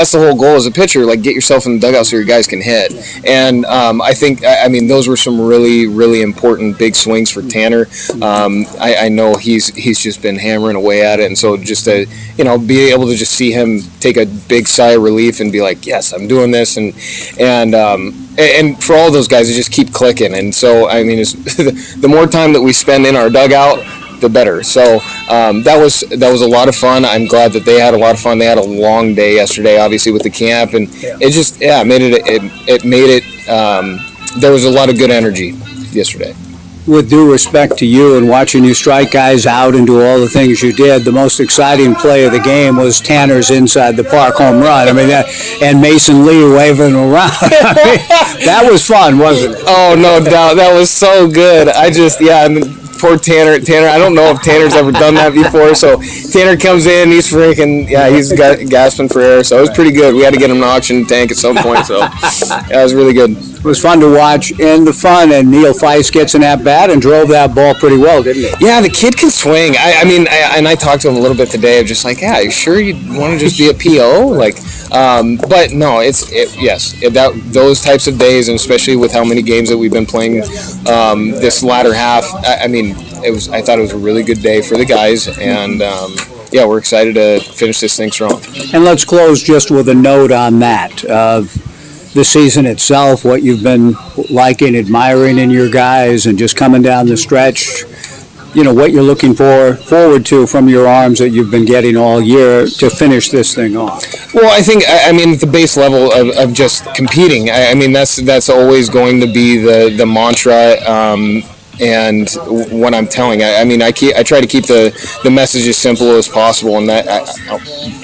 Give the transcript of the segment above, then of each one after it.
that's the whole goal as a pitcher, like get yourself in the dugout so your guys can hit. And I think, those were some really, really important big swings for Tanner. I know he's just been hammering away at it, and so just to, be able to just see him take a big sigh of relief and be like, yes, I'm doing this, and for all those guys to just keep clicking. And so, it's, the more time that we spend in our dugout, the better. So that was a lot of fun. I'm glad that they had a lot of fun. They had a long day yesterday, obviously, with the camp, and it just made it. There was a lot of good energy yesterday. With due respect to you and watching you strike guys out and do all the things you did, the most exciting play of the game was Tanner's inside the park home run. And Mason Lee waving around. That was fun, wasn't it? Oh, no doubt. That was so good. Poor Tanner. I don't know if Tanner's ever done that before. So Tanner comes in, he's gasping for air. So it was pretty good. We had to get him an oxygen tank at some point. So it was really good. It was fun to watch, and Neil Feist gets an at-bat and drove that ball pretty well, didn't he? Yeah, the kid can swing. I talked to him a little bit today of just like, you sure you want to just be a PO? But no, those types of days, and especially with how many games that we've been playing this latter half, I thought it was a really good day for the guys, and we're excited to finish this thing strong. And let's close just with a note on that. The season itself, what you've been liking, admiring in your guys, and just coming down the stretch, what you're looking forward to from your arms that you've been getting all year to finish this thing off. Well, I think, the base level of just competing, that's always going to be the mantra. And what I'm telling, I try to keep the message as simple as possible, and that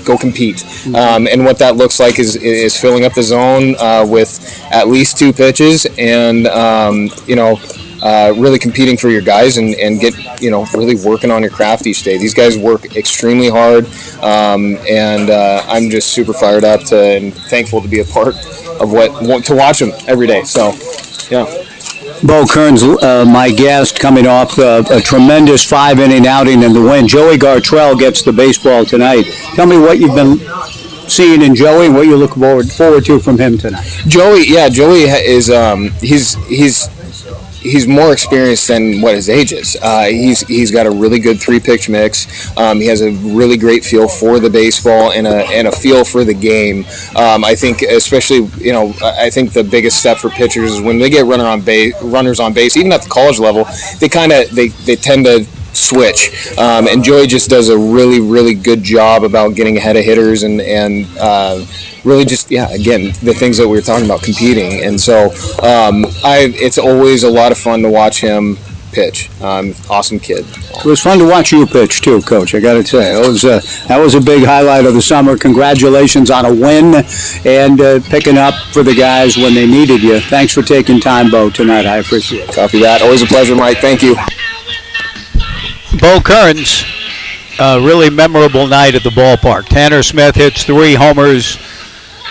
go compete. And what that looks like is filling up the zone with at least 2 pitches, and really competing for your guys, and get really working on your craft each day. These guys work extremely hard, and I'm just super fired up and thankful to be a part of to watch them every day. So, yeah. Bo Kearns, my guest, coming off a tremendous 5-inning outing in the win. Joey Gartrell gets the baseball tonight. Tell me what you've been seeing in Joey and what you look forward to from him tonight. Joey is he's more experienced than what his age is. He's got a really good 3-pitch mix. He has a really great feel for the baseball and a feel for the game. I think especially, I think the biggest step for pitchers is when they get runners on base, even at the college level, they tend to switch. And Joey just does a really, really good job about getting ahead of hitters and really just, again, the things that we were talking about, competing. And so it's always a lot of fun to watch him pitch. Awesome kid. It was fun to watch you pitch too, Coach. I got to say, that was a big highlight of the summer. Congratulations on a win and picking up for the guys when they needed you. Thanks for taking time, Bo, tonight. I appreciate it. Copy that. Always a pleasure, Mike. Thank you. Bo Kearns, a really memorable night at the ballpark. Tanner Smith hits 3 homers.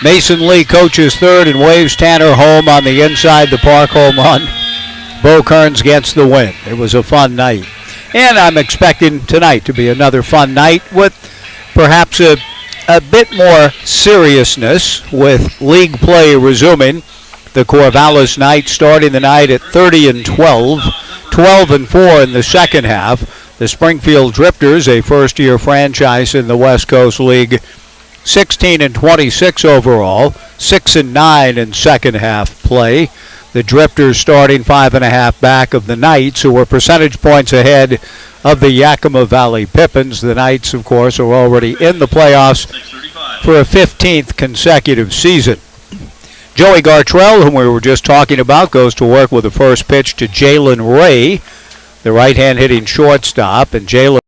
Mason Lee coaches third and waves Tanner home on the inside the park home run. Bo Kearns gets the win. It was a fun night. And I'm expecting tonight to be another fun night with perhaps a bit more seriousness with league play resuming. The Corvallis Knights starting the night at 30-12, 12-4 in the second half. The Springfield Drifters, a first-year franchise in the West Coast League, 16-26 overall, 6-9 in second half play. The Drifters starting 5.5 back of the Knights, who were percentage points ahead of the Yakima Valley Pippins. The Knights, of course, are already in the playoffs for a 15th consecutive season. Joey Gartrell, whom we were just talking about, goes to work with the first pitch to Jalen Ray, the right-hand hitting shortstop, and Jalen,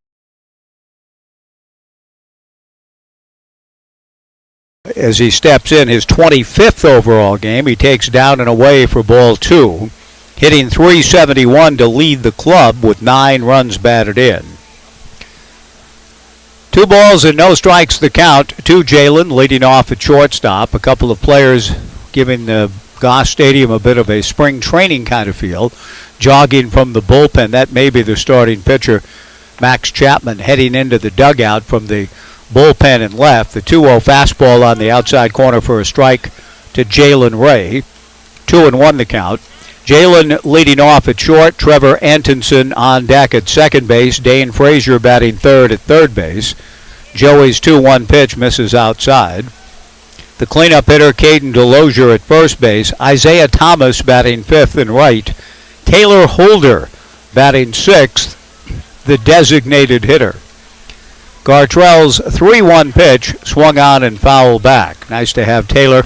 as he steps in his 25th overall game, he takes down and away for ball 2, hitting .371 to lead the club with 9 runs batted in. 2 balls and no strikes the count to Jalen, leading off at shortstop. A couple of players giving the Goss Stadium a bit of a spring training kind of feel, jogging from the bullpen. That may be the starting pitcher, Max Chapman, heading into the dugout from the Bullpen in left. The 2-0 fastball on the outside corner for a strike to Jalen Ray. 2-1 the count. Jalen leading off at short. Trevor Antonsen on deck at second base. Dane Frazier batting third at third base. Joey's 2-1 pitch misses outside. The cleanup hitter, Caden Delosier at first base. Isaiah Thomas batting fifth and right. Taylor Holder batting sixth, the designated hitter. Gartrell's 3-1 pitch swung on and fouled back. Nice to have Taylor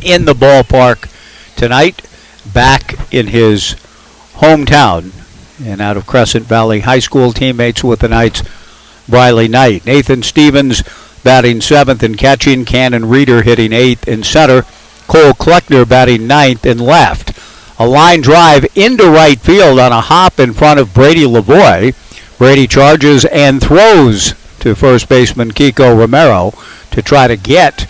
in the ballpark tonight, back in his hometown and out of Crescent Valley High School, teammates with the Knights, Briley Knight. Nathan Stevens batting seventh and catching. Cannon Reeder hitting eighth in center. Cole Kleckner batting ninth in left. A line drive into right field on a hop in front of Brady Lavoie. Brady charges and throws to first baseman Kiko Romero to try to get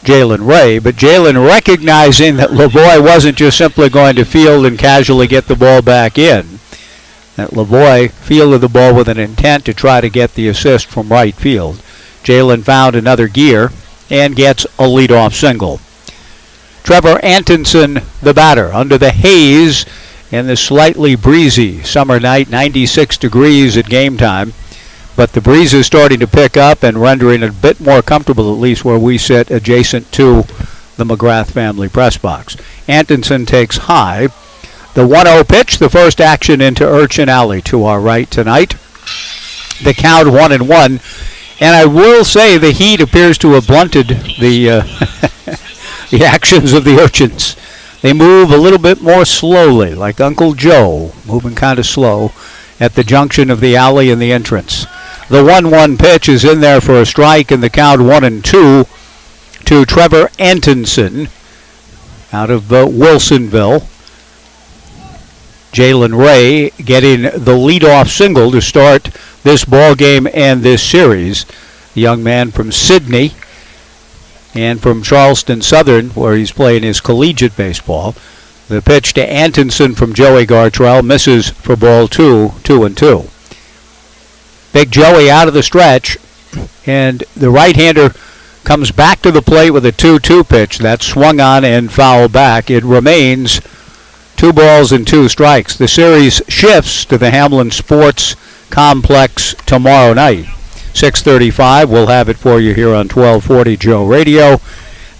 Jalen Ray, but Jalen, recognizing that Lavoie wasn't just simply going to field and casually get the ball back in, that Lavoie fielded the ball with an intent to try to get the assist from right field. Jalen found another gear and gets a leadoff single. Trevor Antonsen, the batter, under the haze and the slightly breezy summer night, 96 degrees at game time. But the breeze is starting to pick up and rendering it a bit more comfortable, at least where we sit adjacent to the McGrath family press box. Antonsen takes high. The 1-0 pitch, the first action into Urchin Alley to our right tonight. The count 1-1. And I will say the heat appears to have blunted the the actions of the Urchins. They move a little bit more slowly, like Uncle Joe, moving kind of slow at the junction of the alley and the entrance. The 1-1 pitch is in there for a strike, and the count 1-2 to Trevor Antonsen out of Wilsonville. Jalen Ray getting the leadoff single to start this ball game and this series. The young man from Sydney and from Charleston Southern, where he's playing his collegiate baseball. The pitch to Antonsen from Joey Gartrell misses for ball 2-2. Big Joey out of the stretch, and the right-hander comes back to the plate with a 2-2 pitch. That's swung on and fouled back. It remains 2 balls and 2 strikes. The series shifts to the Hamlin Sports Complex tomorrow night. 6:35, we'll have it for you here on 1240 Joe Radio.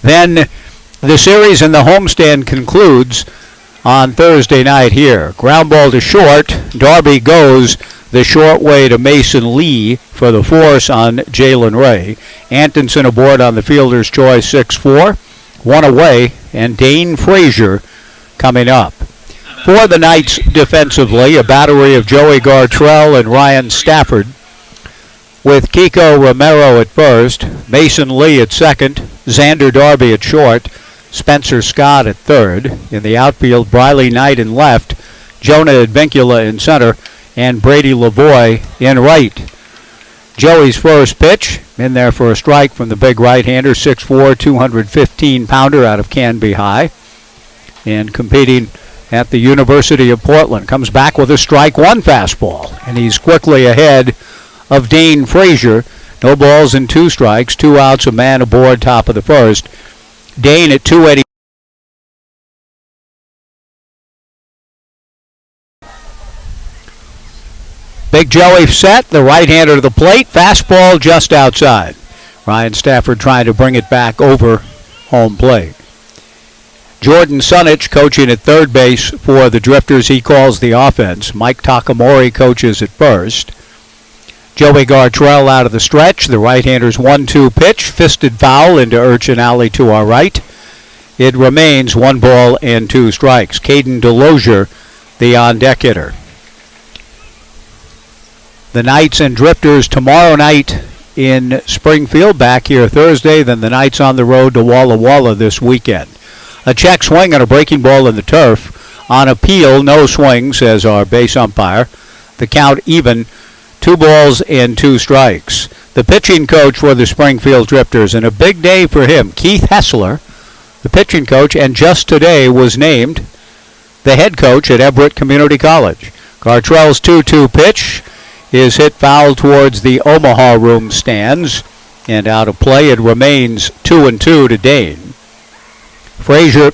Then the series in the homestand concludes on Thursday night here. Ground ball to short. Darby goes the short way to Mason Lee for the force on Jalen Ray. Antonsen aboard on the fielder's choice, 6-4. 1 away, and Dane Frazier coming up. For the Knights defensively, a battery of Joey Gartrell and Ryan Stafford, with Kiko Romero at first, Mason Lee at second, Xander Darby at short, Spencer Scott at third. In the outfield, Briley Knight in left, Jonah Advincula in center, and Brady Lavoie in right. Joey's first pitch, in there for a strike from the big right-hander, 6'4", 215-pounder out of Canby High, and competing at the University of Portland. Comes back with a strike one fastball, and he's quickly ahead of Dane Frazier. No balls and 2 strikes, 2 outs, a man aboard, top of the first. Dane at 280. Big Joey set, the right-hander to the plate, fastball just outside. Ryan Stafford trying to bring it back over home plate. Jordan Sunich coaching at third base for the Drifters. He calls the offense. Mike Takamori coaches at first. Joey Gartrell out of the stretch. The right-hander's 1-2 pitch, fisted foul into Urchin Alley to our right. It remains 1 ball and 2 strikes. Caden Delosier, the on-deck hitter. The Knights and Drifters tomorrow night in Springfield, back here Thursday. Then the Knights on the road to Walla Walla this weekend. A check swing and a breaking ball in the turf. On appeal, no swing, says our base umpire. The count even, 2 balls and 2 strikes. The pitching coach for the Springfield Drifters, and a big day for him, Keith Hessler, the pitching coach, and just today was named the head coach at Everett Community College. Gartrell's 2-2 pitch is hit foul towards the Omaha room stands. And out of play, it remains 2-2 to Dane. Frazier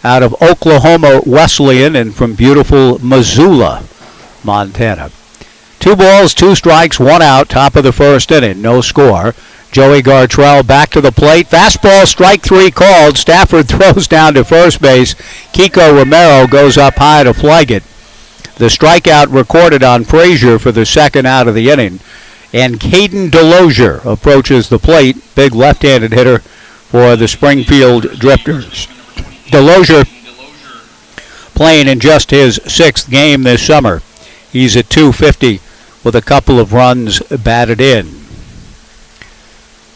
out of Oklahoma Wesleyan and from beautiful Missoula, Montana. 2 balls, 2 strikes, 1 out, top of the first inning, no score. Joey Gartrell back to the plate. Fastball, strike 3 called. Stafford throws down to first base. Kiko Romero goes up high to flag it. The strikeout recorded on Frazier for the second out of the inning. And Caden Delosier approaches the plate, big left-handed hitter for the Springfield Drifters. Delosier playing in just his 6th game this summer. He's at .250 with a couple of runs batted in.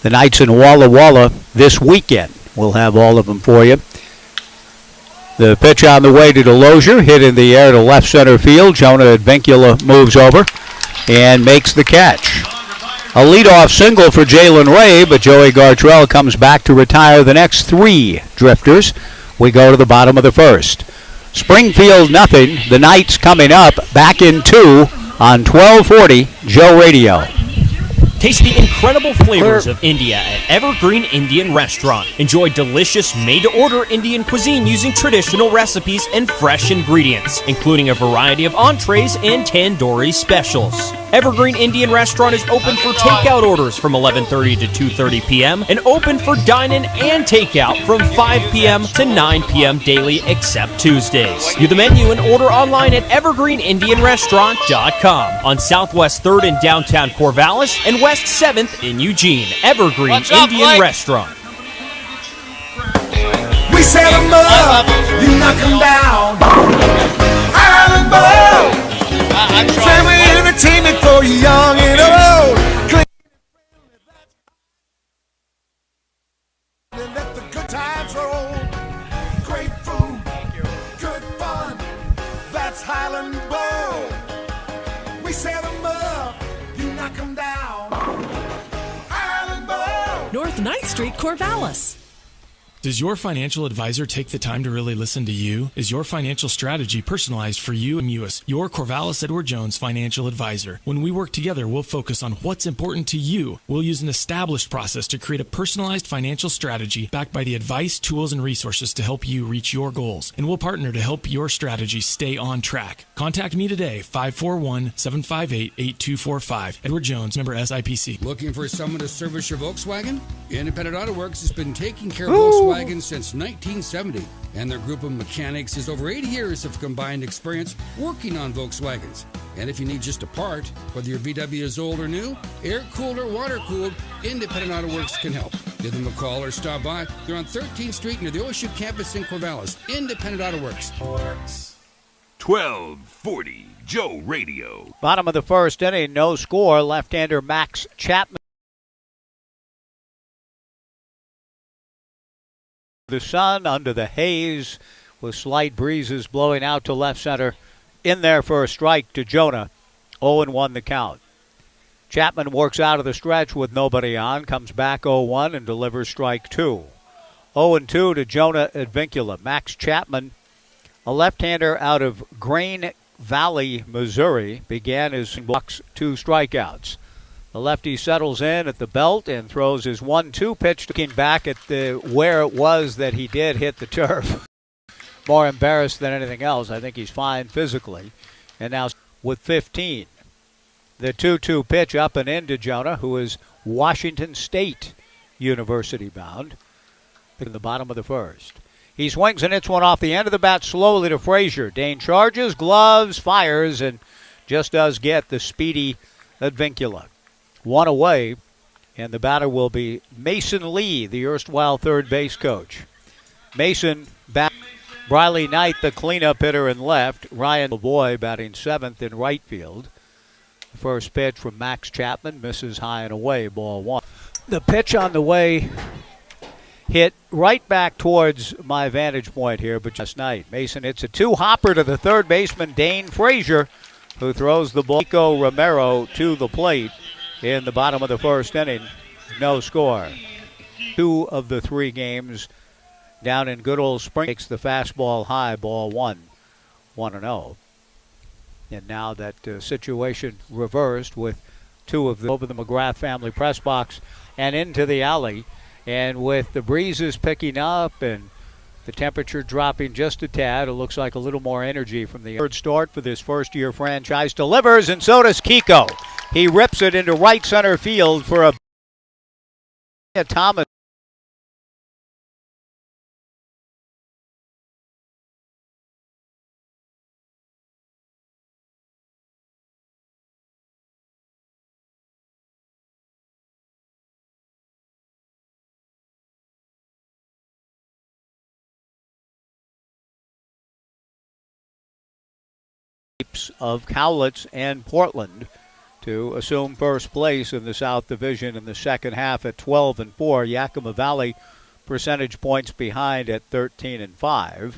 The Knights in Walla Walla this weekend. We'll have all of them for you. The pitch on the way to Delosier, hit in the air to left center field. Jonah Advincula moves over and makes the catch. A leadoff single for Jalen Ray, but Joey Gartrell comes back to retire the next 3 Drifters. We go to the bottom of the first. Springfield nothing. The Knights coming up back in 2 on 1240 Joe Radio. Taste the incredible flavors of India at Evergreen Indian Restaurant. Enjoy delicious made-to-order Indian cuisine using traditional recipes and fresh ingredients, including a variety of entrees and tandoori specials. Evergreen Indian Restaurant is open for takeout orders from 11:30 to 2:30 p.m. and open for dine-in and takeout from 5 p.m. to 9 p.m. daily except Tuesdays. View the menu and order online at evergreenindianrestaurant.com on Southwest 3rd in downtown Corvallis and West 7th in Eugene. Evergreen Indian Restaurant. We set them up, you knock them down. Island Bowl, family entertainment for young and old. Let the good times roll. Great food, good fun. That's Highland Bowl. We set them up, you knock them down. Island Bowl. North 9th Street, Corvallis. Does your financial advisor take the time to really listen to you? Is your financial strategy personalized for you and MUIS, your Corvallis Edward Jones financial advisor? When we work together, we'll focus on what's important to you. We'll use an established process to create a personalized financial strategy backed by the advice, tools, and resources to help you reach your goals. And we'll partner to help your strategy stay on track. Contact me today, 541-758-8245. Edward Jones, member SIPC. Looking for someone to service your Volkswagen? Independent Auto Works has been taking care of Volkswagen since 1970, and their group of mechanics has over 80 years of combined experience working on Volkswagens. And if you need just a part, whether your VW is old or new, air-cooled or water-cooled, Independent Auto Works can help. Give them a call or stop by. They're on 13th Street near the OSU campus in Corvallis. Independent Auto Works. 1240 Joe Radio. Bottom of the first inning, no score. Left-hander Max Chapman. The sun under the haze with slight breezes blowing out to left center. In there for a strike to Jonah. 0-1 the count. Chapman works out of the stretch with nobody on, comes back 0-1 and delivers strike 2. 0-2 to Jonah Advincula. Max Chapman, a left-hander out of Grain Valley, Missouri, began his box 2 strikeouts. The lefty settles in at the belt and throws his 1-2 pitch, looking back at where it was that he did hit the turf. More embarrassed than anything else. I think he's fine physically. And now with 15. The 2-2 pitch up and into Jonah, who is Washington State University bound. In the bottom of the first. He swings and hits one off the end of the bat slowly to Frazier. Dane charges, gloves, fires, and just does get the speedy Advincula. 1 away, and the batter will be Mason Lee, the erstwhile third base coach. Mason back. Briley Knight, the cleanup hitter in left. Ryan Lavoie batting 7th in right field. The first pitch from Max Chapman misses high and away, ball 1. The pitch on the way hit right back towards my vantage point here, but just night. Mason hits a 2-hopper to the third baseman, Dane Frazier, who throws the ball. Kiko Romero to the plate. In the bottom of the first inning, no score. 2 of the 3 games down in good old Spring. Takes the fastball high, ball 1, 1-0. And now that situation reversed with two of them over the McGrath family press box and into the alley. And with the breezes picking up and the temperature dropping just a tad, it looks like a little more energy from the third start for this first-year franchise. Delivers, and so does Kiko. He rips it into right center field for a Thomas. Of Cowlitz and Portland to assume first place in the South Division in the second half at 12-4. Yakima Valley percentage points behind at 13-5.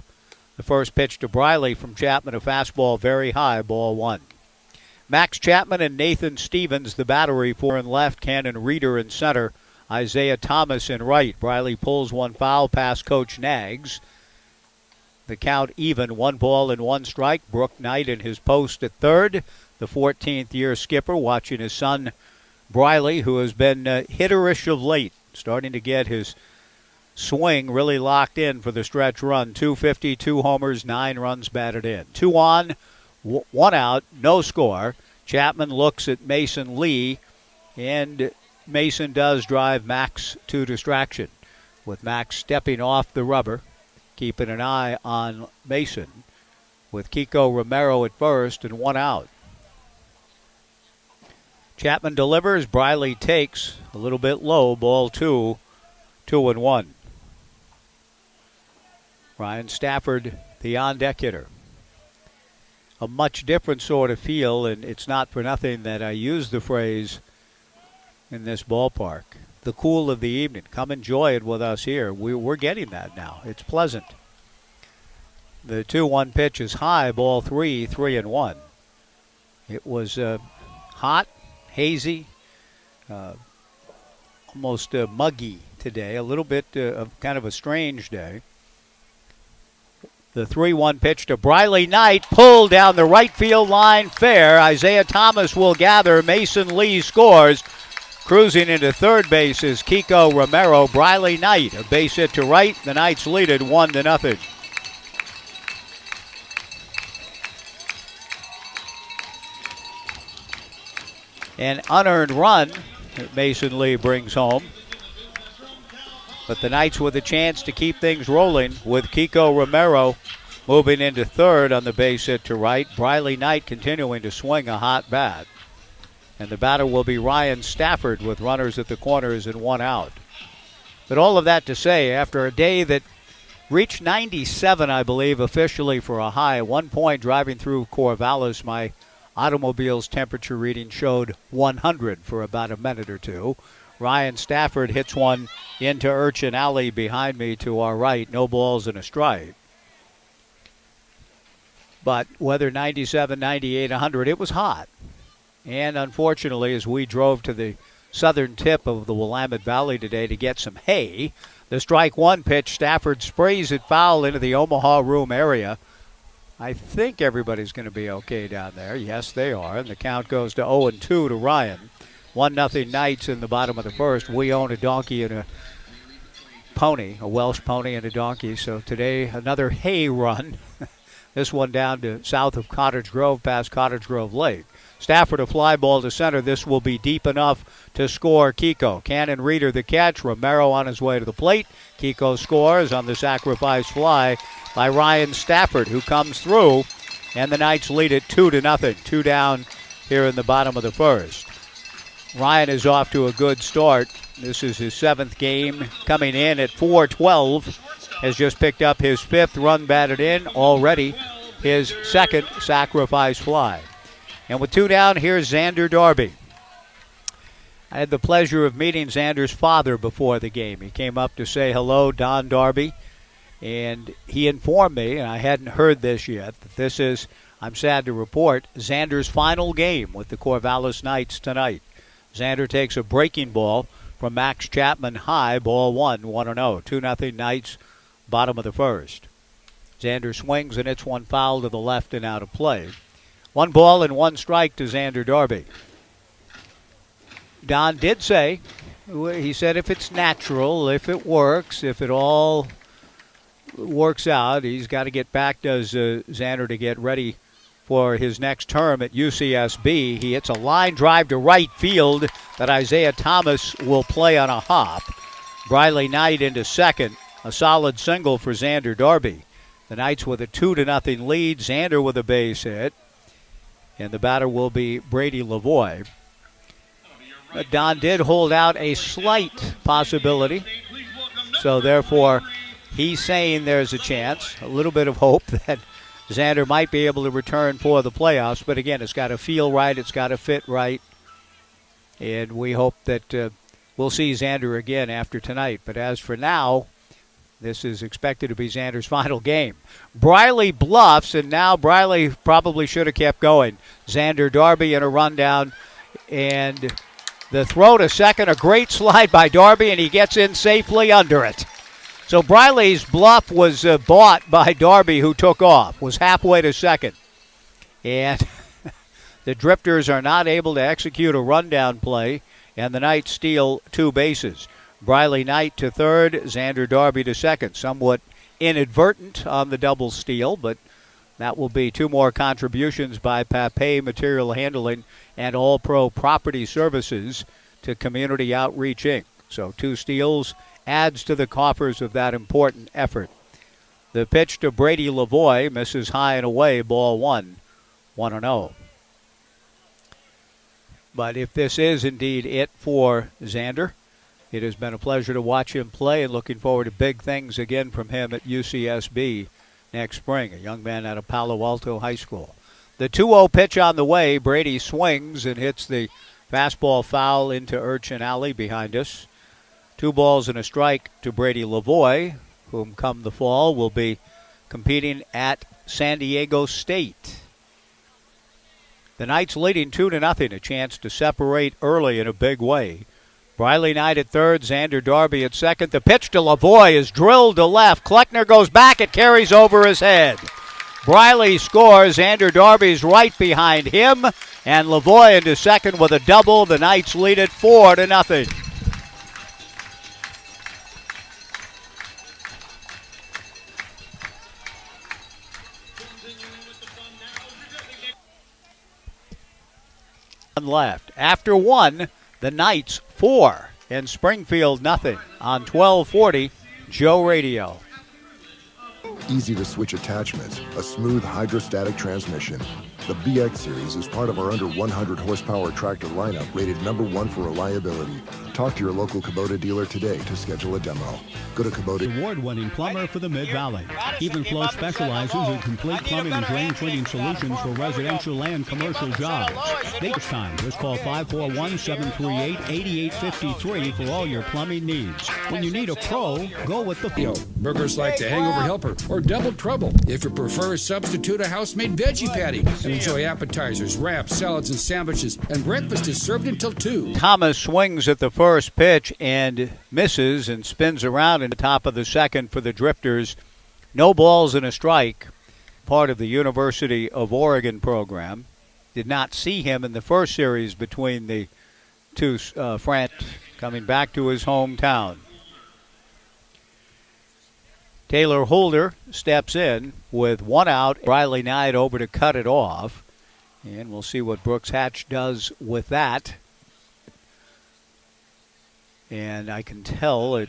The first pitch to Briley from Chapman, a fastball very high, ball one. Max Chapman and Nathan Stevens, the battery, 4 in left, Cannon Reeder in center, Isaiah Thomas in right. Briley pulls one foul past Coach Nags. The count even, 1 ball and 1 strike. Brooke Knight in his post at third. The 14th-year skipper watching his son Briley, who has been hitterish of late, starting to get his swing really locked in for the stretch run. 250, 2 homers, 9 runs batted in. 2 on, 1 out, no score. Chapman looks at Mason Lee, and Mason does drive Max to distraction, with Max stepping off the rubber, keeping an eye on Mason, with Kiko Romero at first and 1 out. Chapman delivers, Briley takes, a little bit low, ball 2, 2-1. Ryan Stafford, the on-deck hitter. A much different sort of feel, and it's not for nothing that I use the phrase in this ballpark. The cool of the evening. Come enjoy it with us here. We're getting that now. It's pleasant. The 2-1 pitch is high, ball 3, 3-1. It was hot, hazy, almost muggy today. A little bit of kind of a strange day. The 3-1 pitch to Briley Knight, pulled down the right field line, fair. Isaiah Thomas will gather. Mason Lee scores. Cruising into third base is Kiko Romero. Briley Knight, a base hit to right. The Knights lead it 1-0. An unearned run that Mason Lee brings home. But the Knights with a chance to keep things rolling with Kiko Romero moving into third on the base hit to right. Briley Knight continuing to swing a hot bat. And the batter will be Ryan Stafford with runners at the corners and 1 out. But all of that to say, after a day that reached 97, I believe, officially for a high, 1 point driving through Corvallis, my automobile's temperature reading showed 100 for about a minute or two. Ryan Stafford hits one into Urchin Alley behind me to our right. No balls and a strike. But whether 97, 98, 100, it was hot. And unfortunately, as we drove to the southern tip of the Willamette Valley today to get some hay, the strike 1 pitch, Stafford sprays it foul into the Omaha room area. I think everybody's going to be okay down there. Yes, they are. And the count goes to 0-2 to Ryan. 1-0 Knights in the bottom of the first. We own a donkey and a pony, a Welsh pony and a donkey. So today, another hay run. This one down to south of Cottage Grove, past Cottage Grove Lake. Stafford a fly ball to center. This will be deep enough to score Kiko. Cannon Reeder the catch. Romero on his way to the plate. Kiko scores on the sacrifice fly by Ryan Stafford, who comes through. And the Knights lead it 2-0. 2 down here in the bottom of the first. Ryan is off to a good start. This is his 7th game, coming in at 4-12. Has just picked up his 5th run batted in, already his 2nd sacrifice fly. And with 2 down, here's Xander Darby. I had the pleasure of meeting Xander's father before the game. He came up to say hello, Don Darby, and he informed me, and I hadn't heard this yet, that this is, I'm sad to report, Xander's final game with the Corvallis Knights tonight. Xander takes a breaking ball from Max Chapman high, ball 1, 1-0. 2-0 Knights, bottom of the first. Xander swings and hits one foul to the left and out of play. 1 ball and 1 strike to Xander Darby. Don did say, he said if it's natural, if it works, if it all works out, he's got to get back, does Xander, to get ready for his next term at UCSB. He hits a line drive to right field that Isaiah Thomas will play on a hop. Briley Knight into second, a solid single for Xander Darby. The Knights with a 2-0 lead, Xander with a base hit, and the batter will be Brady Lavoie. But Don did hold out a slight possibility, so therefore he's saying there's a chance, a little bit of hope that Xander might be able to return for the playoffs. But again, it's got to feel right, it's got to fit right, and we hope that we'll see Xander again after tonight. But as for now, this is expected to be Xander's final game. Briley bluffs, and now Briley probably should have kept going. Xander Darby in a rundown, and the throw to second, a great slide by Darby, and he gets in safely under it. So Briley's bluff was bought by Darby, who took off, was halfway to second. And the Drifters are not able to execute a rundown play, and the Knights steal 2 bases. Briley Knight to third, Xander Darby to second. Somewhat inadvertent on the double steal, but that will be 2 more contributions by Papay Material Handling and All-Pro Property Services to Community Outreach, Inc. So 2 steals adds to the coffers of that important effort. The pitch to Brady Lavoie misses high and away, ball 1, 1-0. But if this is indeed it for Xander, it has been a pleasure to watch him play, and looking forward to big things again from him at UCSB next spring, a young man out of Palo Alto High School. The 2-0 pitch on the way. Brady swings and hits the fastball foul into Urchin Alley behind us. 2 balls and a strike to Brady Lavoie, whom come the fall will be competing at San Diego State. The Knights leading 2-0, a chance to separate early in a big way. Briley Knight at third, Xander Darby at second. The pitch to Lavoie is drilled to left. Kleckner goes back, it carries over his head. Briley scores, Xander Darby's right behind him, and Lavoie into second with a double. The Knights lead it 4-0. Left. After 1, the Knights 4 and Springfield nothing on 1240 Joe Radio. Easy to switch attachments, a smooth hydrostatic transmission. The BX Series is part of our under 100 horsepower tractor lineup rated #1 for reliability. Talk to your local Kubota dealer today to schedule a demo. Go to Kubota. Award-winning plumber for the Mid-Valley. Even Flow specializes in complete plumbing and drain cleaning solutions for residential and commercial jobs. Next time, just call 541-738-8853 for all your plumbing needs. When you need a pro, go with the Flow. Burgers like the Hangover Helper or Double Trouble. If you prefer, substitute a house-made veggie patty and enjoy appetizers, wraps, salads, and sandwiches. And breakfast is served until 2. Thomas swings at the first pitch and misses and spins around in the top of the second for the Drifters. No balls and a strike, part of the University of Oregon program. Did not see him in the first series between the two France, coming back to his hometown. Taylor Holder steps in with 1 out. Briley Knight over to cut it off. And we'll see what Brooks Hatch does with that. And I can tell it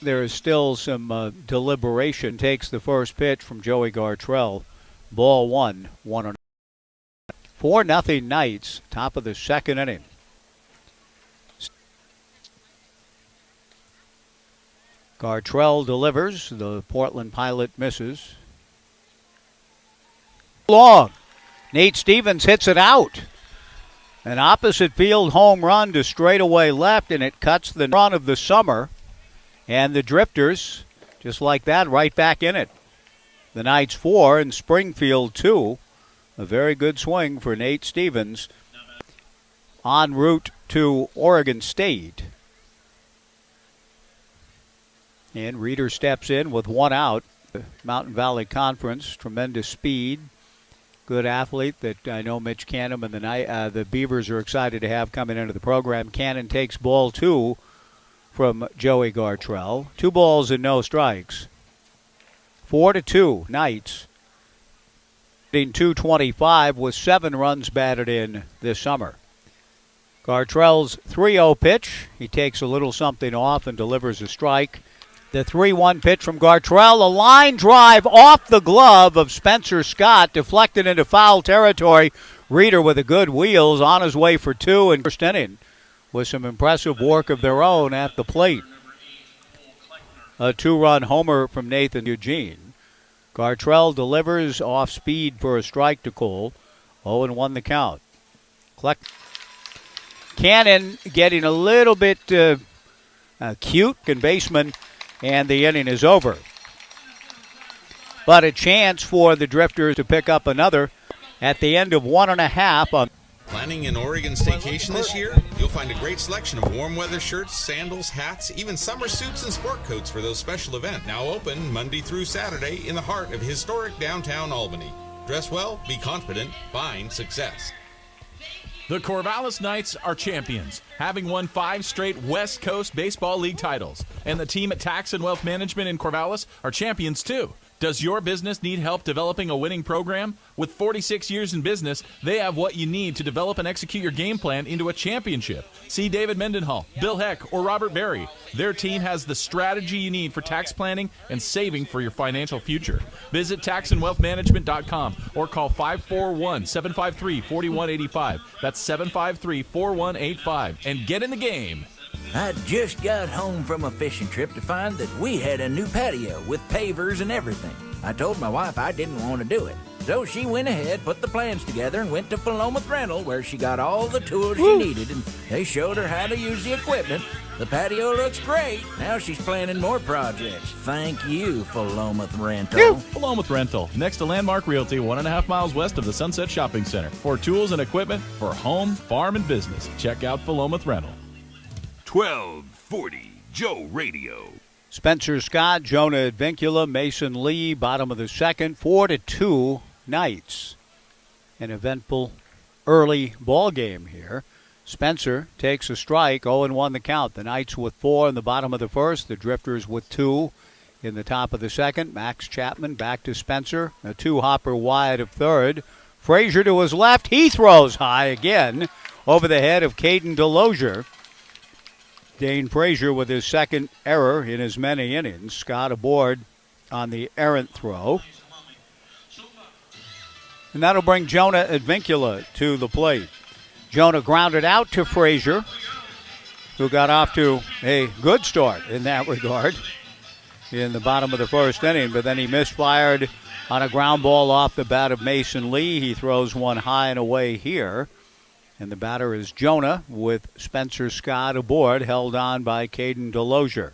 there is still some deliberation. Takes the first pitch from Joey Gartrell. Ball 1, 1-0. 4-0 Knights, top of the second inning. Gartrell delivers. The Portland Pilot misses. Long. Nate Stevens hits it out. An opposite field home run to straightaway left, and it cuts the run of the summer. And the Drifters, just like that, right back in it. The Knights 4 and Springfield 2. A very good swing for Nate Stevens en route to Oregon State. And Reeder steps in with 1 out. Mountain Valley Conference, tremendous speed, good athlete that I know Mitch Canham and the Beavers are excited to have coming into the program. Cannon takes ball 2 from Joey Gartrell. 2 balls and no strikes. 4-2 Knights. Hitting .225 with 7 runs batted in this summer. Gartrell's 3-0 pitch. He takes a little something off and delivers a strike. The 3-1 pitch from Gartrell, a line drive off the glove of Spencer Scott, deflected into foul territory. Reeder with a good wheels on his way for 2 in first inning with some impressive work of their own at the plate. A 2-run homer from Nathan Eugene. Gartrell delivers off speed for a strike to Cole. 0-1 the count. Cannon getting a little bit cute, and baseman, and the inning is over. But a chance for the Drifters to pick up another at the end of 1.5. Planning an Oregon staycation this year? You'll find a great selection of warm weather shirts, sandals, hats, even summer suits and sport coats for those special events. Now open Monday through Saturday in the heart of historic downtown Albany. Dress well, be confident, find success. The Corvallis Knights are champions, having won 5 straight West Coast Baseball League titles. And the team at Tax and Wealth Management in Corvallis are champions too. Does your business need help developing a winning program? With 46 years in business, they have what you need to develop and execute your game plan into a championship. See David Mendenhall, Bill Heck, or Robert Berry. Their team has the strategy you need for tax planning and saving for your financial future. Visit taxandwealthmanagement.com or call 541-753-4185. That's 753-4185. And get in the game. I just got home from a fishing trip to find that we had a new patio with pavers and everything. I told my wife I didn't want to do it. So she went ahead, put the plans together, and went to Philomath Rental, where she got all the tools she needed, and they showed her how to use the equipment. The patio looks great. Now she's planning more projects. Thank you, Philomath Rental. Philomath Rental, next to Landmark Realty, 1.5 miles west of the Sunset Shopping Center. For tools and equipment for home, farm, and business, check out Philomath Rental. 1240 Joe Radio. Spencer Scott, Jonah Advincula, Mason Lee, bottom of the second, 4-2 Knights. An eventful early ball game here. Spencer takes a strike, 0-1 the count. The Knights with 4 in the bottom of the first, the Drifters with 2 in the top of the second. Max Chapman back to Spencer, a 2-hopper wide of third. Frazier to his left, he throws high again over the head of Caden DeLozier. Dane Frazier with his second error in as many innings. Scott aboard on the errant throw. And that'll bring Jonah Advincula to the plate. Jonah grounded out to Frazier, who got off to a good start in that regard in the bottom of the first inning, but then he misfired on a ground ball off the bat of Mason Lee. He throws one high and away here. And the batter is Jonah with Spencer Scott aboard, held on by Caden DeLozier.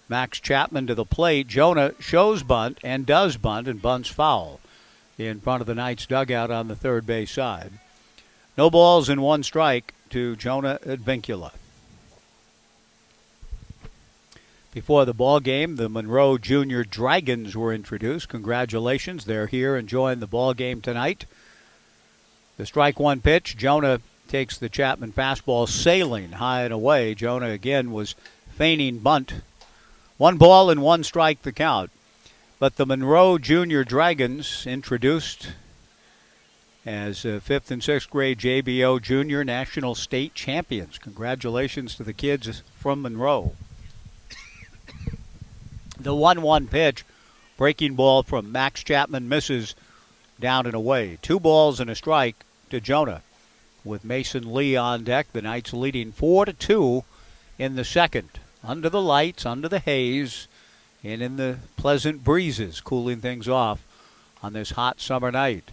Max Chapman to the plate. Jonah shows bunt and does bunt and bunts foul in front of the Knights dugout on the third base side. No balls and 1 strike to Jonah Advincula. Before the ball game, the Monroe Junior Dragons were introduced. Congratulations, they're here enjoying the ball game tonight. The strike 1 pitch, Jonah takes the Chapman fastball sailing high and away. Jonah again was feigning bunt. 1 ball and 1 strike the count. But the Monroe Junior Dragons, introduced as 5th and 6th grade JBO Junior National State Champions. Congratulations to the kids from Monroe. The 1-1 pitch, breaking ball from Max Chapman, misses down and away. 2 balls and a strike to Jonah. With Mason Lee on deck, the Knights leading 4-2 in the second. Under the lights, under the haze, and in the pleasant breezes, cooling things off on this hot summer night.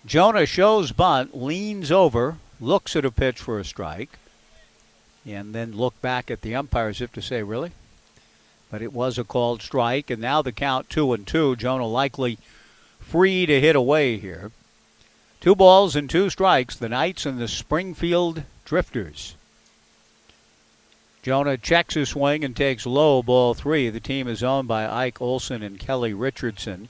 Jonah shows bunt, leans over, looks at a pitch for a strike, and then look back at the umpire as if to say, really? But it was a called strike, and now the count 2-2. Jonah likely free to hit away here. 2 balls and 2 strikes, the Knights and the Springfield Drifters. Jonah checks his swing and takes low, ball 3. The team is owned by Ike Olson and Kelly Richardson.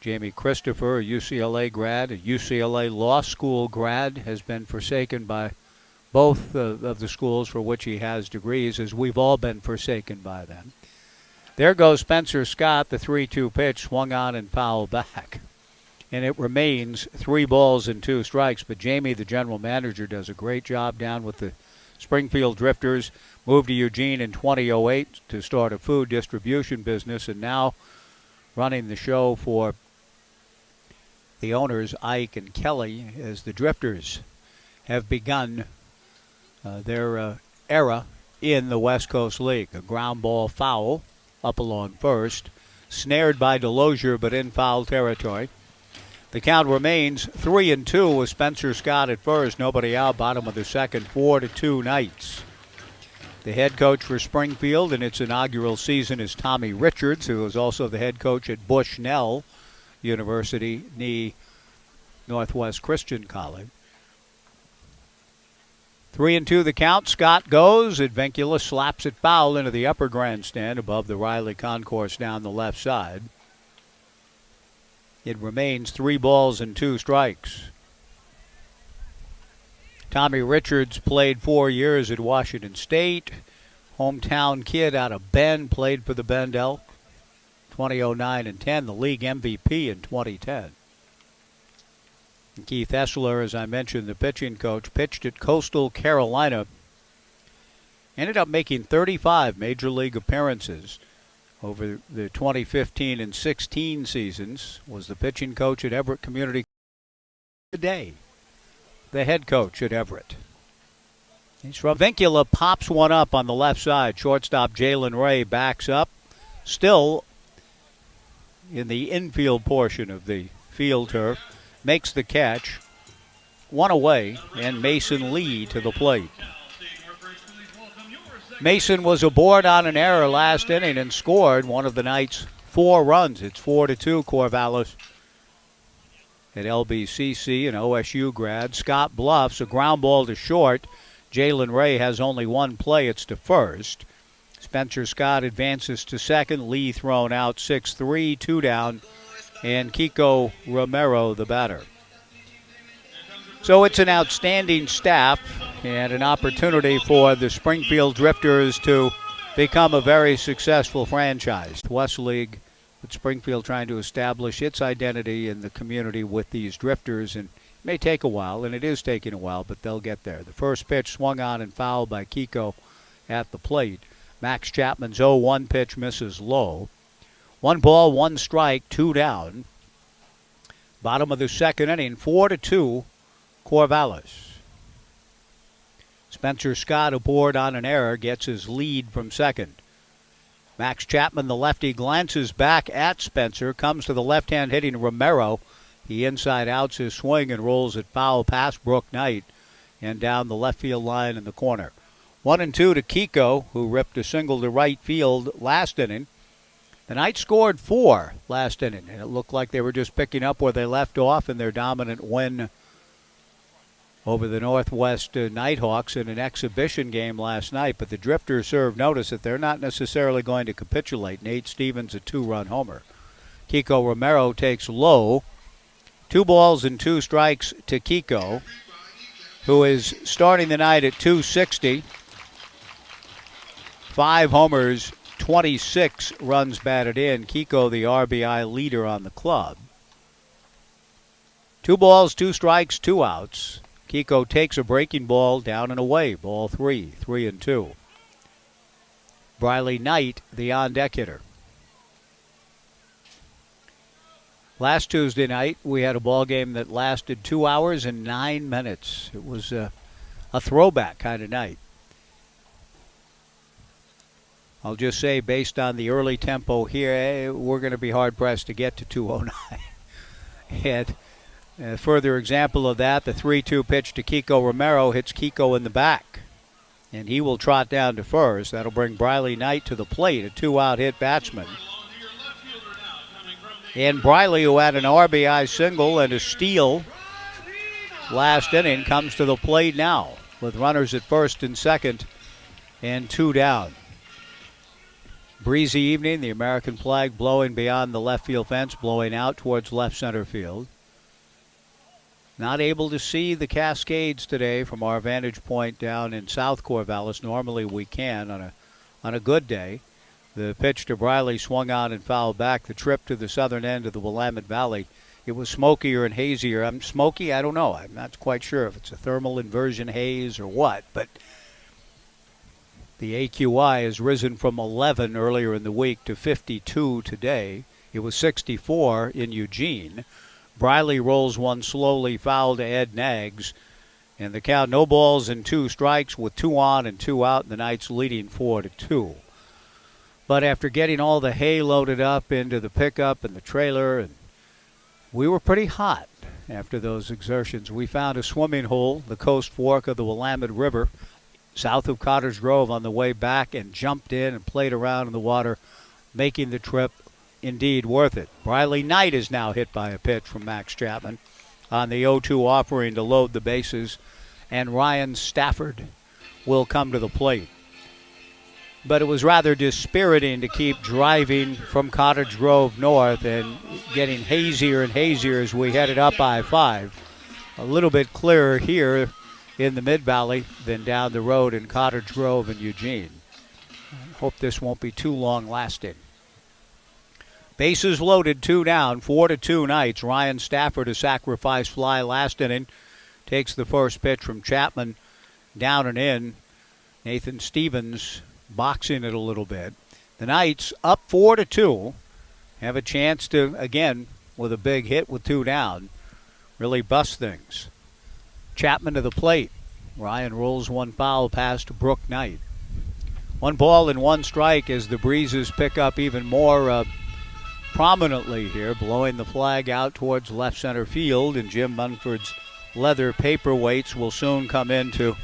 Jamie Christopher, a UCLA grad, a UCLA law school grad, has been forsaken by both of the schools for which he has degrees, as we've all been forsaken by them. There goes Spencer Scott. The 3-2 pitch swung on and fouled back. And it remains 3 balls and 2 strikes. But Jamie, the general manager, does a great job down with the Springfield Drifters. Moved to Eugene in 2008 to start a food distribution business, and now running the show for the owners, Ike and Kelly, as the Drifters have begun their era in the West Coast League. A ground ball foul up along first, snared by Delosier, but in foul territory. The count remains 3-2 with Spencer Scott at first. Nobody out, bottom of the second, 4-2 Knights. The head coach for Springfield in its inaugural season is Tommy Richards, who is also the head coach at Bushnell University, NE Northwest Christian College. 3-2 the count. Scott goes. Advincula slaps it foul into the upper grandstand above the Riley Concourse down the left side. It remains 3 balls and 2 strikes. Tommy Richards played 4 years at Washington State. Hometown kid out of Bend, played for the Bend Elk. 2009 and 10, the league MVP in 2010. And Keith Essler, as I mentioned, the pitching coach, pitched at Coastal Carolina. Ended up making 35 major league appearances over the 2015 and 16 seasons. Was the pitching coach at Everett Community today. The head coach at Everett. He's from Vincula, pops one up on the left side. Shortstop Jalen Ray backs up. Still in the infield portion of the field turf. Makes the catch. 1 away, and Mason Lee to the plate. Mason was aboard on an error last inning and scored one of the night's 4 runs. It's 4-2 Corvallis at LBCC, an OSU grad. Scott bluffs a ground ball to short. Jalen Ray has only 1 play. It's to first. Spencer Scott advances to second. Lee thrown out 6-3, 2 down, and Kiko Romero the batter. So it's an outstanding staff and an opportunity for the Springfield Drifters to become a very successful franchise. West League, with Springfield trying to establish its identity in the community with these Drifters, and it may take a while, and it is taking a while, but they'll get there. The first pitch swung on and fouled by Kiko at the plate. Max Chapman's 0-1 pitch misses low. 1 ball, 1 strike, 2 down. Bottom of the second inning, 4-2 Corvallis. Spencer Scott aboard on an error, gets his lead from second. Max Chapman, the lefty, glances back at Spencer, comes to the left-hand hitting Romero. He inside outs his swing and rolls it foul past Brook Knight and down the left field line in the corner. 1-2 to Kiko, who ripped a single to right field last inning. The Knights scored 4 last inning, and it looked like they were just picking up where they left off in their dominant win over the Northwest Nighthawks in an exhibition game last night. But the Drifters served notice that they're not necessarily going to capitulate. Nate Stevens, a 2-run homer. Kiko Romero takes low. 2 balls and 2 strikes to Kiko, who is starting the night at .260. 5 homers, 26 runs batted in. Kiko, the RBI leader on the club. 2 balls, 2 strikes, 2 outs. Kiko takes a breaking ball down and away. Ball 3, 3-2. Briley Knight, the on-deck hitter. Last Tuesday night, we had a ball game that lasted 2 hours and 9 minutes. It was a throwback kind of night. I'll just say, based on the early tempo here, we're going to be hard-pressed to get to 209. And a further example of that, the 3-2 pitch to Kiko Romero hits Kiko in the back. And he will trot down to first. That'll bring Briley Knight to the plate, a 2-out hit batsman. And Briley, who had an RBI single and a steal last inning, comes to the plate now. with runners at first and second and 2 down. Breezy evening, the American flag blowing beyond the left field fence, blowing out towards left center field. Not able to see the Cascades today from our vantage point down in South Corvallis. Normally we can on a good day. The pitch to Briley swung on and fouled back. The trip to the southern end of the Willamette Valley, it was smokier and hazier. Smoky, I don't know. I'm not quite sure if it's a thermal inversion haze or what, but the AQI has risen from 11 earlier in the week to 52 today. It was 64 in Eugene. Briley rolls one slowly foul to Ed Nags. And the count, no balls and 2 strikes with 2 on and 2 out, and the Knights leading 4-2. But after getting all the hay loaded up into the pickup and the trailer, and we were pretty hot after those exertions. We found a swimming hole, the Coast Fork of the Willamette River, south of Cottage Grove on the way back, and jumped in and played around in the water, making the trip indeed worth it. Briley Knight is now hit by a pitch from Max Chapman on the 0-2 offering to load the bases, and Ryan Stafford will come to the plate. But it was rather dispiriting to keep driving from Cottage Grove north and getting hazier and hazier as we headed up I-5. A little bit clearer here in the Mid-Valley than down the road in Cottage Grove and Eugene. I hope this won't be too long lasting. Bases loaded, 2 down, 4-2 Knights. Ryan Stafford, a sacrifice fly last inning, takes the first pitch from Chapman down and in. Nathan Stevens boxing it a little bit. The Knights up 4-2, have a chance to, again, with a big hit with 2 down, really bust things. Chapman to the plate. Ryan rolls one foul past Brooke Knight. 1 ball and 1 strike as the breezes pick up even more prominently here, blowing the flag out towards left center field, and Jim Munford's leather paperweights will soon come into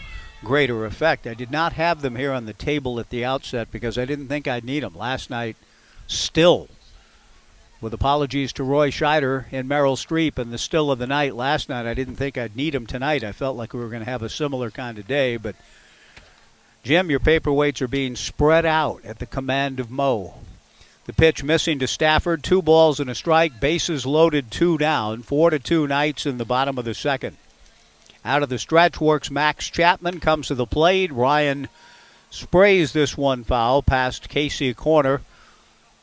greater effect. I did not have them here on the table at the outset because I didn't think I'd need them. Last night, still, with apologies to Roy Scheider and Meryl Streep and the still of the night last night, I didn't think I'd need them tonight. I felt like we were going to have a similar kind of day, but Jim, your paperweights are being spread out at the command of Mo. The pitch missing to Stafford, 2 balls and a strike, bases loaded, 2 down, 4-2 Knights in the bottom of the second. Out of the stretch works Max Chapman, comes to the plate. Ryan sprays this one foul past Casey Corner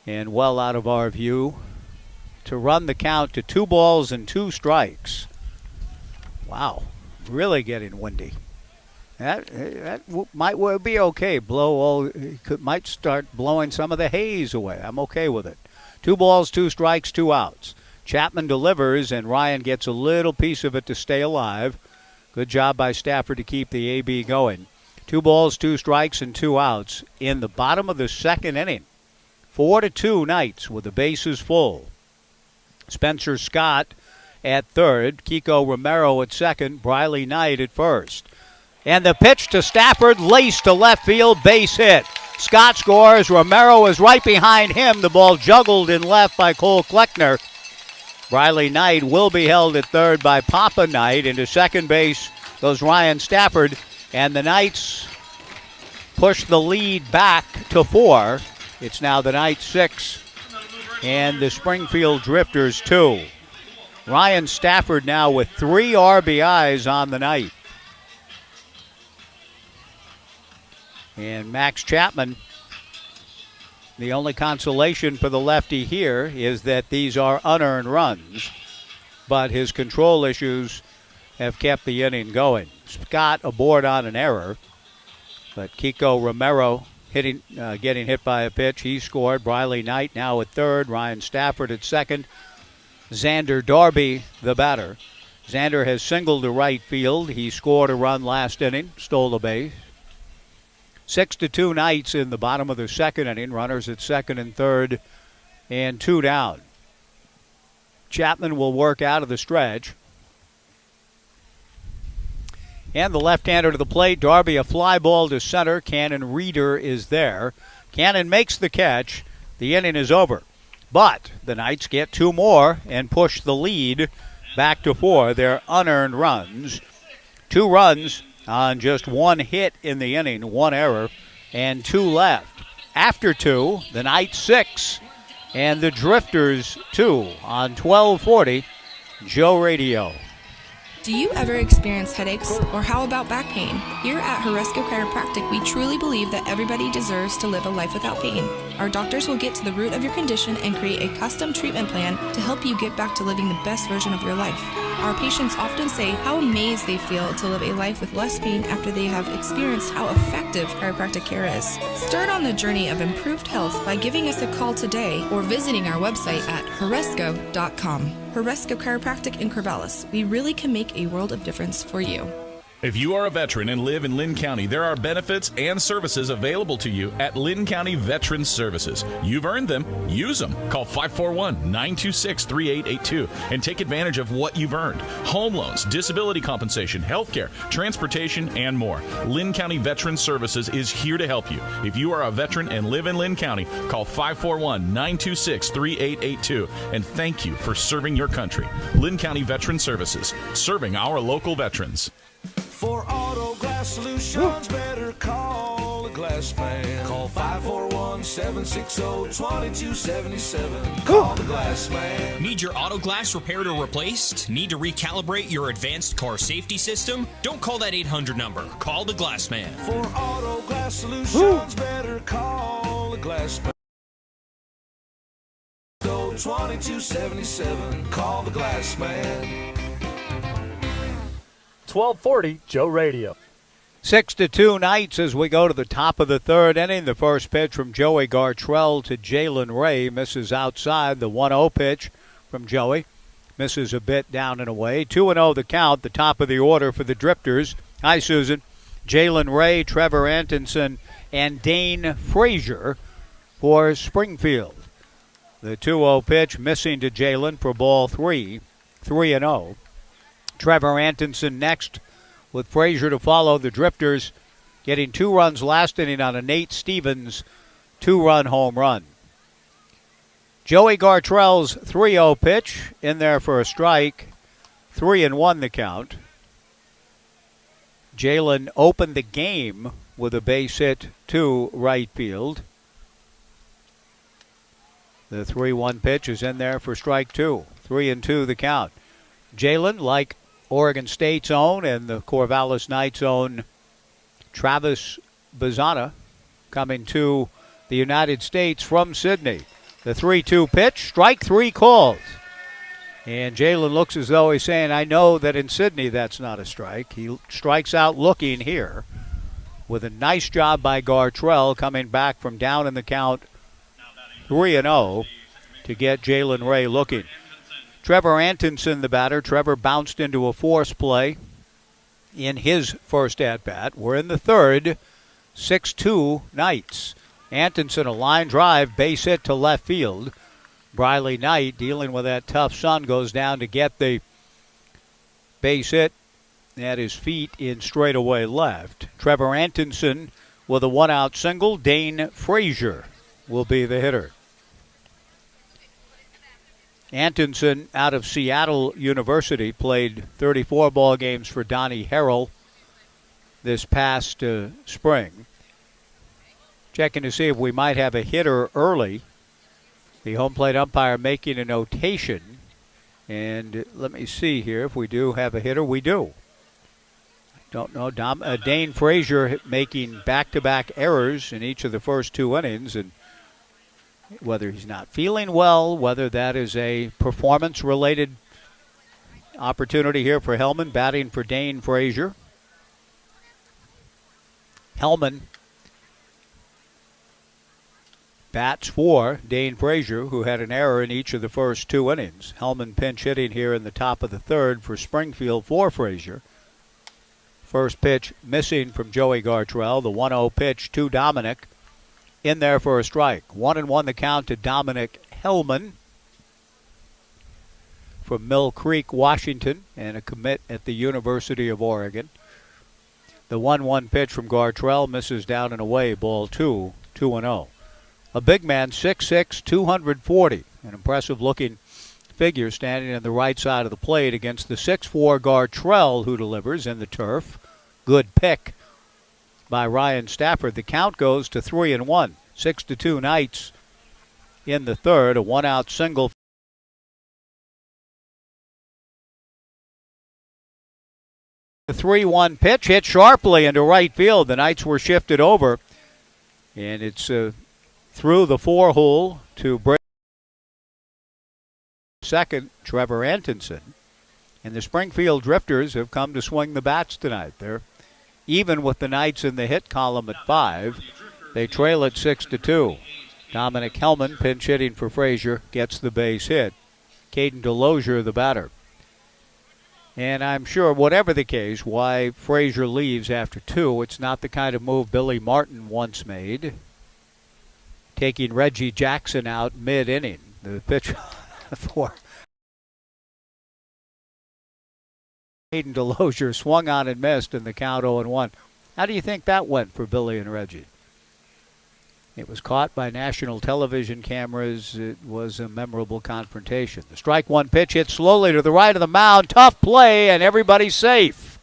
and well out of our view to run the count to 2 balls and 2 strikes. Wow, really getting windy. That might be okay. Might start blowing some of the haze away. I'm okay with it. 2 balls, 2 strikes, 2 outs. Chapman delivers, and Ryan gets a little piece of it to stay alive. Good job by Stafford to keep the AB going. 2 balls, 2 strikes, and 2 outs in the bottom of the second inning. 4-2 Knights with the bases full. Spencer Scott at third, Kiko Romero at second, Briley Knight at first. And the pitch to Stafford, laced to left field, base hit. Scott scores. Romero is right behind him. The ball juggled in left by Cole Kleckner. Briley Knight will be held at third by Papa Knight. Into second base goes Ryan Stafford. And the Knights push the lead back to 4. It's now the Knights 6 and the Springfield Drifters 2. Ryan Stafford now with 3 RBIs on the night. And Max Chapman, the only consolation for the lefty here is that these are unearned runs, but his control issues have kept the inning going. Scott aboard on an error, but Kiko Romero getting hit by a pitch. He scored. Briley Knight now at third. Ryan Stafford at second. Xander Darby, the batter. Xander has singled to right field. He scored a run last inning, stole a base. 6-2 Knights in the bottom of the second inning. Runners at second and third and 2 down. Chapman will work out of the stretch. And the left-hander to the plate. Darby a fly ball to center. Cannon Reeder is there. Cannon makes the catch. The inning is over. But the Knights get 2 more and push the lead back to 4. They're unearned runs. 2 runs on just one hit in the inning, one error, and 2 left. After 2, the Knights 6, and the Drifters 2 on 1240 Joe Radio. Do you ever experience headaches, or how about back pain? Here at Horesco Chiropractic, we truly believe that everybody deserves to live a life without pain. Our doctors will get to the root of your condition and create a custom treatment plan to help you get back to living the best version of your life. Our patients often say how amazed they feel to live a life with less pain after they have experienced how effective chiropractic care is. Start on the journey of improved health by giving us a call today or visiting our website at horesco.com. Horesco Chiropractic in Corvallis. We really can make a world of difference for you. If you are a veteran and live in Lynn County, there are benefits and services available to you at Lynn County Veterans Services. You've earned them. Use them. Call 541-926-3882 and take advantage of what you've earned. Home loans, disability compensation, health care, transportation, and more. Lynn County Veterans Services is here to help you. If you are a veteran and live in Lynn County, call 541-926-3882 and thank you for serving your country. Lynn County Veterans Services, serving our local veterans. For auto glass solutions, better call a glass man. Call 541-760-2277. Call the glass man. Need your auto glass repaired or replaced? Need to recalibrate your advanced car safety system? Don't call that 800 number. Call the glass man. For auto glass solutions, better call a glass man. 2277. Call the glass man. 1240 Joe Radio. 6-2 Knights as we go to the top of the third inning. The first pitch from Joey Gartrell to Jalen Ray misses outside. The 1-0 pitch from Joey misses a bit down and away. 2-0 the count, the top of the order for the Drifters. Hi, Susan. Jalen Ray, Trevor Antonsen, and Dane Frazier for Springfield. The 2-0 pitch missing to Jalen for ball 3, 3-0. Trevor Antonsen next with Frazier to follow. The Drifters getting 2 runs last inning on a Nate Stevens 2-run home run. Joey Gartrell's 3-0 pitch in there for a strike. 3-1 the count. Jalen opened the game with a base hit to right field. The 3-1 pitch is in there for strike 2. 3-2 the count. Jalen, like Oregon State's own and the Corvallis Knights' own Travis Bazana, coming to the United States from Sydney. The 3-2 pitch, strike 3 called. And Jalen looks as though he's saying, I know that in Sydney that's not a strike. He strikes out looking here with a nice job by Gartrell coming back from down in the count 3-0 to get Jalen Ray looking. Trevor Antonsen, the batter. Trevor bounced into a force play in his first at-bat. We're in the third, 6-2 Knights. Antonsen, a line drive, base hit to left field. Briley Knight, dealing with that tough sun, goes down to get the base hit at his feet in straightaway left. Trevor Antonsen with a 1-out single. Dane Frazier will be the hitter. Antonsen out of Seattle University played 34 ball games for Donnie Harrell this past spring. Checking to see if we might have a hitter early. The home plate umpire making a notation. And let me see here if we do have a hitter. We do. Don't know. Dane Frazier making back-to-back errors in each of the first 2 innings. And whether he's not feeling well, whether that is a performance-related opportunity here for Hellman, batting for Dane Frazier. Hellman bats for Dane Frazier, who had an error in each of the first 2 innings. Hellman pinch hitting here in the top of the third for Springfield for Frazier. First pitch missing from Joey Gartrell. The 1-0 pitch to Dominic. In there for a strike. 1-1 the count to Dominic Hellman from Mill Creek, Washington, and a commit at the University of Oregon. The 1-1 pitch from Gartrell misses down and away, ball 2, 2-0. A big man, 6'6", 240. An impressive-looking figure standing on the right side of the plate against the 6'4" Gartrell, who delivers in the turf. Good pick by Ryan Stafford. The count goes to 3-1. 6-2 Knights in the third. A one-out single. The 3-1 pitch hit sharply into right field. The Knights were shifted over, and it's through the 4-hole to break second, Trevor Antonsen. And the Springfield Drifters have come to swing the bats tonight. They're even with the Knights in the hit column at 5. They trail at 6-2. Dominic Hellman, pinch hitting for Frazier, gets the base hit. Caden Delosier, the batter. And I'm sure, whatever the case, why Frazier leaves after 2, it's not the kind of move Billy Martin once made, taking Reggie Jackson out mid-inning. The pitch for Caden Delosier swung on and missed, and the count 0-1. How do you think that went for Billy and Reggie? It was caught by national television cameras. It was a memorable confrontation. The strike one pitch hit slowly to the right of the mound. Tough play, and everybody's safe.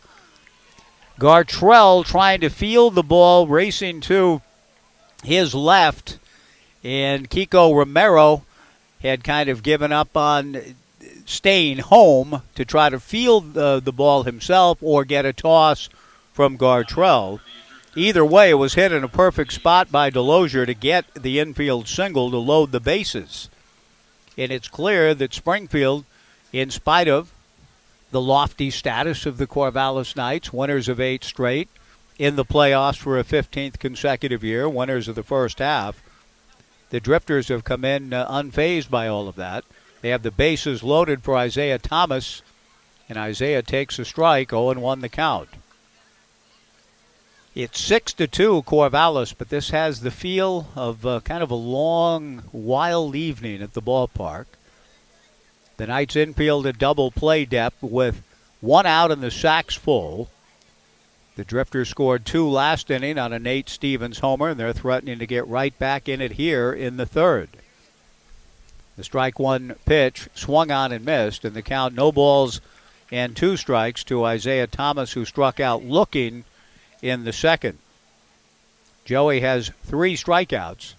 Gartrell trying to field the ball, racing to his left, and Kiko Romero had kind of given up on staying home to try to field the ball himself or get a toss from Gartrell. Either way, it was hit in a perfect spot by Delosier to get the infield single to load the bases. And it's clear that Springfield, in spite of the lofty status of the Corvallis Knights, winners of 8 straight, in the playoffs for a 15th consecutive year, winners of the first half, the Drifters have come in unfazed by all of that. They have the bases loaded for Isaiah Thomas, and Isaiah takes a strike, 0-1 the count. It's 6-2 Corvallis, but this has the feel of kind of a long, wild evening at the ballpark. The Knights infield at double play depth with 1 out and the sacks full. The Drifters scored 2 last inning on a Nate Stevens homer, and they're threatening to get right back in it here in the third. The strike one pitch swung on and missed, and the count no balls and 2 strikes to Isaiah Thomas, who struck out looking in the second. Joey has 3 strikeouts,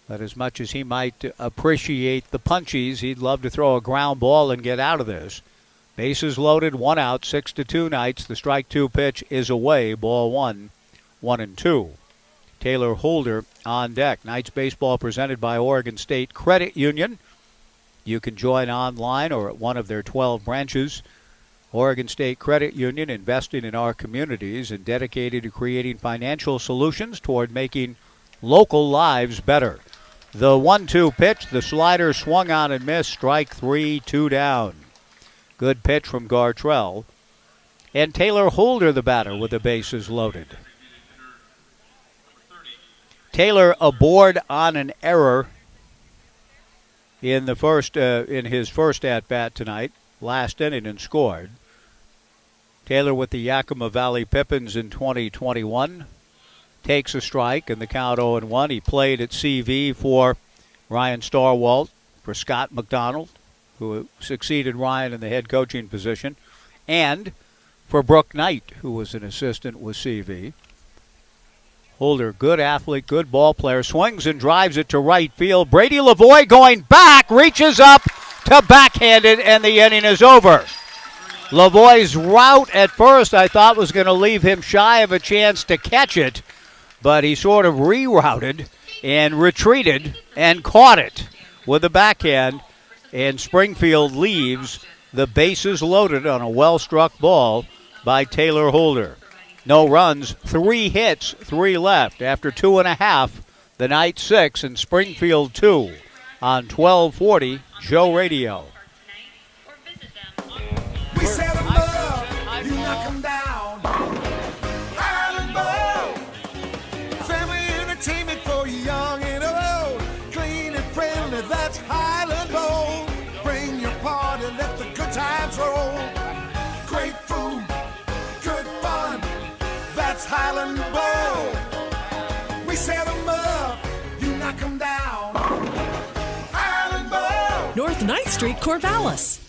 but as much as he might appreciate the punchies, he'd love to throw a ground ball and get out of this. Bases loaded, 1 out, 6-2 Knights. The strike 2 pitch is away, ball 1, 1-2. Taylor Holder on deck. Knights baseball presented by Oregon State Credit Union. You can join online or at one of their 12 branches. Oregon State Credit Union, investing in our communities and dedicated to creating financial solutions toward making local lives better. The 1-2 pitch, the slider swung on and missed, strike 3, 2 down. Good pitch from Gartrell. And Taylor Holder, the batter, with the bases loaded. Taylor aboard on an error in his first at-bat tonight, last inning, and scored. Taylor with the Yakima Valley Pippins in 2021 takes a strike, and the count 0-1. He played at CV for Ryan Starwalt, for Scott McDonald, who succeeded Ryan in the head coaching position, and for Brooke Knight, who was an assistant with CV. Holder, good athlete, good ball player, swings and drives it to right field. Brady Lavoie going back, reaches up to backhand it, and the inning is over. Lavoie's route at first I thought was going to leave him shy of a chance to catch it, but he sort of rerouted and retreated and caught it with a backhand, and Springfield leaves the bases loaded on a well-struck ball by Taylor Holder. No runs, 3 hits, 3 left. After 2.5, the Knights 6 and Springfield 2 on 1240 Joe Radio. We set them up, you knock them down. Highland Bowl, family entertainment for young and old. Clean and friendly, that's Highland Bowl. Bring your party, let the good times roll. Great food, good fun, that's Highland Bowl. We set them up, you knock them down. Highland Bowl. North 9th Street, Corvallis.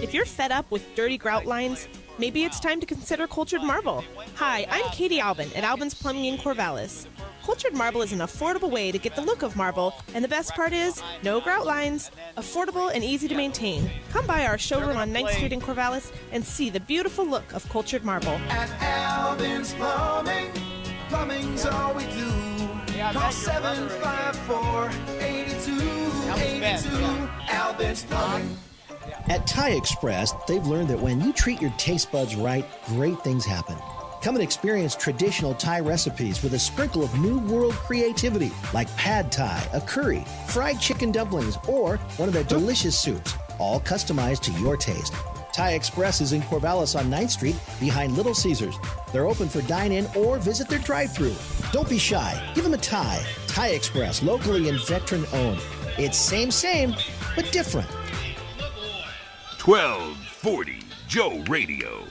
If you're fed up with dirty grout lines, Maybe it's time to consider cultured marble. Hi, I'm Katie Albin at Albin's Plumbing in Corvallis. Cultured marble is an affordable way to get the look of marble, and the best part is, no grout lines, affordable and easy to maintain. Come by our showroom on 9th Street in Corvallis and see the beautiful look of cultured marble. At Albin's Plumbing, plumbing's all we do. Call 754-8282. Albin's Plumbing. At Thai Express, they've learned that when you treat your taste buds right, great things happen. Come and experience traditional Thai recipes with a sprinkle of New World creativity, like pad Thai, a curry, fried chicken dumplings, or one of their delicious soups, all customized to your taste. Thai Express is in Corvallis on 9th Street, behind Little Caesars. They're open for dine-in or visit their drive-thru. Don't be shy. Give them a Thai. Thai Express, locally and veteran-owned. It's same, but different. 1240 Joe Radio.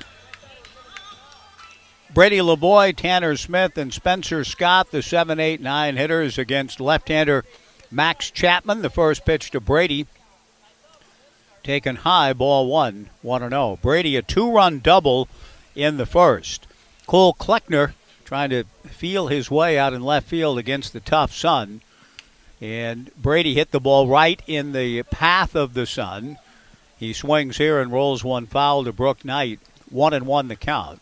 Brady LaVoy, Tanner Smith, and Spencer Scott, the 7, 8, 9 hitters against left-hander Max Chapman. The first pitch to Brady, taken high, ball 1, 1-0. Brady, a 2-run double in the first. Cole Kleckner trying to feel his way out in left field against the tough sun. And Brady hit the ball right in the path of the sun. He swings here and rolls one foul to Brooke Knight. 1-1 the count.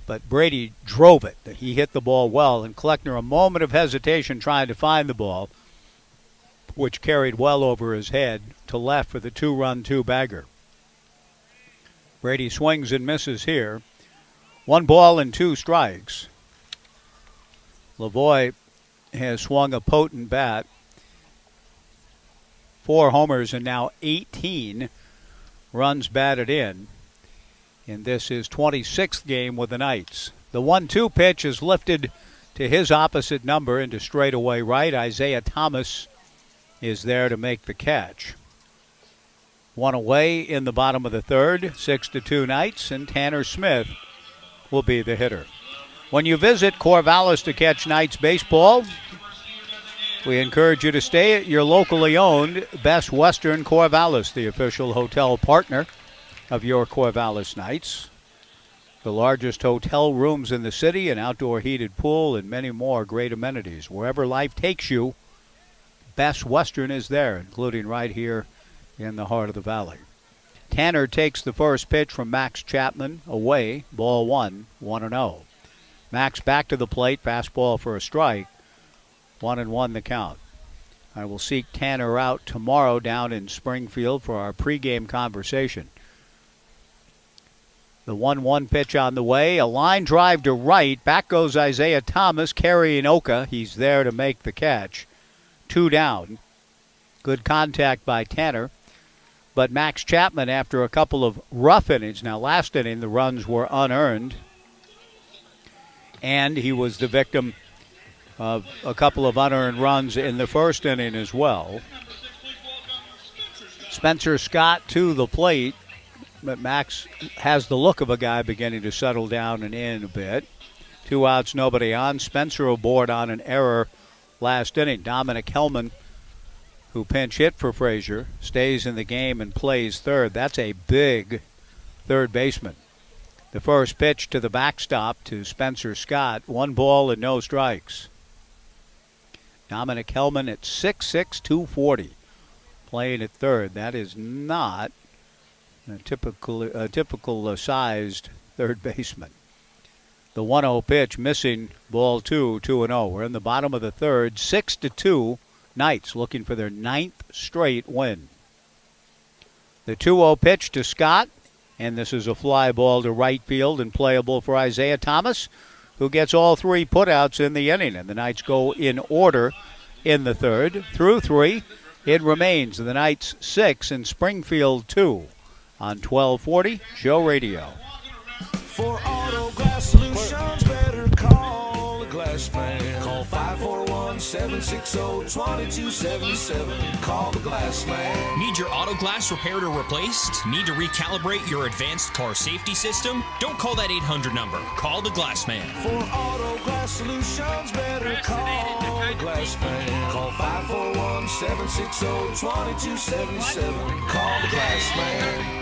But Brady drove it. He hit the ball well, and Kleckner a moment of hesitation trying to find the ball, which carried well over his head to left for the 2-run 2-bagger. Brady swings and misses here. 1 ball and 2 strikes. LaVoy has swung a potent bat. 4 homers and now 18 runs batted in. And this is 26th game with the Knights. The 1-2 pitch is lifted to his opposite number into straightaway right. Isaiah Thomas is there to make the catch. 1 away in the bottom of the third. 6-2 Knights, and Tanner Smith will be the hitter. When you visit Corvallis to catch Knights baseball, we encourage you to stay at your locally owned Best Western Corvallis, the official hotel partner of your Corvallis Knights. The largest hotel rooms in the city, an outdoor heated pool, and many more great amenities. Wherever life takes you, Best Western is there, including right here in the heart of the valley. Tanner takes the first pitch from Max Chapman away, ball 1, 1-0. Max back to the plate, fastball for a strike, 1-1 the count. I will seek Tanner out tomorrow down in Springfield for our pregame conversation. The 1-1 pitch on the way, a line drive to right. Back goes Isaiah Thomas carrying Oka. He's there to make the catch. 2 down. Good contact by Tanner. But Max Chapman, after a couple of rough innings, now last inning the runs were unearned, and he was the victim of a couple of unearned runs in the first inning as well. Spencer Scott to the plate. But Max has the look of a guy beginning to settle down and in a bit. 2 outs, nobody on. Spencer aboard on an error last inning. Dominic Hellman, who pinch hit for Frazier, stays in the game and plays third. That's a big third baseman. The first pitch to the backstop to Spencer Scott. 1 ball and no strikes. Dominic Hellman at 6'6", 240, playing at third. That is not a typical sized third baseman. The 1-0 pitch missing, ball 2, 2-0. We're in the bottom of the third, 6-2 Knights looking for their 9th straight win. The 2-0 pitch to Scott, and this is a fly ball to right field and playable for Isaiah Thomas, who gets all 3 putouts in the inning, and the Knights go in order in the third. Through 3, it remains the Knights 6 and Springfield 2. On 1240 Joe Radio. For auto glass solutions, better call the glass man. Call 541-760-2277. Call the glass man. Need your auto glass repaired or replaced? Need to recalibrate your advanced car safety system? Don't call that 800 number. Call the glass man. For auto glass solutions, better call the glass man. Call 541-760-2277. Call the glass man.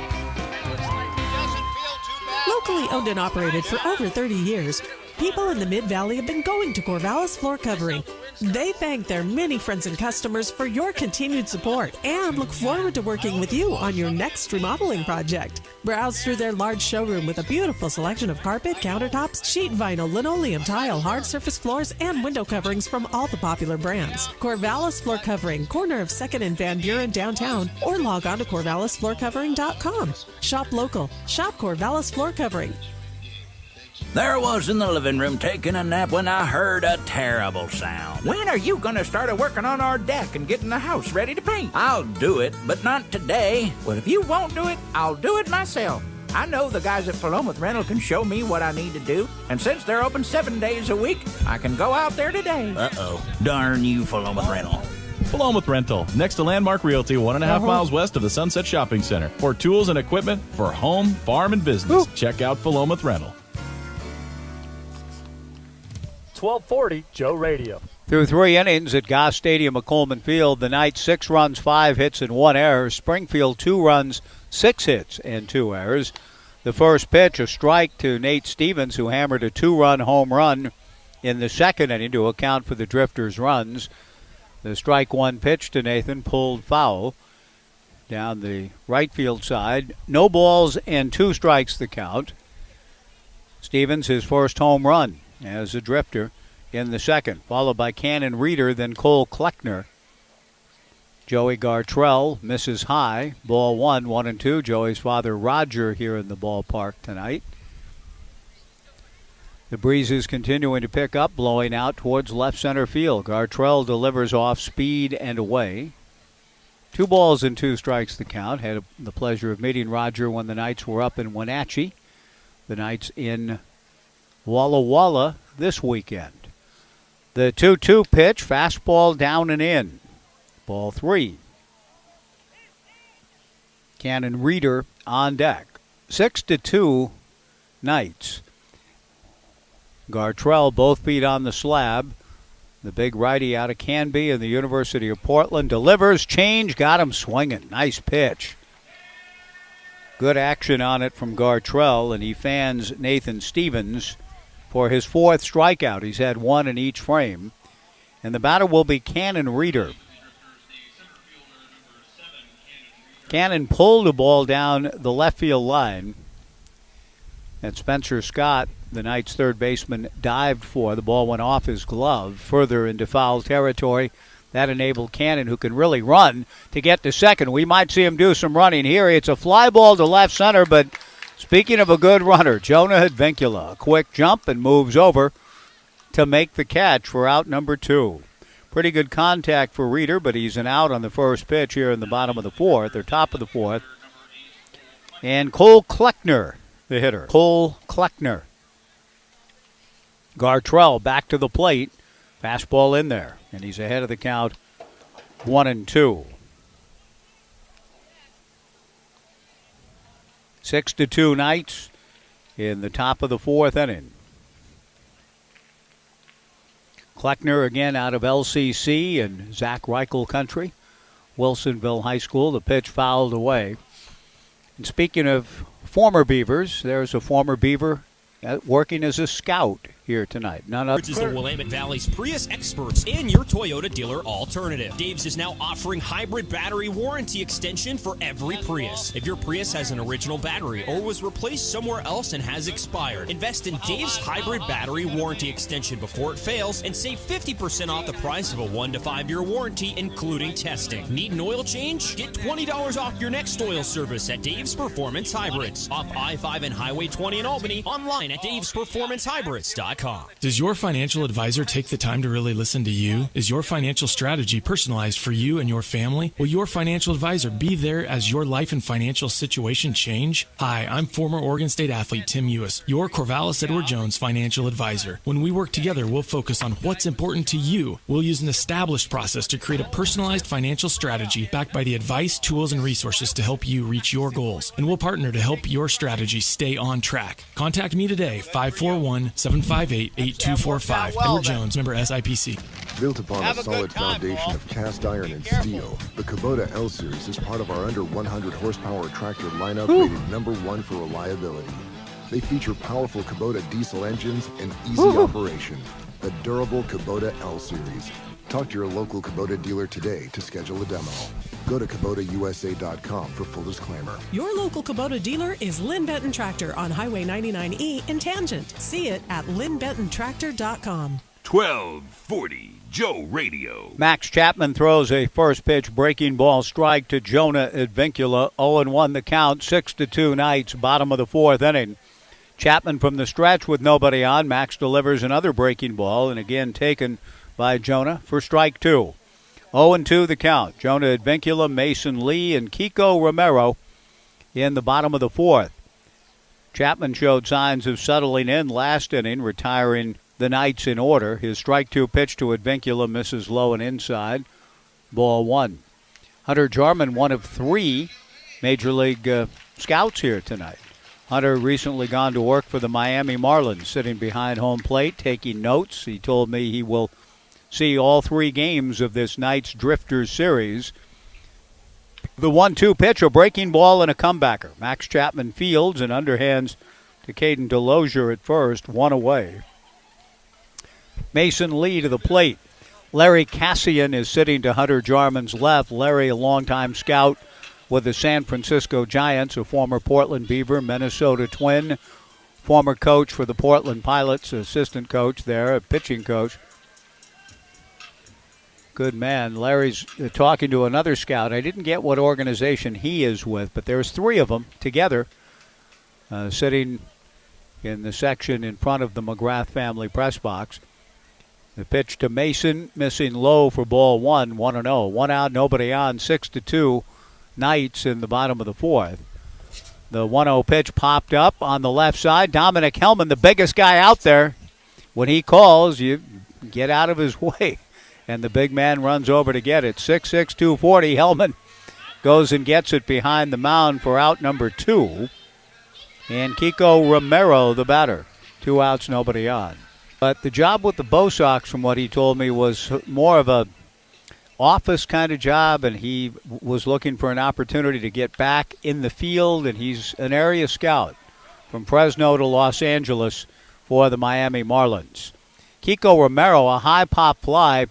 Family owned and operated for over 30 years, people in the Mid-Valley have been going to Corvallis Floor Covering. They thank their many friends and customers for your continued support and look forward to working with you on your next remodeling project. Browse through their large showroom with a beautiful selection of carpet, countertops, sheet vinyl, linoleum, tile, hard surface floors, and window coverings from all the popular brands. Corvallis Floor Covering, corner of 2nd and Van Buren downtown, or log on to corvallisfloorcovering.com. Shop local. Shop Corvallis Floor Covering. There I was in the living room taking a nap when I heard a terrible sound. When are you going to start working on our deck and getting the house ready to paint? I'll do it, but not today. Well, if you won't do it, I'll do it myself. I know the guys at Philomath Rental can show me what I need to do, and since they're open 7 days a week, I can go out there today. Uh-oh. Darn you, Philomath Rental. Philomath Rental, next to Landmark Realty, 1.5 miles west of the Sunset Shopping Center. For tools and equipment for home, farm, and business, check out Philomath Rental. 1240 Joe Radio. Through 3 innings at Goss Stadium at Coleman Field, the Knights 6 runs, 5 hits, and 1 error. Springfield 2 runs, 6 hits, and 2 errors. The first pitch, a strike to Nate Stevens, who hammered a 2-run home run in the second inning to account for the Drifters' runs. The strike 1 pitch to Nathan pulled foul down the right field side. No balls and 2 strikes the count. Stevens, his first home run as a Drifter in the second, followed by Cannon Reeder, then Cole Kleckner. Joey Gartrell misses high. Ball 1, 1-2. Joey's father, Roger, here in the ballpark tonight. The breeze is continuing to pick up, blowing out towards left center field. Gartrell delivers off speed and away. 2 balls and 2 strikes the count. Had the pleasure of meeting Roger when the Knights were up in Wenatchee. The Knights in Walla Walla this weekend. The 2-2 pitch, fastball down and in. Ball 3. Cannon Reeder on deck. 6-2 Knights. Gartrell, both feet on the slab. The big righty out of Canby and the University of Portland delivers, change, got him swinging. Nice pitch. Good action on it from Gartrell, and he fans Nathan Stevens for his 4th strikeout. He's had 1 in each frame. And the batter will be Cannon Reeder. Cannon pulled the ball down the left field line. And Spencer Scott, the Knights' third baseman, dived for. The ball went off his glove further into foul territory. That enabled Cannon, who can really run, to get to second. We might see him do some running here. It's a fly ball to left center, but speaking of a good runner, Jonah Advincula, a quick jump and moves over to make the catch for out number 2. Pretty good contact for Reeder, but he's an out on the first pitch here in the bottom of the 4th, or top of the 4th. And Cole Kleckner, the hitter. Cole Kleckner. Gartrell back to the plate. Fastball in there, and he's ahead of the count, 1-2. 6-2 Knights in the top of the 4th inning. Kleckner again out of LCC and Zach Reichel country. Wilsonville High School, the pitch fouled away. And speaking of former Beavers, there's a former Beaver working as a scout here tonight. None other. This is the Willamette Valley's Prius experts and your Toyota dealer alternative. Dave's is now offering hybrid battery warranty extension for every Prius. If your Prius has an original battery or was replaced somewhere else and has expired, invest in Dave's hybrid battery warranty extension before it fails and save 50% off the price of a 1 to 5 year warranty, including testing. Need an oil change? Get $20 off your next oil service at Dave's Performance Hybrids. Off I-5 and Highway 20 in Albany. Online at davesperformancehybrids.com. Does your financial advisor take the time to really listen to you? Is your financial strategy personalized for you and your family? Will your financial advisor be there as your life and financial situation change? Hi, I'm former Oregon State athlete Tim Ewis, your Corvallis Edward Jones financial advisor. When we work together, we'll focus on what's important to you. We'll use an established process to create a personalized financial strategy backed by the advice, tools, and resources to help you reach your goals. And we'll partner to help your strategy stay on track. Contact me today, 541-758-8245. Edward Jones, member SIPC. Built upon a solid foundation of cast iron and steel, the Kubota L Series is part of our under 100 horsepower tractor lineup rated #1 for reliability. They feature powerful Kubota diesel engines and easy operation. The durable Kubota L Series. Talk to your local Kubota dealer today to schedule a demo. Go to KubotaUSA.com for full disclaimer. Your local Kubota dealer is Lynn Benton Tractor on Highway 99E in Tangent. See it at lynnbentontractor.com. 1240 Joe Radio. Max Chapman throws a first pitch breaking ball strike to Jonah Advincula. 0-1 the count, 6-2 Knights, bottom of the fourth inning. Chapman from the stretch with nobody on. Max delivers another breaking ball, and again taken by Jonah for strike two. 0-2 the count. Jonah Advincula, Mason Lee, and Kiko Romero in the bottom of the fourth. Chapman showed signs of settling in last inning, retiring the Knights in order. His strike two pitch to Advincula misses low and inside. Ball one. Hunter Jarman, one of three Major League scouts here tonight. Hunter recently gone to work for the Miami Marlins, sitting behind home plate, taking notes. He told me he will see all three games of this Knights Drifters series. The 1-2 pitch, a breaking ball and a comebacker. Max Chapman fields and underhands to Caden Delosier at first, one away. Mason Lee to the plate. Larry Cassian is sitting to Hunter Jarman's left. Larry, a longtime scout with the San Francisco Giants, a former Portland Beaver, Minnesota Twin, former coach for the Portland Pilots, assistant coach there, a pitching coach. Good man. Larry's talking to another scout. I didn't get what organization he is with, but there's three of them together sitting in the section in front of the McGrath family press box. The pitch to Mason, missing low for ball one, 1-0. One out, nobody on, 6-2 Knights in the bottom of the fourth. The 1-0 pitch popped up on the left side. Dominic Hellman, the biggest guy out there. When he calls, you get out of his way. And the big man runs over to get it. 6'6", 240. Hellman goes and gets it behind the mound for out number two. And Kiko Romero, the batter. 2 outs, nobody on. But the job with the Bo Sox, from what he told me, was more of a office kind of job, and he was looking for an opportunity to get back in the field, and he's an area scout from Fresno to Los Angeles for the Miami Marlins. Kiko Romero, a high pop fly.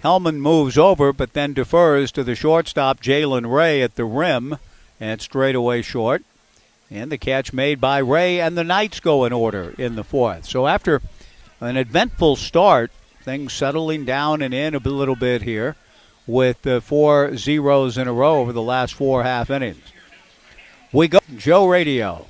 Hellman moves over, but then defers to the shortstop, Jalen Ray, at the rim, and straight away short. And the catch made by Ray, and the Knights go in order in the fourth. So after an eventful start, things settling down and in a little bit here with 4 zeros in a row over the last 4 half innings. We go Joe Radio.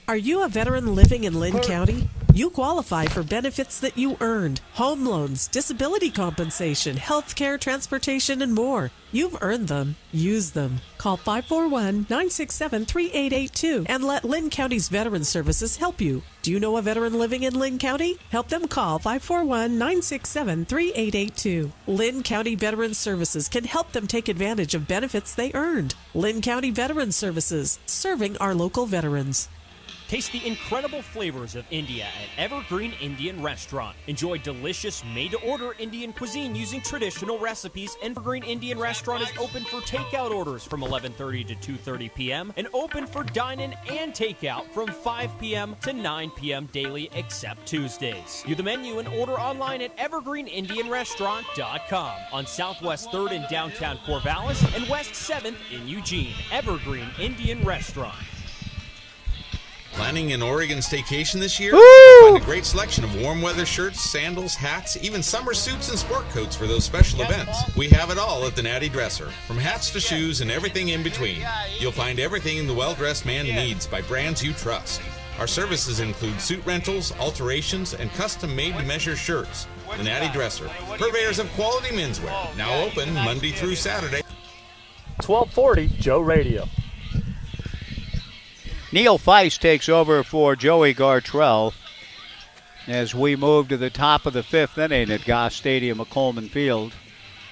Are you a veteran living in Lynn County? You qualify for benefits that you earned. Home loans, disability compensation, health care, transportation, and more. You've earned them. Use them. Call 541-967-3882 and let Lynn County's Veteran Services help you. Do you know a veteran living in Lynn County? Help them call 541-967-3882. Lynn County Veteran Services can help them take advantage of benefits they earned. Lynn County Veteran Services, serving our local veterans. Taste the incredible flavors of India at Evergreen Indian Restaurant. Enjoy delicious made-to-order Indian cuisine using traditional recipes. Evergreen Indian Restaurant is open for takeout orders from 11:30 to 2:30 p.m. and open for dine-in and takeout from 5 p.m. to 9 p.m. daily except Tuesdays. View the menu and order online at evergreenindianrestaurant.com on Southwest 3rd in downtown Corvallis and West 7th in Eugene. Evergreen Indian Restaurant. Planning an Oregon staycation this year? Woo! Find a great selection of warm weather shirts, sandals, hats, even summer suits and sport coats for those special events. We have it all at the Natty Dresser. From hats to shoes and everything in between. You'll find everything the well-dressed man needs by brands you trust. Our services include suit rentals, alterations, and custom made-to-measure shirts. The Natty Dresser, purveyors of quality menswear. Now open Monday through Saturday. 1240 Joe Radio. Neil Feist takes over for Joey Gartrell as we move to the top of the fifth inning at Goss Stadium at Coleman Field.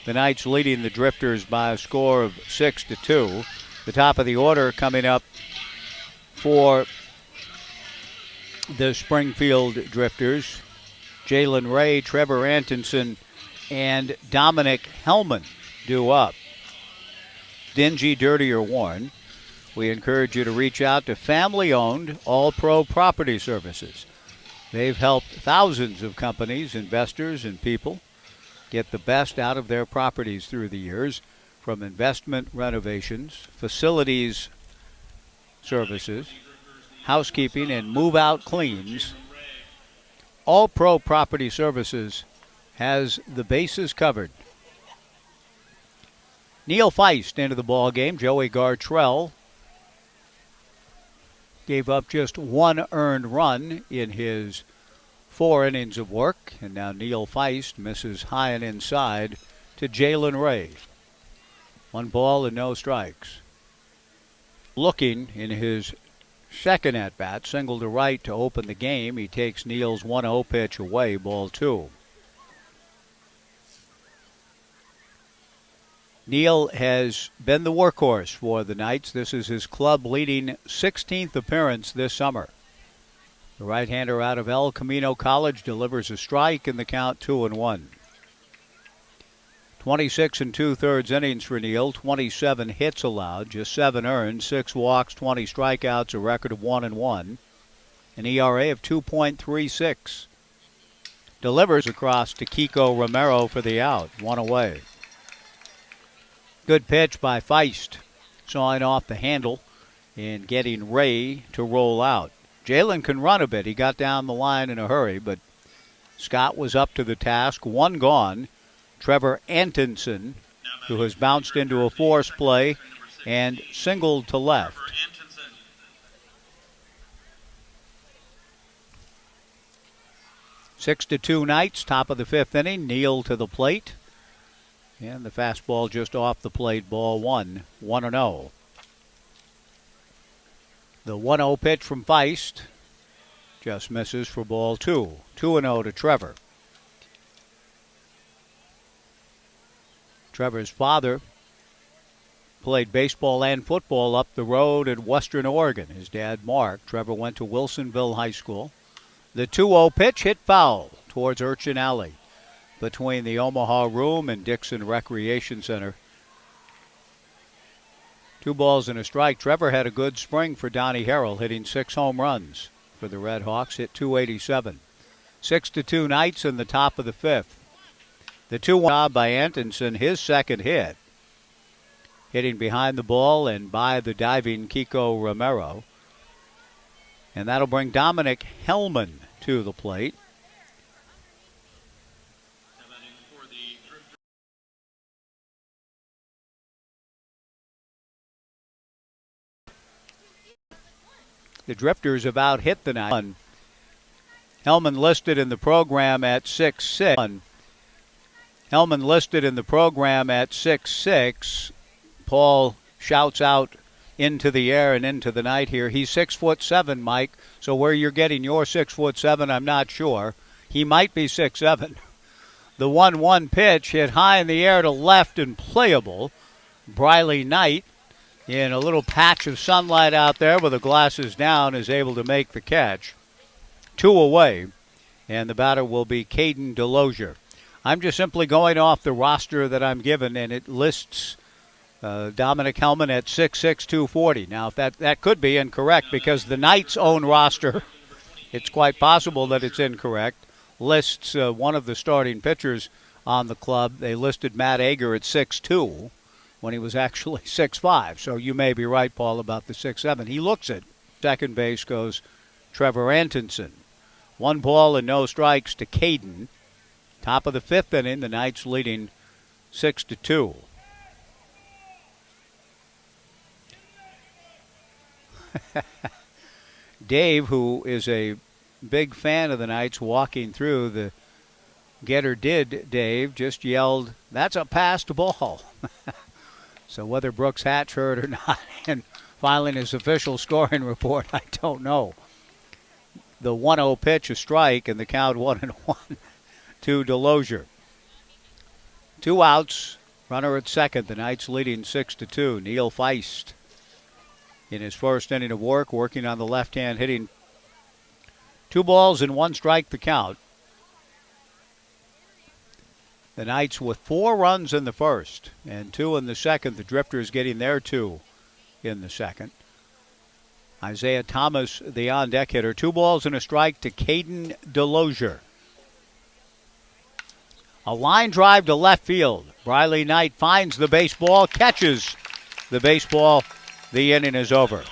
The Knights leading the Drifters by a score of 6-2. The top of the order coming up for the Springfield Drifters. Jalen Ray, Trevor Antonson, and Dominic Hellman due up. Dingy, Dirty, or Warren. we encourage you to reach out to family-owned All Pro Property Services. They've helped thousands of companies, investors, and people get the best out of their properties through the years, from investment renovations, facilities services, housekeeping, and move-out cleans. All Pro Property Services has the bases covered. Neil Feist into the ball game. Joey Gartrell gave up just one earned run in his 4 innings of work, and now Neil Feist misses high and inside to Jalen Ray. 1 ball and no strikes. Looking in his second at-bat, single to right to open the game. He takes Neil's 1-0 pitch away, ball 2. Neil has been the workhorse for the Knights. This is his club-leading 16th appearance this summer. The right-hander out of El Camino College delivers a strike in the count, 2-1. 26 2/3 innings for Neil, 27 hits allowed, just 7 earned, 6 walks, 20 strikeouts, a record of 1-1, an ERA of 2.36. Delivers across to Kiko Romero for the out, 1 away. Good pitch by Feist, sawing off the handle and getting Ray to roll out. Jalen can run a bit. He got down the line in a hurry, but Scott was up to the task. 1 gone. Trevor Antonsen, who has bounced into a force play and singled to left. Six to 2 Knights, top of the 5th inning. Neil to the plate. And the fastball just off the plate, ball 1, 1-0. The 1-0 pitch from Feist just misses for ball 2, 2-0 to Trevor. Trevor's father played baseball and football up the road at Western Oregon. His dad, Mark. Trevor went to Wilsonville High School. The 2-0 pitch hit foul towards Urchin Alley between the Omaha Room and Dixon Recreation Center. 2 balls and a strike. Trevor had a good spring for Donnie Harrell, hitting 6 home runs for the Red Hawks, hit .287. 6 to 2 Knights in the top of the 5th. The 2-1 job by Antonsen, his second hit. Hitting behind the ball and by the diving Kiko Romero. And that'll bring Dominic Hellman to the plate. The Drifters have out hit the night. Hellman listed in the program at 6'6". Hellman listed in the program at 6'6". Paul shouts out into the air and into the night here. He's 6'7", Mike. So where you're getting your 6'7", I'm not sure. He might be 6'7". The 1-1 pitch hit high in the air to left and playable. Briley Knight, in a little patch of sunlight out there with the glasses down, is able to make the catch. 2 away, and the batter will be Caden Delosier. I'm just simply going off the roster that I'm given, and it lists Dominic Hellman at 6'6", 240. Now, if that could be incorrect because the Knights' own roster, it's quite possible that it's incorrect, lists one of the starting pitchers on the club. They listed Matt Ager at 6'2", when he was actually 6'5". So you may be right, Paul, about the 6'7". He looks it. Second base goes Trevor Antonsen. 1 ball and no strikes to Caden. Top of the 5th inning, the Knights leading 6 to 2. Dave, who is a big fan of the Knights, walking through, the getter did, Dave, just yelled, "That's a passed ball." So whether Brooks Hatch heard or not and filing his official scoring report, I don't know. The 1-0 pitch, a strike, and the count 1-1 to Delosier. 2 outs, runner at second. The Knights leading 6 to 2. Neil Feist in his first inning of work, working on the left-hand hitting. 2 balls and 1 strike the count. The Knights with 4 runs in the first and 2 in the second. The Drifters getting their 2 in the second. Isaiah Thomas, the on-deck hitter. 2 balls and a strike to Caden DeLozier. A line drive to left field. Briley Knight finds the baseball, catches the baseball. The inning is over.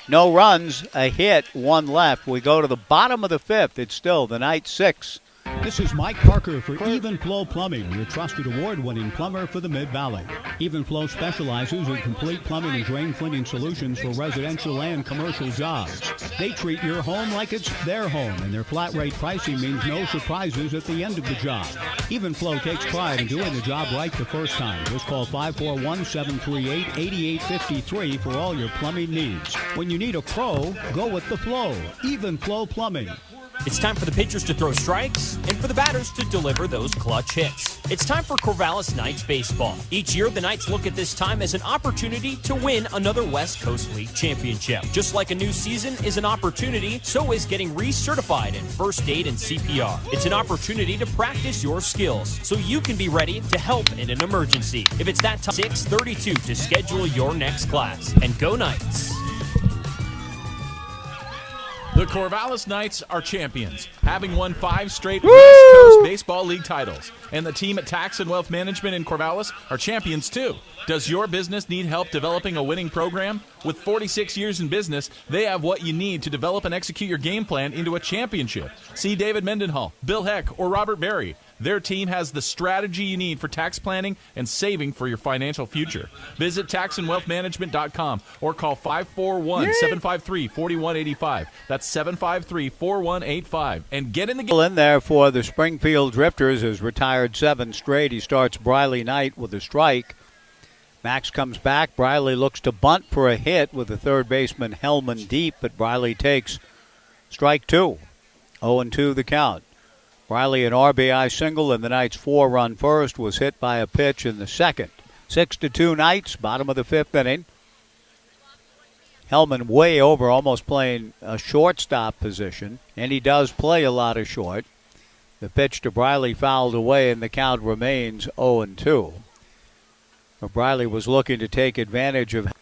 No runs, a hit, 1 left. We go to the bottom of the 5th. It's still the Knights 6. This is Mike Parker for Even Flow Plumbing, your trusted award-winning plumber for the Mid-Valley. Even Flow specializes in complete plumbing and drain cleaning solutions for residential and commercial jobs. They treat your home like it's their home, and their flat rate pricing means no surprises at the end of the job. Even Flow takes pride in doing the job right the first time. Just call 541-738-8853 for all your plumbing needs. When you need a pro, go with the flow. Even Flow Plumbing. It's time for the pitchers to throw strikes and for the batters to deliver those clutch hits. It's time for Corvallis Knights baseball. Each year, the Knights look at this time as an opportunity to win another West Coast League championship. Just like a new season is an opportunity, so is getting recertified in first aid and CPR. It's an opportunity to practice your skills so you can be ready to help in an emergency. If it's that time, 6:32 to schedule your next class. And go Knights! The Corvallis Knights are champions, having won 5 straight West Coast Baseball League titles. And the team at Tax and Wealth Management in Corvallis are champions too. Does your business need help developing a winning program? With 46 years in business, they have what you need to develop and execute your game plan into a championship. See David Mendenhall, Bill Heck, or Robert Berry. Their team has the strategy you need for tax planning and saving for your financial future. Visit taxandwealthmanagement.com or call 541-753-4185. That's 753-4185. And get in the game. In there for the Springfield Drifters is retired 7 straight. He starts Briley Knight with a strike. Max comes back. Briley looks to bunt for a hit with the third baseman Hellman deep, but Briley takes strike 2. 0-2 the count. Briley an RBI single, and the Knights' 4-run first was hit by a pitch in the second. 6-2 Knights, bottom of the 5th inning. Hellman way over, almost playing a shortstop position, and he does play a lot of short. The pitch to Briley fouled away, and the count remains 0-2. But Briley was looking to take advantage of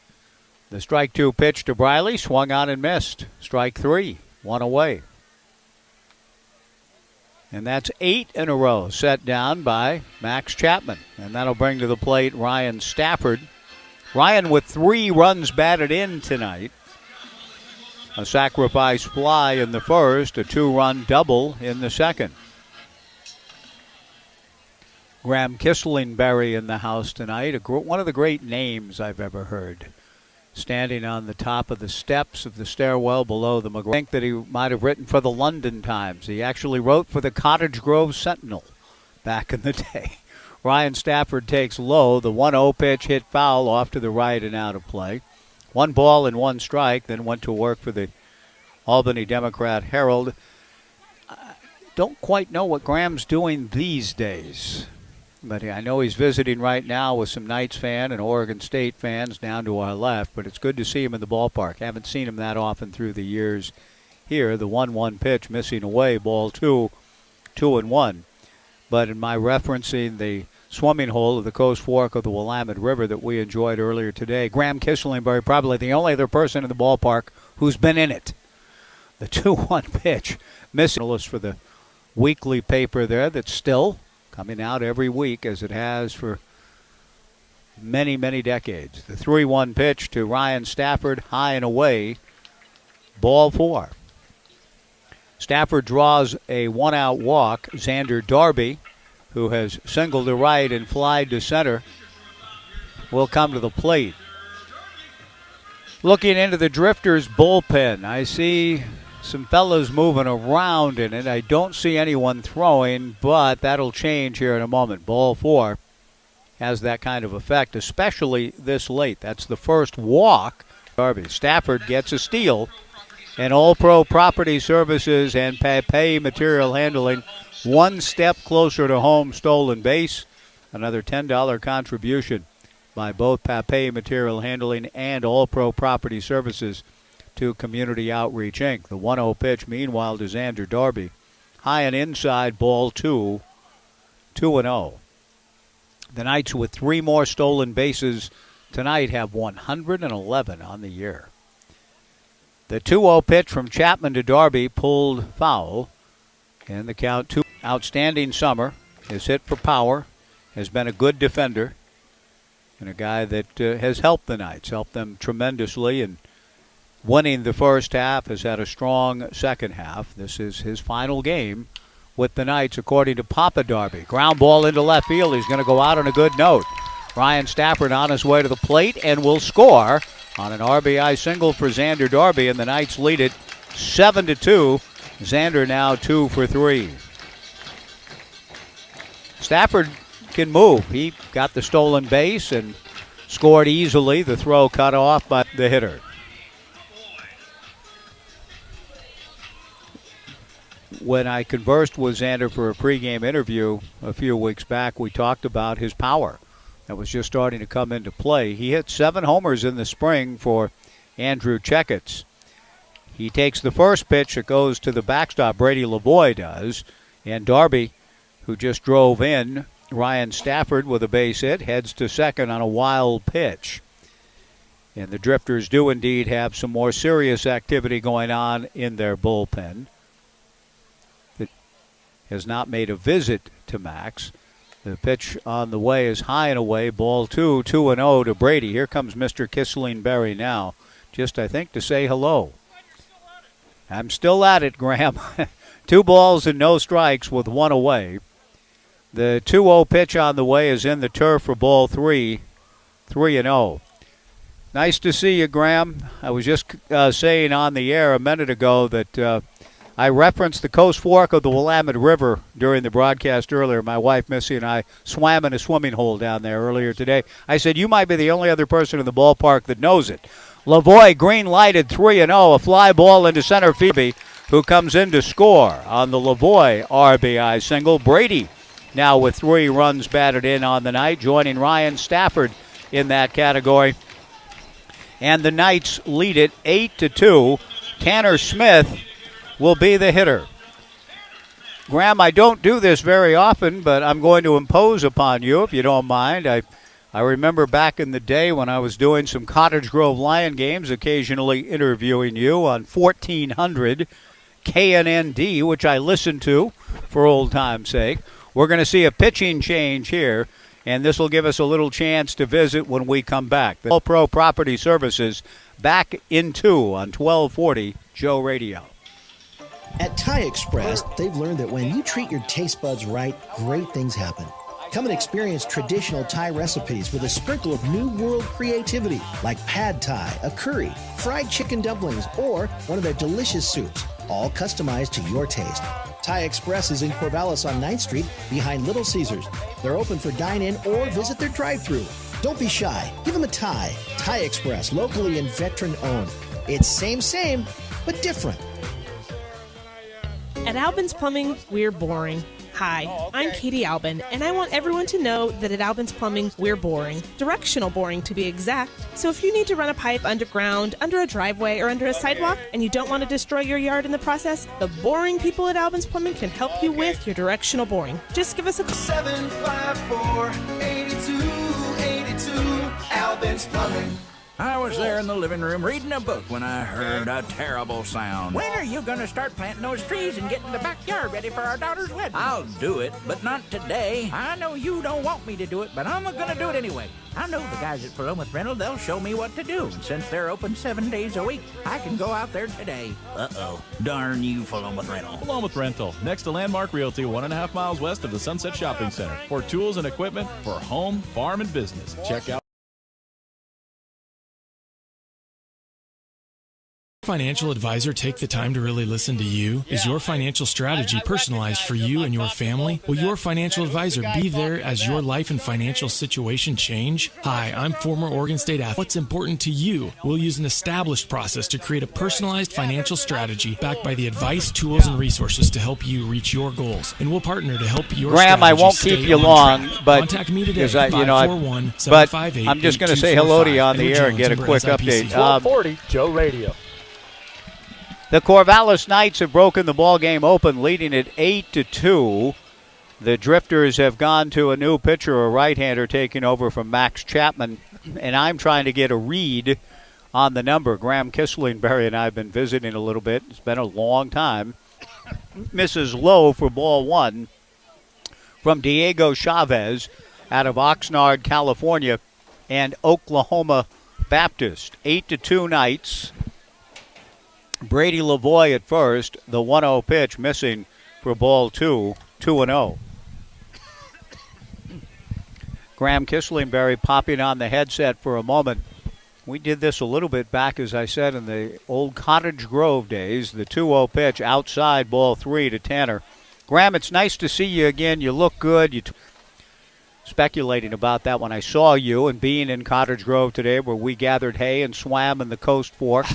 the strike 2 pitch to Briley, swung on and missed. Strike 3, 1 away. And that's 8 in a row set down by Max Chapman. And that'll bring to the plate Ryan Stafford. Ryan with 3 runs batted in tonight. A sacrifice fly in the first, a 2-run double in the second. Graham Kisselingberry in the house tonight, one of the great names I've ever heard. Standing on the top of the steps of the stairwell below the McGraw. I think that he might have written for the London Times. He actually wrote for the Cottage Grove Sentinel back in the day. Ryan Stafford takes low. The 1-0 pitch hit foul off to the right and out of play. 1 ball and 1 strike, then went to work for the Albany Democrat Herald. Don't quite know what Graham's doing these days. But I know he's visiting right now with some Knights fan and Oregon State fans down to our left. But it's good to see him in the ballpark. Haven't seen him that often through the years here. The 1-1 pitch missing away, ball 2, 2-1. But in my referencing the swimming hole of the Coast Fork of the Willamette River that we enjoyed earlier today, Graham Kisselingberry, probably the only other person in the ballpark who's been in it. The 2-1 pitch missing for the weekly paper there that's still coming out every week as it has for many, many decades. The 3-1 pitch to Ryan Stafford, high and away, ball 4. Stafford draws a 1-out walk. Xander Darby, who has singled to right and flied to center, will come to the plate. Looking into the Drifters bullpen, I see some fellas moving around in it. I don't see anyone throwing, but that'll change here in a moment. Ball 4 has that kind of effect, especially this late. That's the first walk. Darby. Stafford gets a steal, and All-Pro Property Services and Papay Material Handling 1 step closer to home stolen base. Another $10 contribution by both Papay Material Handling and All-Pro Property Services to Community Outreach, Inc. The 1-0 pitch, meanwhile, to Xander Darby. High and inside, ball 2, 2-0. The Knights, with 3 more stolen bases tonight, have 111 on the year. The 2-0 pitch from Chapman to Darby pulled foul. And the count 2. Outstanding summer. Has hit for power. Has been a good defender. And a guy that has helped the Knights. Helped them tremendously. And winning the first half, has had a strong second half. This is his final game with the Knights, according to Papa Darby. Ground ball into left field. He's going to go out on a good note. Ryan Stafford on his way to the plate and will score on an RBI single for Xander Darby, and the Knights lead it 7-2. Xander now 2 for 3. Stafford can move. He got the stolen base and scored easily. The throw cut off by the hitter. When I conversed with Xander for a pregame interview a few weeks back, we talked about his power that was just starting to come into play. He hit 7 homers in the spring for Andrew Checketts. He takes the first pitch. It goes to the backstop. Brady Lavoie does. And Darby, who just drove in, Ryan Stafford with a base hit, heads to second on a wild pitch. And the Drifters do indeed have some more serious activity going on in their bullpen. Has not made a visit to Max. The pitch on the way is high and away. Ball 2, 2-0 to Brady. Here comes Mr. Kisling Berry now. Just, I think, to say hello. I'm still at it, Graham. 2 balls and no strikes with 1 away. The 2-0 pitch on the way is in the turf for ball 3, 3-0. Nice to see you, Graham. I was just saying on the air a minute ago that I referenced the Coast Fork of the Willamette River during the broadcast earlier. My wife, Missy, and I swam in a swimming hole down there earlier today. I said, you might be the only other person in the ballpark that knows it. Lavoie green-lighted 3-0, a fly ball into center field, who comes in to score on the Lavoie RBI single. Brady now with 3 runs batted in on the night, joining Ryan Stafford in that category. And the Knights lead it 8-2. Tanner Smith will be the hitter. Graham, I don't do this very often, but I'm going to impose upon you, if you don't mind. I remember back in the day when I was doing some Cottage Grove Lion games, occasionally interviewing you on 1400 KNND, which I listened to for old time's sake. We're going to see a pitching change here, and this will give us a little chance to visit when we come back. The All Pro Property Services back in 2 on 1240 Joe Radio. At Thai Express, they've learned that when you treat your taste buds right, great things happen. Come and experience traditional Thai recipes with a sprinkle of new world creativity, like pad Thai, a curry, fried chicken dumplings, or one of their delicious soups, all customized to your taste. Thai Express is in Corvallis on 9th Street, behind Little Caesars. They're open for dine-in or visit their drive-thru. Don't be shy. Give them a Thai. Thai Express, locally and veteran-owned. It's same, but different. At Albin's Plumbing, we're boring. Hi, I'm Katie Albin, and I want everyone to know that at Albin's Plumbing, we're boring. Directional boring, to be exact. So if you need to run a pipe underground, under a driveway, or under a sidewalk, and you don't want to destroy your yard in the process, the boring people at Albin's Plumbing can help you with your directional boring. Just give us a 754-8282, Albin's Plumbing. I was there in the living room reading a book when I heard a terrible sound. When are you going to start planting those trees and getting the backyard ready for our daughter's wedding? I'll do it, but not today. I know you don't want me to do it, but I'm going to do it anyway. I know the guys at Philomath Rental, they'll show me what to do. And since they're open 7 days a week, I can go out there today. Uh-oh. Darn you, Philomath Rental. Philomath Rental, next to Landmark Realty, 1.5 miles west of the Sunset Shopping Center. For tools and equipment for home, farm, and business. Check out Financial advisor take the time to really listen to you? Is your financial strategy personalized for you and your family? Will your financial advisor be there as your life and financial situation change? Hi, I'm former Oregon State athlete. What's important to you? We'll use an established process to create a personalized financial strategy backed by the advice, tools, and resources to help you reach your goals. And we'll partner to help your Graham, I won't keep you long, but contact me today. But I'm just going to say hello to you on the air and get a quick update. 1240 Joe Radio. The Corvallis Knights have broken the ball game open, leading it 8-2. The Drifters have gone to a new pitcher, a right-hander, taking over from Max Chapman. And I'm trying to get a read on the number. Graham Kisslingberry and I have been visiting a little bit. It's been a long time. Misses low for ball one from Diego Chavez out of Oxnard, California, and Oklahoma Baptist. 8-2 Knights. Brady Lavoie at first. The 1-0 pitch missing for ball two, 2-0. Graham Kisslingberry popping on the headset for a moment. We did this a little bit back, as I said, in the old Cottage Grove days. The 2-0 pitch outside, ball three to Tanner. Graham, it's nice to see you again. You look good. Speculating about that when I saw you and being in Cottage Grove today where we gathered hay and swam in the Coast Fork.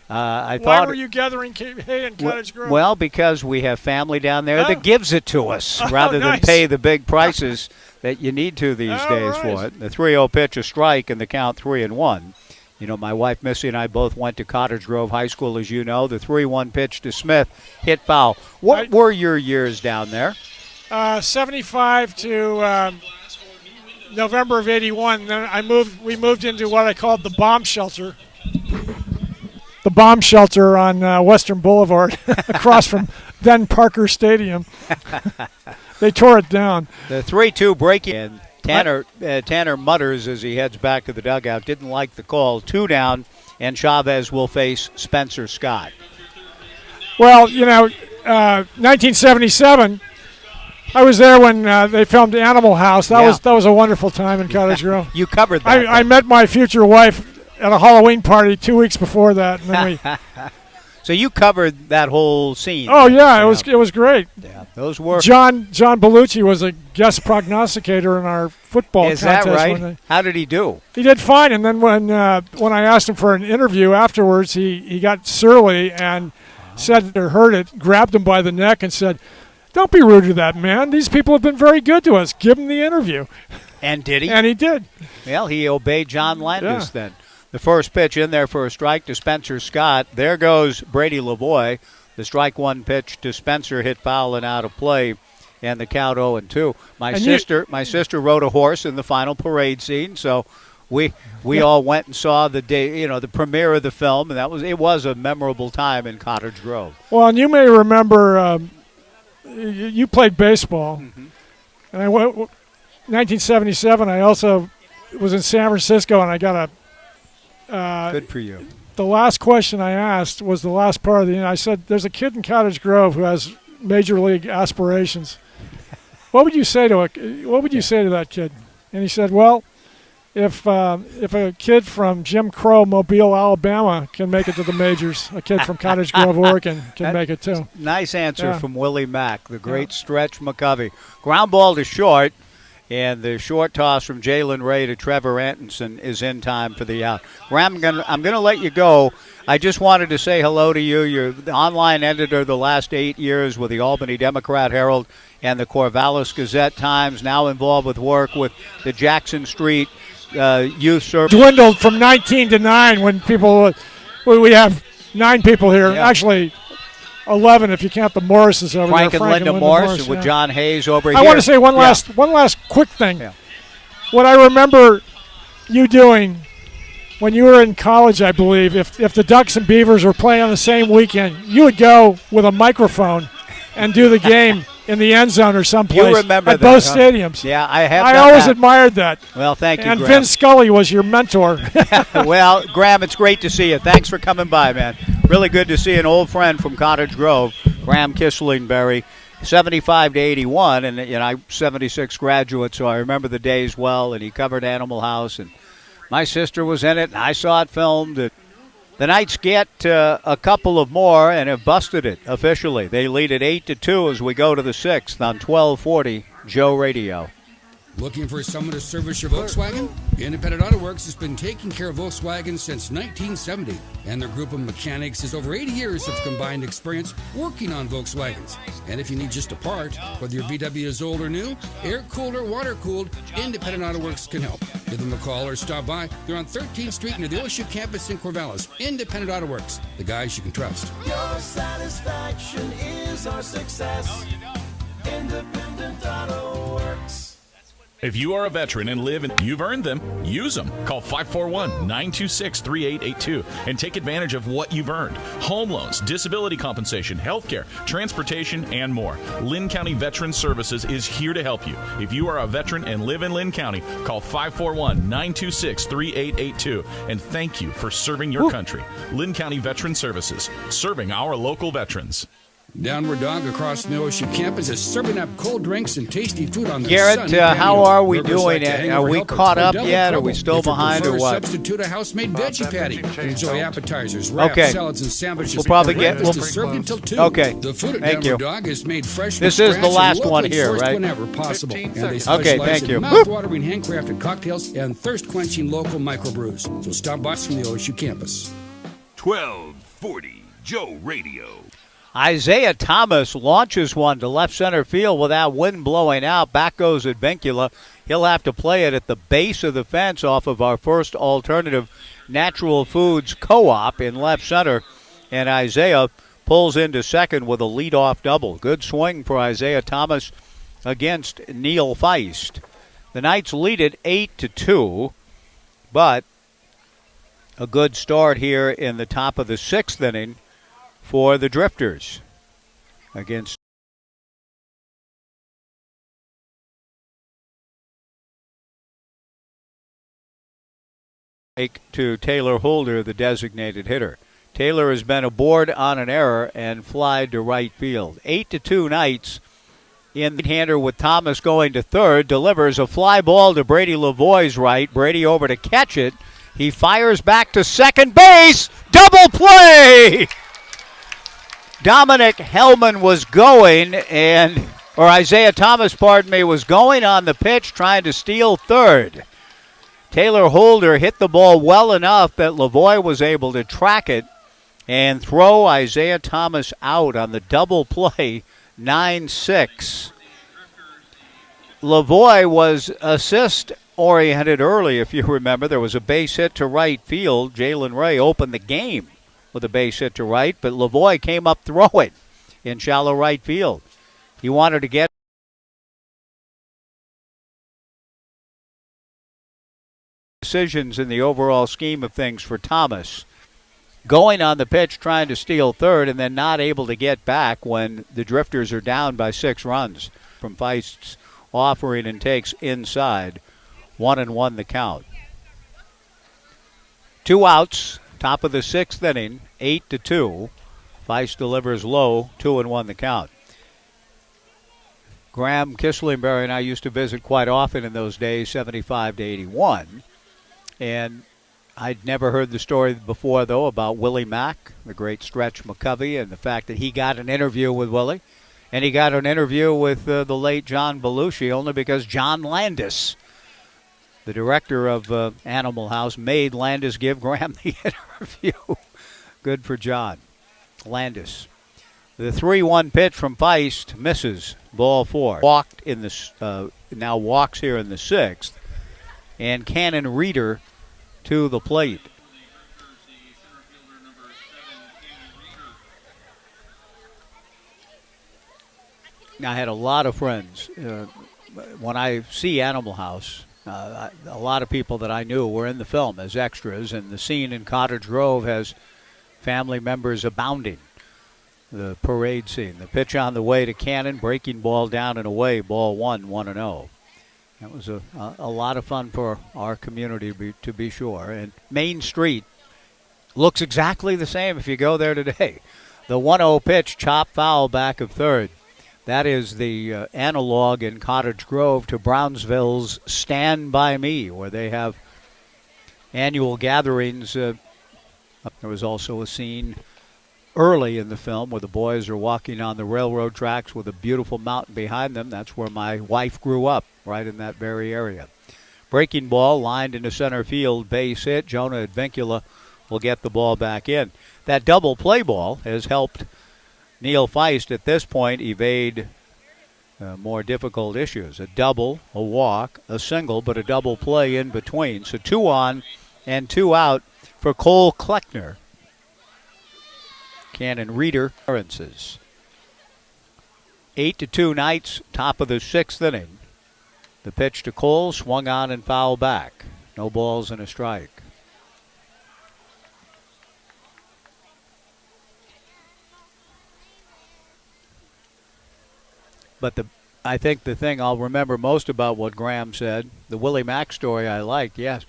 Why were you gathering hay in Cottage Grove? Well, because we have family down there that gives it to us rather than pay the big prices that you need to these days for it. The 3-0 pitch, a strike, and the count 3-1. You know, my wife Missy and I both went to Cottage Grove High School, as you know. The 3-1 pitch to Smith, hit foul. What were your years down there? 75 to November of 81. Then we moved into what I called the bomb shelter. The bomb shelter on Western Boulevard across from then Parker Stadium. They tore it down. The 3-2 break-in. Tanner mutters as he heads back to the dugout. Didn't like the call. 2 down, and Chavez will face Spencer Scott. Well, 1977, I was there when they filmed Animal House. That was a wonderful time in Cottage Grove. You covered that. I met my future wife at a Halloween party 2 weeks before that. And then so you covered that whole scene. Oh yeah, it was great. Yeah, those were John Belucci was a guest prognosticator in our football contest. Is that right? How did he do? He did fine, and then when I asked him for an interview afterwards, he got surly and said or heard it, grabbed him by the neck and said, "Don't be rude to that man. These people have been very good to us. Give him the interview." And did he? And he did. Well, he obeyed John Landis then. The first pitch in there for a strike to Spencer Scott. There goes Brady Lavoie. The strike one pitch to Spencer hit foul and out of play, and the count 0-2. My sister rode a horse in the final parade scene, so we all went and saw the the premiere of the film, and it was a memorable time in Cottage Grove. Well, and you may remember you played baseball, and I went 1977. I also was in San Francisco, and I got good for you. The last question I asked was the last part of the. I said, "There's a kid in Cottage Grove who has major league aspirations. What would you say to that kid?" And he said, "Well, if a kid from Jim Crow, Mobile, Alabama, can make it to the majors, a kid from Cottage Grove, Oregon, can make it too." Nice answer from Willie Mack, the great Stretch McCovey. Ground ball to short. And the short toss from Jalen Ray to Trevor Antonson is in time for the out. Graham, I'm going to let you go. I just wanted to say hello to you. You're the online editor the last 8 years with the Albany Democrat-Herald and the Corvallis Gazette-Times, now involved with work with the Jackson Street Youth Service. Dwindled from 19 to 9 when we have 9 people here. Yeah. Actually, 11 if you count the Morrises over Frank there. And Linda Morris with John Hayes over here. I want to say one last quick thing. Yeah. What I remember you doing when you were in college, I believe, if the Ducks and Beavers were playing on the same weekend, you would go with a microphone and do the game in the end zone or someplace. You remember at both stadiums. Yeah, I have. I always admired that. Well, thank you, and Graham. Vince Scully was your mentor. Well, Graham, it's great to see you. Thanks for coming by, man. Really good to see an old friend from Cottage Grove, Graham Kisslingberry, 75 to 81, and I'm 76 graduate, so I remember the days well. And he covered Animal House, and my sister was in it, and I saw it filmed. The Knights get a couple of more and have busted it officially. They lead at 8-2 as we go to the 6th on 1240 Joe Radio. Looking for someone to service your Volkswagen? Independent Auto Works has been taking care of Volkswagen since 1970, and their group of mechanics has over 80 years of combined experience working on Volkswagens. And if you need just a part, whether your VW is old or new, air-cooled or water-cooled, Independent Auto Works can help. Give them a call or stop by. They're on 13th Street near the OSU campus in Corvallis. Independent Auto Works, the guys you can trust. Your satisfaction is our success. Independent Auto Works. If you are a veteran and live and you've earned them, use them. Call 541-926-3882 and take advantage of what you've earned. Home loans, disability compensation, health care, transportation, and more. Lynn County Veteran Services is here to help you. If you are a veteran and live in Lynn County, call 541-926-3882 and thank you for serving your country. Lynn County Veteran Services, serving our local veterans. Downward Dog across the Ocean campus is serving up cold drinks and tasty food on their Garrett, sunny how patio. are we Burgers doing? like to Are we helper caught for up double yet? Are trouble. we still If you behind or prefer, what? Substitute a house-made veggie patty. Enjoy appetizers, wraps, Okay. salads, and sandwiches. We'll probably and get- breakfast we'll- is served until 2. Okay. The food at Thank Downward you. Dog is made fresh This from is the scratch last and one locally here, sourced right? whenever possible. And they Okay, specialize thank in you. mouth-watering handcrafted cocktails and thirst-quenching local microbrews. So stop by us from the OSU campus. 1240 Joe Radio. Isaiah Thomas launches one to left center field without wind blowing out. Back goes Advincula. He'll have to play it at the base of the fence off of our first alternative natural foods co-op in left center. And Isaiah pulls into second with a leadoff double. Good swing for Isaiah Thomas against Neil Feist. The Knights lead it 8-2, but a good start here in the top of the sixth inning for the Drifters against to Taylor Holder, the designated hitter. Taylor has been aboard on an error and flied to right field. 8-2 Knights in the hander with Thomas going to third. Delivers a fly ball to Brady Lavoie's right. Brady over to catch it. He fires back to second base. Double play! Dominic Hellman was going, or Isaiah Thomas, pardon me, was going on the pitch trying to steal third. Taylor Holder hit the ball well enough that Lavoie was able to track it and throw Isaiah Thomas out on the double play, 9-6. Lavoie was assist-oriented early, if you remember. There was a base hit to right field. Jalen Ray opened the game with a base hit to right, but Lavoie came up throwing in shallow right field. He wanted to get decisions in the overall scheme of things for Thomas. Going on the pitch, trying to steal third, and then not able to get back when the Drifters are down by 6 runs from Feist's offering and takes inside. 1-1 the count. 2 outs. Top of the sixth inning, 8-2. Feist delivers low, 2-1 the count. Graham Kisslingberry and I used to visit quite often in those days, 75-81. And I'd never heard the story before, though, about Willie Mack, the great Stretch McCovey, and the fact that he got an interview with Willie. And he got an interview with the late John Belushi only because John Landis, the director of Animal House, made Landis give Graham the interview. Good for John. Landis. The 3-1 pitch from Feist misses. Ball 4. Walked in the now walks here in the sixth. And Cannon Reeder to the plate. I had a lot of friends. When I see Animal House, a lot of people that I knew were in the film as extras, and the scene in Cottage Grove has family members abounding. The parade scene. The pitch on the way to Cannon, breaking ball down and away, ball 1-0. That was a lot of fun for our community, to be sure. And Main Street looks exactly the same if you go there today. The 1-0 pitch, chop foul back of third. That is the analog in Cottage Grove to Brownsville's Stand By Me, where they have annual gatherings. There was also a scene early in the film where the boys are walking on the railroad tracks with a beautiful mountain behind them. That's where my wife grew up, right in that very area. Breaking ball lined into center field, base hit. Jonah Advincula will get the ball back in. That double play ball has helped Neil Feist at this point evade more difficult issues. A double, a walk, a single, but a double play in between. So 2 on and 2 out for Cole Kleckner. Cannon Reeder. 8-2 Knights, top of the sixth inning. The pitch to Cole, swung on and fouled back. No balls and a strike. But I think the thing I'll remember most about what Graham said, the Willie Mack story I liked, yes,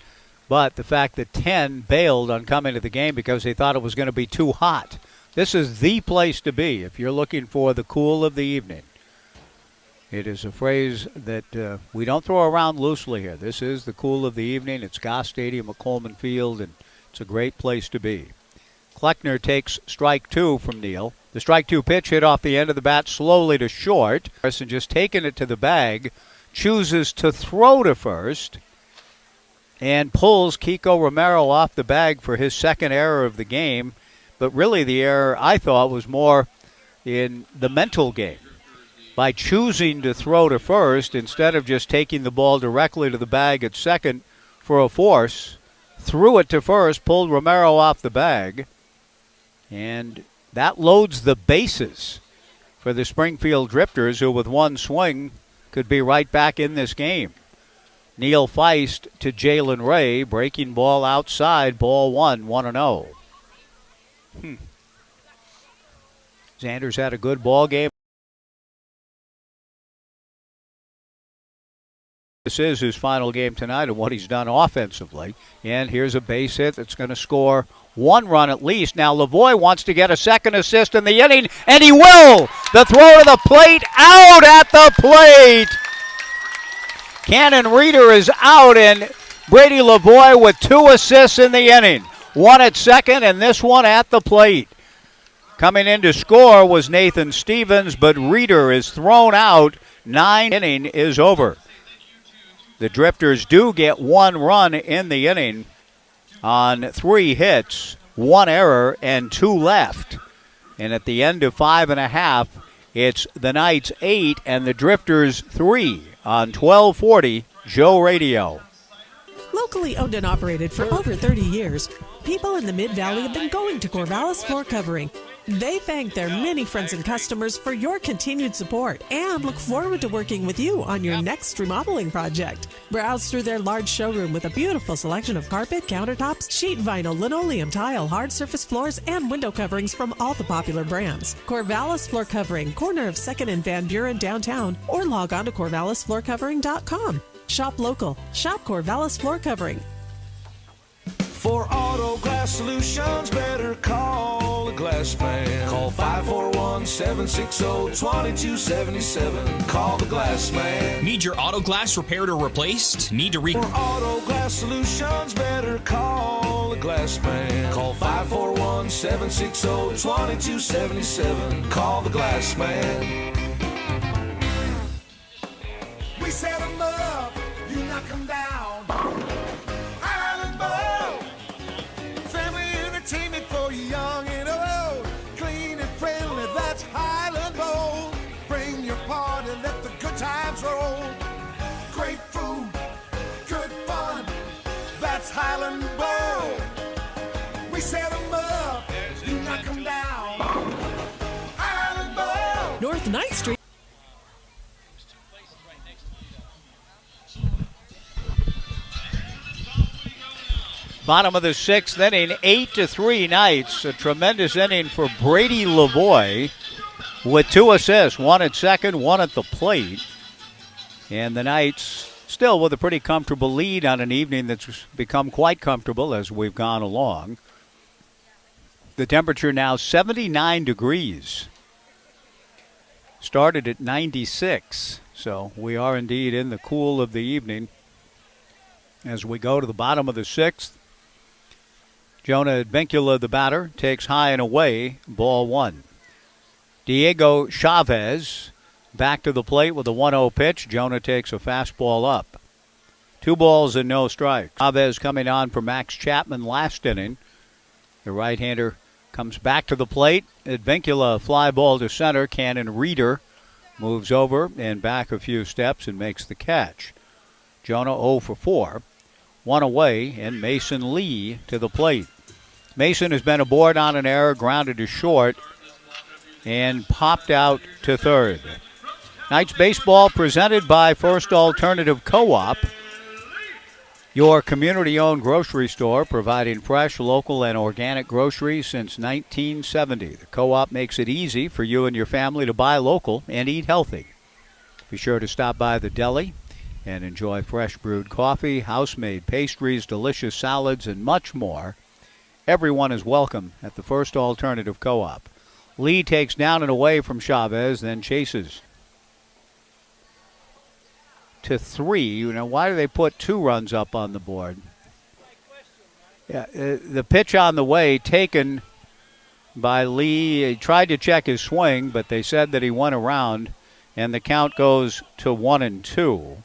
but the fact that 10 bailed on coming to the game because they thought it was going to be too hot. This is the place to be if you're looking for the cool of the evening. It is a phrase that we don't throw around loosely here. This is the cool of the evening. It's Goss Stadium at Coleman Field, and it's a great place to be. Kleckner takes strike 2 from Neal. The strike 2 pitch hit off the end of the bat slowly to short. Harrison just taking it to the bag, chooses to throw to first, and pulls Kiko Romero off the bag for his second error of the game. But really the error, I thought, was more in the mental game. By choosing to throw to first instead of just taking the ball directly to the bag at second for a force, threw it to first, pulled Romero off the bag, and that loads the bases for the Springfield Drifters, who with one swing could be right back in this game. Neal Feist to Jalen Ray, breaking ball outside, ball 1, 1-0. Xander's had a good ball game. This is his final game tonight and what he's done offensively. And here's a base hit that's going to score 1 run at least. Now Lavoie wants to get a second assist in the inning, and he will! The throw to the plate, out at the plate! Cannon Reeder is out, and Brady Lavoie with 2 assists in the inning. 1 at second, and this one at the plate. Coming in to score was Nathan Stevens, but Reeder is thrown out. 9 inning is over. The Drifters do get 1 run in the inning on 3 hits, 1 error, and 2 left. And at the end of 5.5, it's the Knights 8 and the Drifters 3 on 1240 Joe Radio. Locally owned and operated for over 30 years, people in the Mid-Valley have been going to Corvallis Floor Covering. They thank their many friends and customers for your continued support and look forward to working with you on your next remodeling project. Browse through their large showroom with a beautiful selection of carpet, countertops, sheet vinyl, linoleum, tile, hard surface floors, and window coverings from all the popular brands. Corvallis Floor Covering, corner of 2nd and Van Buren downtown, or log on to corvallisfloorcovering.com. Shop local. Shop Corvallis Floor Covering. For auto glass solutions, better call the glass man. Call 541-760-2277. Call the glass man. Need your auto glass repaired or replaced? Need to For auto glass solutions, better call the glass man. Call 541-760-2277. Call the glass man. We set them up, you knock them down. Entertainment for young and old, clean and friendly, that's Highland Bowl. Bring your party, let the good times roll. Great food, good fun, that's Highland Bowl. We set them up, you knock them down. Highland Bowl. North 9th Street. Bottom of the 6th inning, 8-3 Knights. A tremendous inning for Brady Lavoie with 2 assists, 1 at second, 1 at the plate. And the Knights still with a pretty comfortable lead on an evening that's become quite comfortable as we've gone along. The temperature now 79 degrees. Started at 96, so we are indeed in the cool of the evening. As we go to the bottom of the 6th, Jonah Advincula, the batter, takes high and away, ball 1. Diego Chavez back to the plate with a 1-0 pitch. Jonah takes a fastball up. 2 balls and no strikes. Chavez coming on for Max Chapman last inning. The right-hander comes back to the plate. Advincula, fly ball to center. Cannon Reeder moves over and back a few steps and makes the catch. Jonah 0 for 4. 1 away, and Mason Lee to the plate. Mason has been aboard on an error, grounded to short, and popped out to third. Knights baseball presented by First Alternative Co-op, your community-owned grocery store providing fresh, local, and organic groceries since 1970. The Co-op makes it easy for you and your family to buy local and eat healthy. Be sure to stop by the deli and enjoy fresh brewed coffee, house-made pastries, delicious salads, and much more. Everyone is welcome at the First Alternative Co-op. Lee takes down and away from Chavez, then chases to 3. You know, why do they put 2 runs up on the board? Yeah, the pitch on the way taken by Lee. He tried to check his swing, but they said that he went around, and the count goes to 1-2.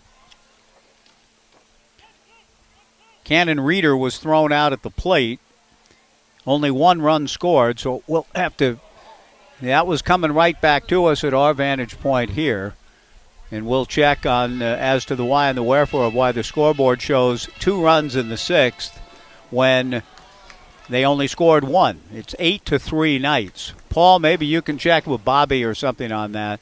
Cannon Reeder was thrown out at the plate. Only 1 run scored, so we'll have to. That was coming right back to us at our vantage point here. And we'll check on as to the why and the wherefore of why the scoreboard shows 2 runs in the 6th when they only scored 1. It's 8-3 Knights. Paul, maybe you can check with Bobby or something on that.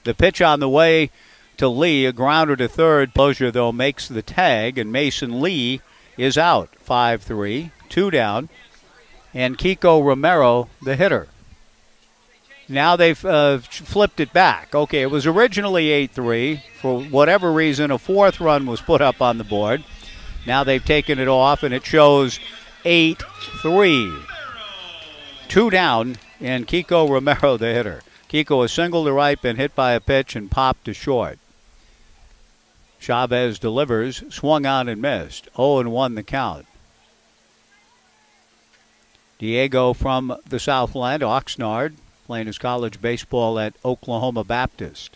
The pitch on the way to Lee, a grounder to third. Closure, though, makes the tag, and Mason Lee is out. 5-3, 2 down, and Kiko Romero, the hitter. Now they've flipped it back. Okay, it was originally 8-3. For whatever reason, a 4th run was put up on the board. Now they've taken it off, and it shows 8-3. 2 down, and Kiko Romero, the hitter. Kiko a single to right, been hit by a pitch and popped to short. Chavez delivers, swung on and missed. 0-1 the count. Diego from the Southland, Oxnard, playing his college baseball at Oklahoma Baptist.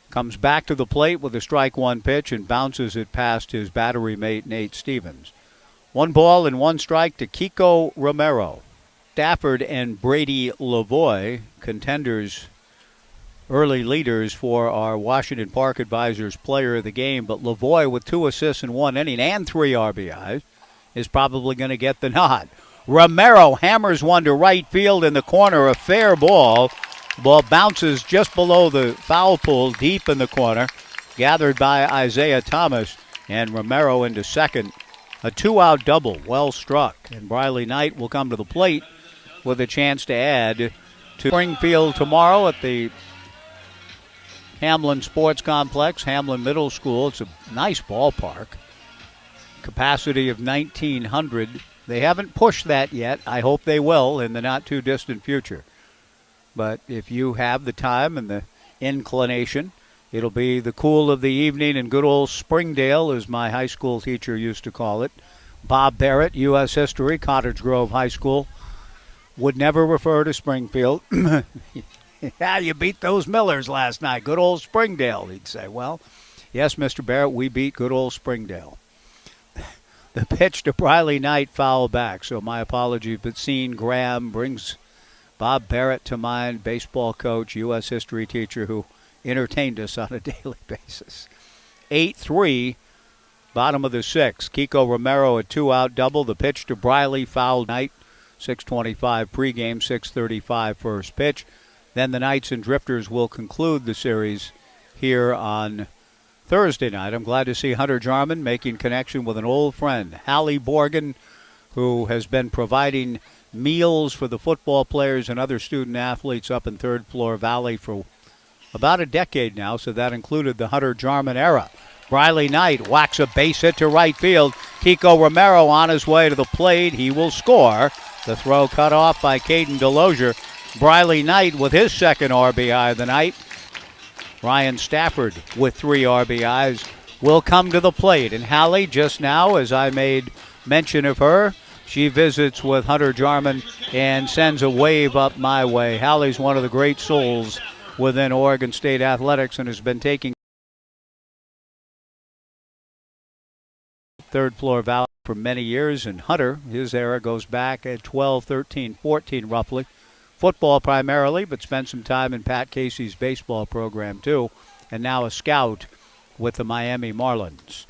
Comes back to the plate with a strike 1 pitch and bounces it past his battery mate Nate Stevens. 1 ball and 1 strike to Kiko Romero. Stafford and Brady Lavoie, contenders, early leaders for our Washington Park Advisors player of the game, but Lavoie with 2 assists in 1 inning and 3 RBIs is probably going to get the nod. Romero hammers one to right field in the corner, a fair ball. The ball bounces just below the foul pole, deep in the corner, gathered by Isaiah Thomas, and Romero into second. A 2-out double, well struck, and Briley Knight will come to the plate with a chance to add to Springfield tomorrow at the Hamlin Sports Complex, Hamlin Middle School. It's a nice ballpark. Capacity of 1,900. They haven't pushed that yet. I hope they will in the not-too-distant future. But if you have the time and the inclination, it'll be the cool of the evening in good old Springdale, as my high school teacher used to call it. Bob Barrett, U.S. History, Cottage Grove High School, would never refer to Springfield. Yeah, you beat those Millers last night. Good old Springdale, he'd say. Well, yes, Mr. Barrett, we beat good old Springdale. The pitch to Briley Knight, foul back. So my apologies, but seeing Graham brings Bob Barrett to mind, baseball coach, U.S. history teacher who entertained us on a daily basis. 8-3, bottom of the 6th. Kiko Romero a 2-out double. The pitch to Briley, foul. Knight, 6:25 pregame, 6:35 first pitch. Then the Knights and Drifters will conclude the series here on Thursday night. I'm glad to see Hunter Jarman making connection with an old friend, Hallie Borgen, who has been providing meals for the football players and other student athletes up in Third Floor Valley for about a decade now, so that included the Hunter Jarman era. Briley Knight whacks a base hit to right field. Kiko Romero on his way to the plate. He will score. The throw cut off by Caden Delosier. Briley Knight with his second RBI of the night. Ryan Stafford with 3 RBIs will come to the plate. And Hallie, just now, as I made mention of her, she visits with Hunter Jarman and sends a wave up my way. Hallie's one of the great souls within Oregon State athletics and has been taking Third Floor Valley for many years. And Hunter, his era goes back at 12, 13, 14 roughly. Football primarily, but spent some time in Pat Casey's baseball program too, and now a scout with the Miami Marlins,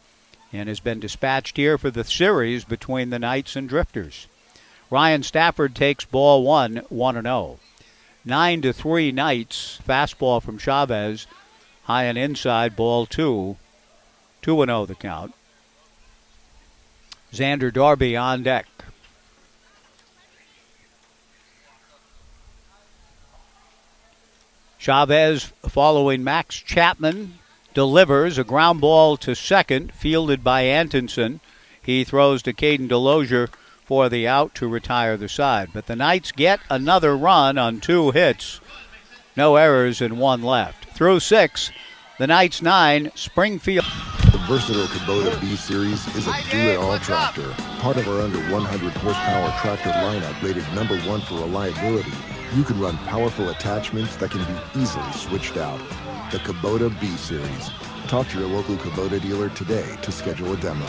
and has been dispatched here for the series between the Knights and Drifters. Ryan Stafford takes ball 1, 1-0. 9-3 Knights. Fastball from Chavez. High and inside, ball 2. 2-0 the count. Xander Darby on deck. Chavez following Max Chapman delivers a ground ball to second, fielded by Antonsen. He throws to Caden Delosier for the out to retire the side. But the Knights get another run on 2 hits. No errors and 1 left. Through 6, the Knights 9, Springfield. The versatile Kubota B Series is a do-it-all tractor, part of our under 100 horsepower tractor lineup rated #1 for reliability. You can run powerful attachments that can be easily switched out. The Kubota B Series. Talk to your local Kubota dealer today to schedule a demo.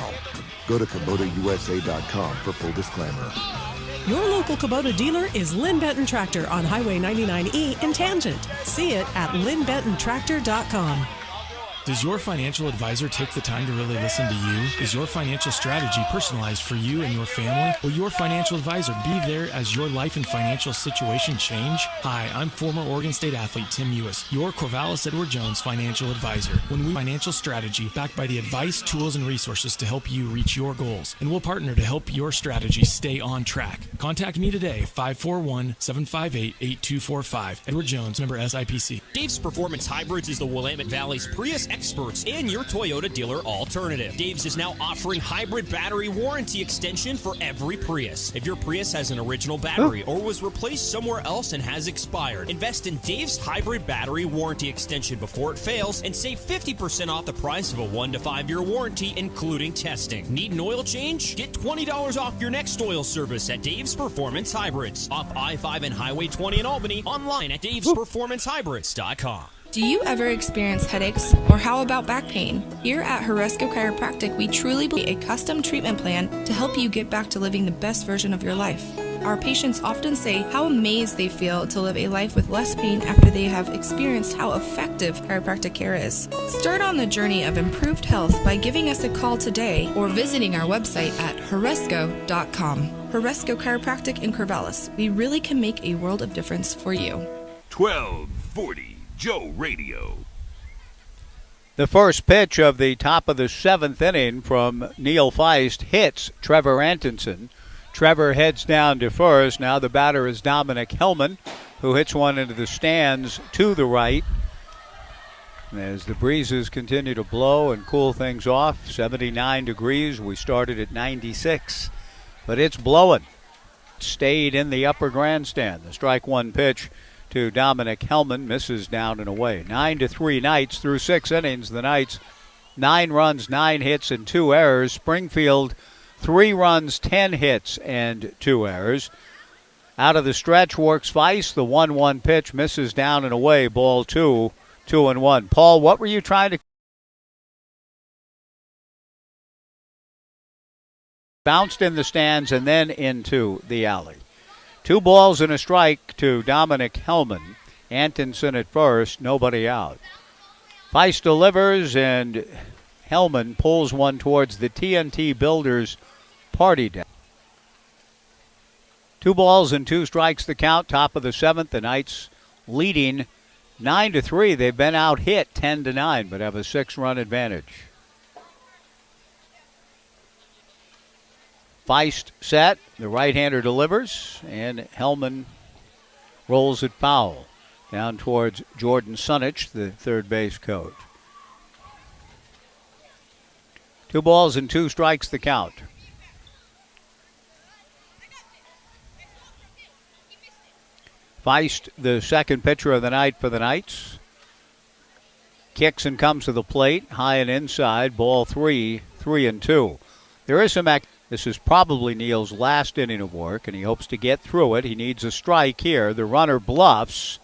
Go to KubotaUSA.com for full disclaimer. Your local Kubota dealer is Lynn Benton Tractor on Highway 99E in Tangent. See it at lynnbentontractor.com. Does your financial advisor take the time to really listen to you? Is your financial strategy personalized for you and your family? Will your financial advisor be there as your life and financial situation change? Hi, I'm former Oregon State athlete Tim Ewis, your Corvallis Edward Jones financial advisor. When we financial strategy backed by the advice, tools, and resources to help you reach your goals, and we'll partner to help your strategy stay on track. Contact me today, 541-758-8245. Edward Jones, member SIPC. Dave's Performance Hybrids is the Willamette Valley's Prius experts and your Toyota dealer alternative. Dave's is now offering hybrid battery warranty extension for every Prius. If your Prius has an original battery or was replaced somewhere else and has expired, invest in Dave's hybrid battery warranty extension before it fails and save 50% off the price of a 1 to 5 year warranty, including testing. Need an oil change? Get $20 off your next oil service at Dave's Performance Hybrids. Off I-5 and Highway 20 in Albany. Online at davesperformancehybrids.com. Do you ever experience headaches? Or how about back pain? Here at Horesco Chiropractic, we truly believe a custom treatment plan to help you get back to living the best version of your life. Our patients often say how amazed they feel to live a life with less pain after they have experienced how effective chiropractic care is. Start on the journey of improved health by giving us a call today or visiting our website at horesco.com. Horesco Chiropractic in Corvallis. We really can make a world of difference for you. 1240 Joe Radio. The first pitch of the top of the 7th inning from Neil Feist hits Trevor Antonsen. Trevor heads down to first. Now the batter is Dominic Hellman, who hits one into the stands to the right. As the breezes continue to blow and cool things off, 79 degrees. We started at 96, but it's blowing. Stayed in the upper grandstand. The strike one pitch to Dominic Hellman, misses down and away. 9-3 Knights through 6 innings. The Knights 9 runs, 9 hits, and 2 errors. Springfield 3 runs, 10 hits, and 2 errors. Out of the stretch works Feist. The 1-1 pitch misses down and away. Ball 2, 2-1. Paul, what were you trying to? Bounced in the stands and then into the alley. 2 balls and a strike to Dominic Hellman. Antonsen at first, nobody out. Feist delivers, and Hellman pulls one towards the TNT Builders party deck. 2 balls and 2 strikes the count, top of the 7th. The Knights leading 9-3. They've been out hit 10-9, but have a 6-run advantage. Feist set, the right-hander delivers, and Hellman rolls it foul down towards Jordan Sunich, the third base coach. 2 balls and 2 strikes the count. Feist, the second pitcher of the night for the Knights. Kicks and comes to the plate, high and inside, ball 3, 3-2. There is some This is probably Neil's last inning of work, and he hopes to get through it. He needs a strike here. The runner bluffs.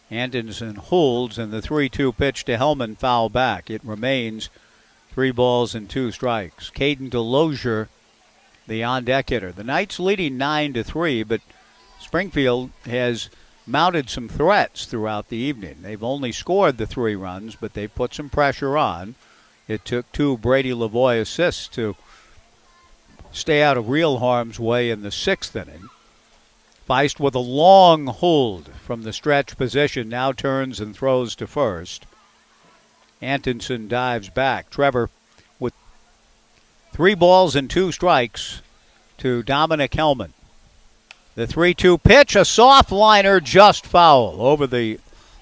Antonsen holds, and the 3-2 pitch to Hellman foul back. It remains 3 balls and 2 strikes. Caden Delosier, the on-deck hitter. The Knights leading 9-3, but Springfield has mounted some threats throughout the evening. They've only scored the 3 runs, but they've put some pressure on. It took 2 Brady Lavoie assists to stay out of real harm's way in the 6th inning. Feist with a long hold from the stretch position, now turns and throws to first. Antonsen dives back. Trevor with 3 balls and 2 strikes to Dominic Hellman. The 3-2 pitch, a soft liner, just foul over the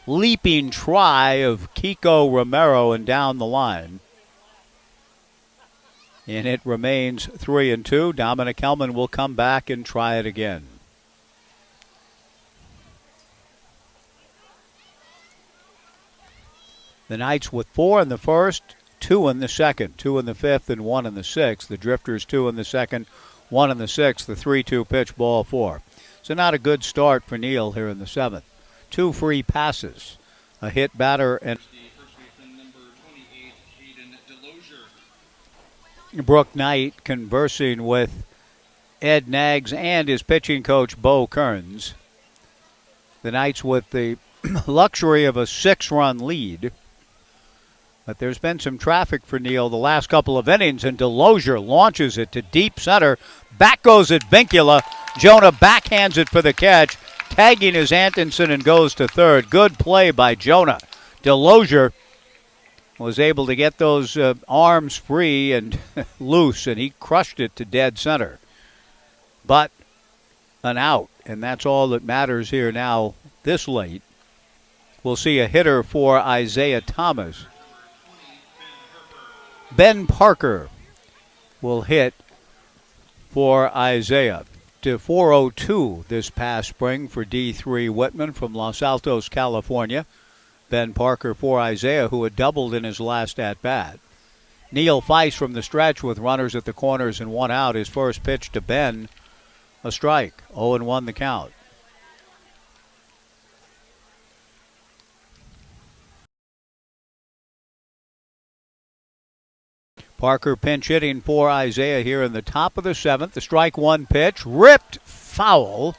leaping try of Kiko Romero and down the line. And it remains 3-2. Dominic Hellman will come back and try it again. The Knights with 4 in the first, 2 in the second, 2 in the fifth, and 1 in the sixth. The Drifters 2 in the second, 1 in the sixth. The 3-2 pitch, ball 4. So not a good start for Neal here in the seventh. 2 free passes, a hit batter, and Brooke Knight conversing with Ed Naggs and his pitching coach Bo Kearns. The Knights with the luxury of a 6-run lead. But there's been some traffic for Neal the last couple of innings, and DeLosier launches it to deep center. Back goes it Vincula. Jonah backhands it for the catch. Tagging is Antonsen and goes to third. Good play by Jonah. DeLosier was able to get those arms free and loose, and he crushed it to dead center. But an out, and that's all that matters here now this late. We'll see a hitter for Isaiah Thomas. Ben Parker will hit for Isaiah. To 402 this past spring for D3 Whitman from Los Altos, California. Ben Parker for Isaiah, who had doubled in his last at-bat. Neal Feist from the stretch with runners at the corners and 1 out. His first pitch to Ben, a strike. 0-1 the count. Parker pinch hitting for Isaiah here in the top of the seventh. The strike 1 pitch, ripped foul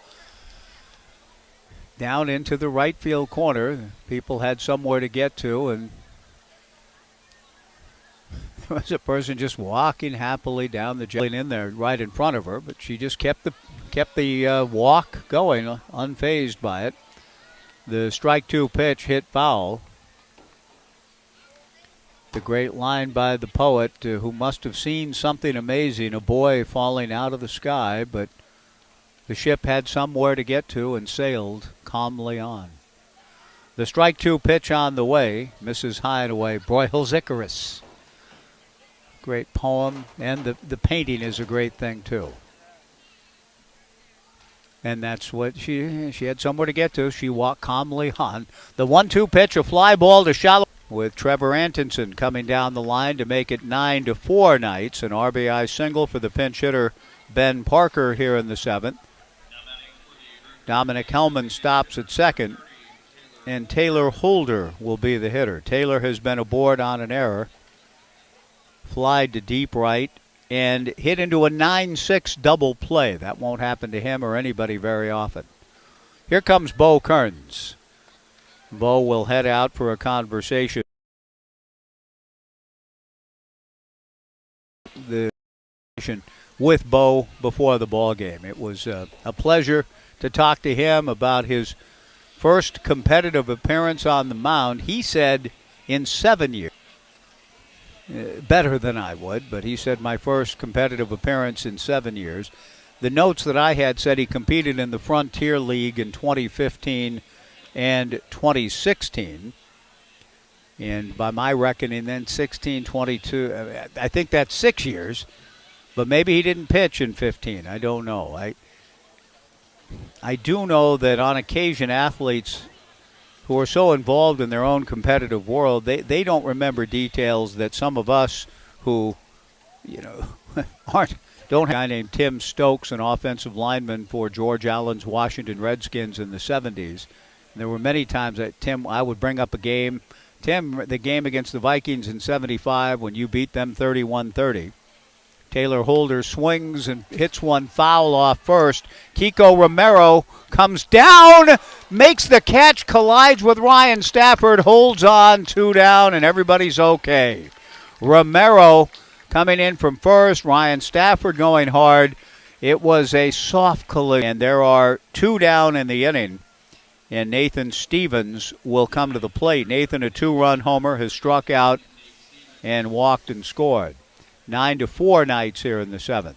down into the right field corner. People had somewhere to get to, and there was a person just walking happily down the lane in there right in front of her, but she just kept the walk going, unfazed by it. The strike 2 pitch hit foul. The great line by the poet who must have seen something amazing, a boy falling out of the sky, but the ship had somewhere to get to and sailed calmly on. The strike 2 pitch on the way, misses high and away, Broyles Icarus. Great poem, and the painting is a great thing too. And that's what she had somewhere to get to. She walked calmly on. The 1-2 pitch, a fly ball to shallow, with Trevor Antonsen coming down the line to make it 9-4 Knights. An RBI single for the pinch hitter Ben Parker here in the seventh. Dominic Hellman stops at second, and Taylor Holder will be the hitter. Taylor has been aboard on an error. Flied to deep right and hit into a 9-6 double play. That won't happen to him or anybody very often. Here comes Bo Kearns. Bo will head out for a conversation. With Bo before the ball game. It was a pleasure to talk to him about his first competitive appearance on the mound. He said in 7 years. Better than I would, but he said my first competitive appearance in 7 years. The notes that I had said he competed in the Frontier League in 2015 and 2016. And by my reckoning, then 16, 22, I think that's 6 years. But maybe he didn't pitch in 15. I don't know. I do know that on occasion athletes who are so involved in their own competitive world, they don't remember details that some of us who, don't have. A guy named Tim Stokes, an offensive lineman for George Allen's Washington Redskins in the 70s. And there were many times that I would bring up a game. Tim, the game against the Vikings in 75 when you beat them 31-30. Taylor Holder swings and hits one foul off first. Kiko Romero comes down, makes the catch, collides with Ryan Stafford, holds on, 2 down, and everybody's okay. Romero coming in from first, Ryan Stafford going hard, It was a soft collision, and there are 2 down in the inning, and Nathan Stevens will come to the plate. Nathan, a 2-run homer, has struck out and walked and scored. 9-4 Knights here in the 7th.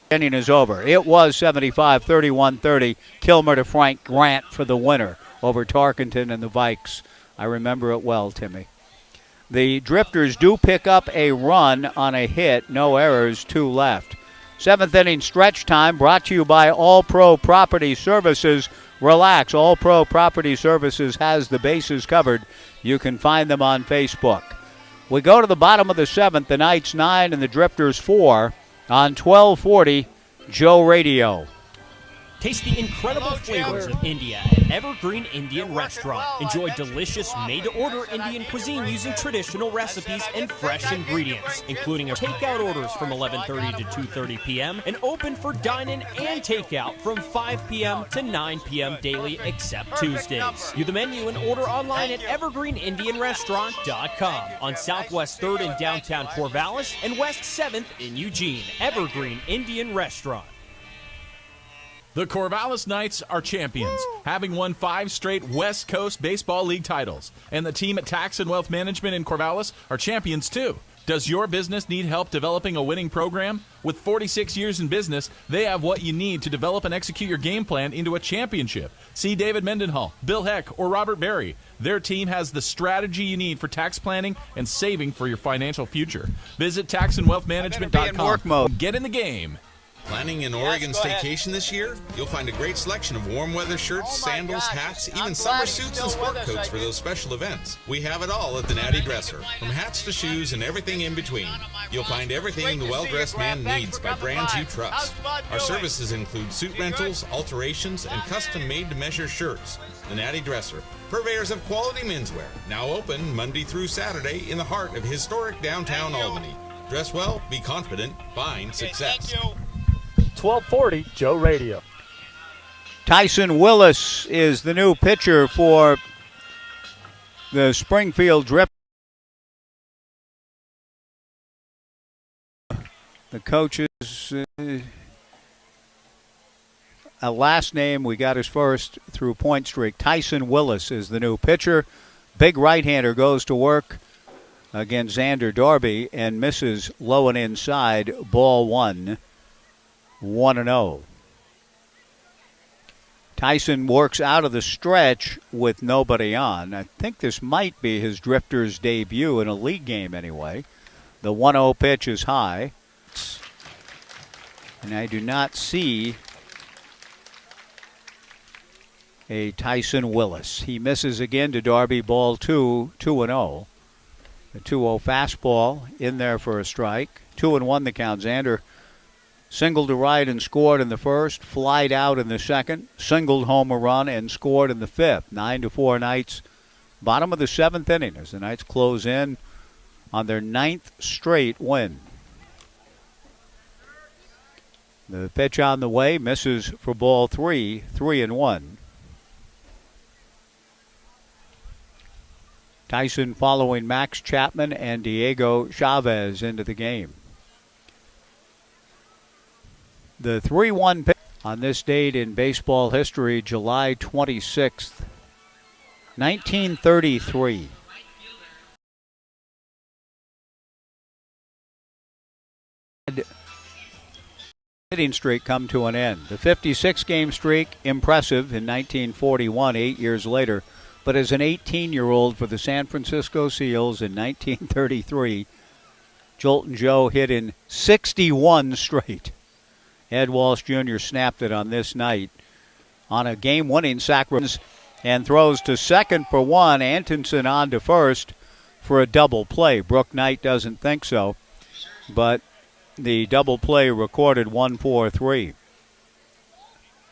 Inning is over. It was 75, 31-30. Kilmer to Frank Grant for the winner over Tarkenton and the Vikes. I remember it well, Timmy. The Drifters do pick up a run on a hit. No errors, 2 left. 7th inning stretch time brought to you by All Pro Property Services. Relax, All Pro Property Services has the bases covered. You can find them on Facebook. We go to the bottom of the 7th, the Knights 9 and the Drifters 4 on 1240 Joe Radio. Taste the incredible flavors of India at Evergreen Indian Restaurant. Enjoy delicious made-to-order Indian cuisine using traditional recipes and fresh ingredients, including takeout orders from 11:30 to 2:30 p.m. and open for dine-in and takeout from 5 p.m. to 9 p.m. daily except Tuesdays. View the menu and order online at evergreenindianrestaurant.com on Southwest 3rd in downtown Corvallis and West 7th in Eugene. Evergreen Indian Restaurant. The Corvallis Knights are champions, having won 5 straight West Coast Baseball League titles. And the team at Tax and Wealth Management in Corvallis are champions too. Does your business need help developing a winning program? With 46 years in business, they have what you need to develop and execute your game plan into a championship. See David Mendenhall, Bill Heck, or Robert Berry. Their team has the strategy you need for tax planning and saving for your financial future. Visit taxandwealthmanagement.com and get in the game. Planning an Oregon staycation this year? You'll find a great selection of warm weather shirts, sandals, hats, even summer suits and sport coats for those special events. We have it all at the Natty Dresser, from hats to shoes and everything in between. You'll find everything the well-dressed man needs by brands you trust. Our services include suit rentals, alterations, and custom made-to-measure shirts. The Natty Dresser, purveyors of quality menswear, now open Monday through Saturday in the heart of historic downtown Albany. Dress well, be confident, find success. 1240 Joe Radio. Tyson Willis is the new pitcher for the Springfield Drifters. The coach's a last name, we got his first through point streak. Tyson Willis is the new pitcher. Big right-hander goes to work against Xander Darby and misses low and inside, ball 1. 1-0. Tyson works out of the stretch with nobody on. I think this might be his Drifters' debut in a league game anyway. The 1-0 pitch is high. And I do not see a Tyson Willis. He misses again to Darby, ball 2, 2-0. The 2-0 fastball in there for a strike. 2-1 the count. Xander singled to right and scored in the first, flied out in the second, singled home a run and scored in the 5th. 9-4 Knights, bottom of the 7th inning as the Knights close in on their 9th straight win. The pitch on the way, misses for ball 3, 3-1. Tyson following Max Chapman and Diego Chavez into the game. The 3-1 pitch on this date in baseball history, July 26th, 1933. Hitting streak come to an end. The 56-game streak, impressive in 1941, 8 years later. But as an 18-year-old for the San Francisco Seals in 1933, Jolton Joe hit in 61 straight. Ed Walsh Jr. snapped it on this night on a game-winning sacrifice and throws to second for 1. Antonsen on to first for a double play. Brooke Knight doesn't think so, but the double play recorded 1-4-3.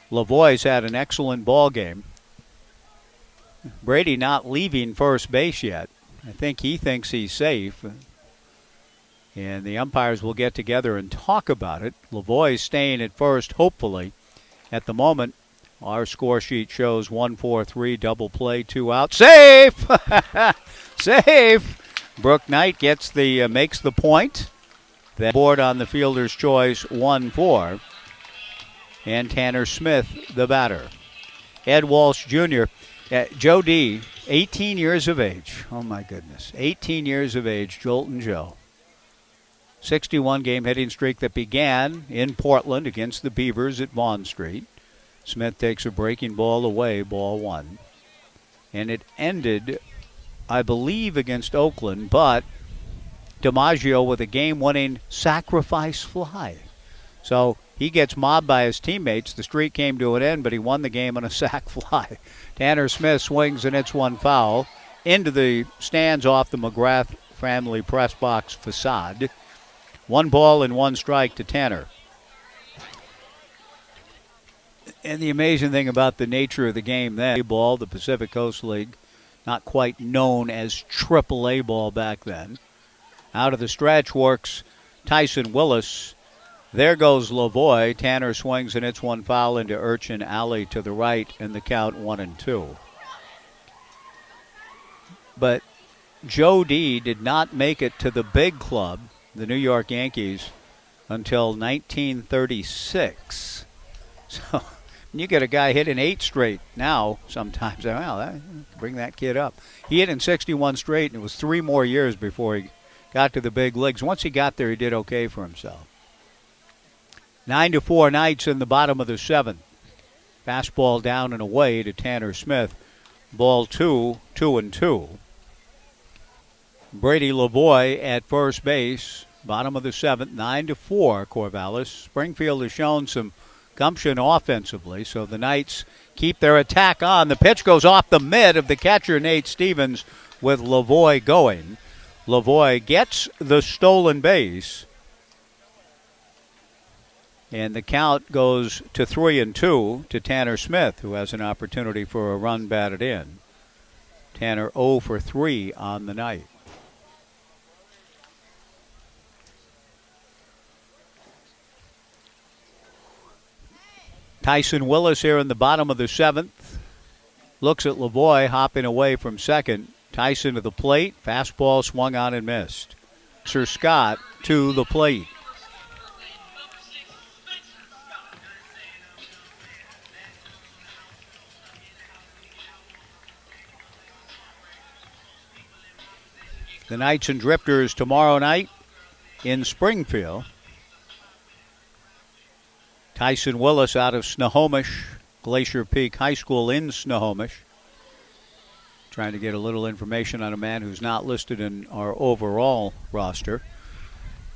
Lavoie's had an excellent ball game. Brady not leaving first base yet. I think he thinks he's safe. And the umpires will get together and talk about it. Lavoie staying at first, hopefully. At the moment, our score sheet shows 1-4-3, double play, 2 out. Safe! Safe! Brooke Knight gets makes the point. The board on the fielder's choice, 1-4. and Tanner Smith, the batter. Ed Walsh Jr., Joe D., 18 years of age. Oh, my goodness. 18 years of age, Jolton Joe. 61-game hitting streak that began in Portland against the Beavers at Vaughn Street. Smith takes a breaking ball away, ball one. And it ended, I believe, against Oakland, but DiMaggio with a game-winning sacrifice fly. So he gets mobbed by his teammates. The streak came to an end, but he won the game on a sac fly. Tanner Smith swings and hits one foul into the stands off the McGrath family press box facade. 1 ball and 1 strike to Tanner. And the amazing thing about the nature of the game then, ball, the Pacific Coast League, not quite known as AAA ball back then. Out of the stretch works Tyson Willis. There goes Lavoie. Tanner swings and hits one foul into Urchin Alley to the right, and the count 1-2. But Joe D. did not make it to the big club, the New York Yankees, until 1936. So you get a guy hitting 8 straight now, sometimes, well, bring that kid up. He hit in 61 straight, and it was 3 more years before he got to the big leagues. Once he got there, he did okay for himself. 9-4 Knights in the bottom of the 7th. Fastball down and away to Tanner Smith. Ball 2, 2-2. Brady Lavoie at first base. Bottom of the 7th, 9-4 Corvallis. Springfield has shown some gumption offensively, so the Knights keep their attack on. The pitch goes off the mid of the catcher, Nate Stevens, with Lavoie going. Lavoie gets the stolen base. And the count goes to 3-2 to Tanner Smith, who has an opportunity for a run batted in. Tanner 0 for 3 on the night. Tyson Willis here in the bottom of the 7th. Looks at Lavoie hopping away from second. Tyson to the plate. Fastball swung on and missed. Sir Scott to the plate. The Knights and Drifters tomorrow night in Springfield. Tyson Willis out of Snohomish, Glacier Peak High School in Snohomish. Trying to get a little information on a man who's not listed in our overall roster.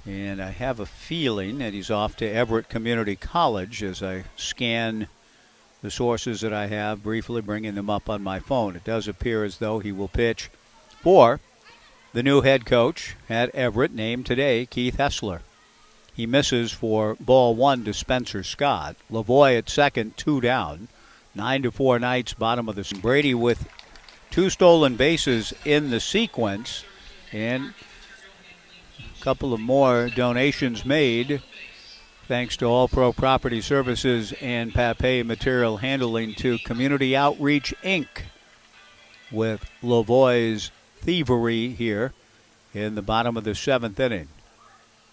And I have a feeling that he's off to Everett Community College as I scan the sources that I have, briefly bringing them up on my phone. It does appear as though he will pitch for the new head coach at Everett, named today Keith Hessler. He misses for ball 1 to Spencer Scott. Lavoie at second, 2 down. 9-4 Knights, bottom of the... Brady with 2 stolen bases in the sequence. And a couple of more donations made, thanks to All Pro Property Services and Papay Material Handling, to Community Outreach, Inc., with Lavoie's thievery here in the bottom of the 7th inning.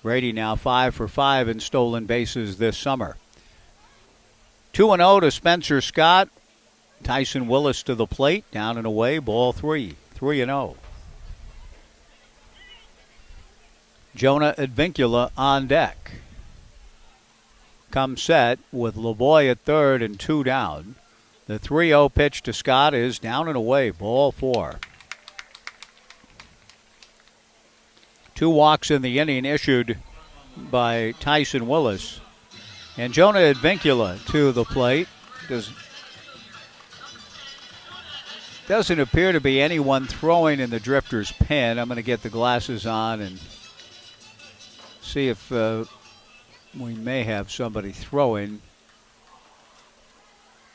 Brady now 5 for 5 in stolen bases this summer. 2-0 to Spencer Scott. Tyson Willis to the plate, down and away, ball 3. 3-0. Jonah Advincula on deck. Come set with Lavoie at third and 2 down. The 3-0 pitch to Scott is down and away, ball 4. 2 walks in the inning issued by Tyson Willis. And Jonah Advincula to the plate. Doesn't appear to be anyone throwing in the Drifters' pen. I'm going to get the glasses on and see if we may have somebody throwing.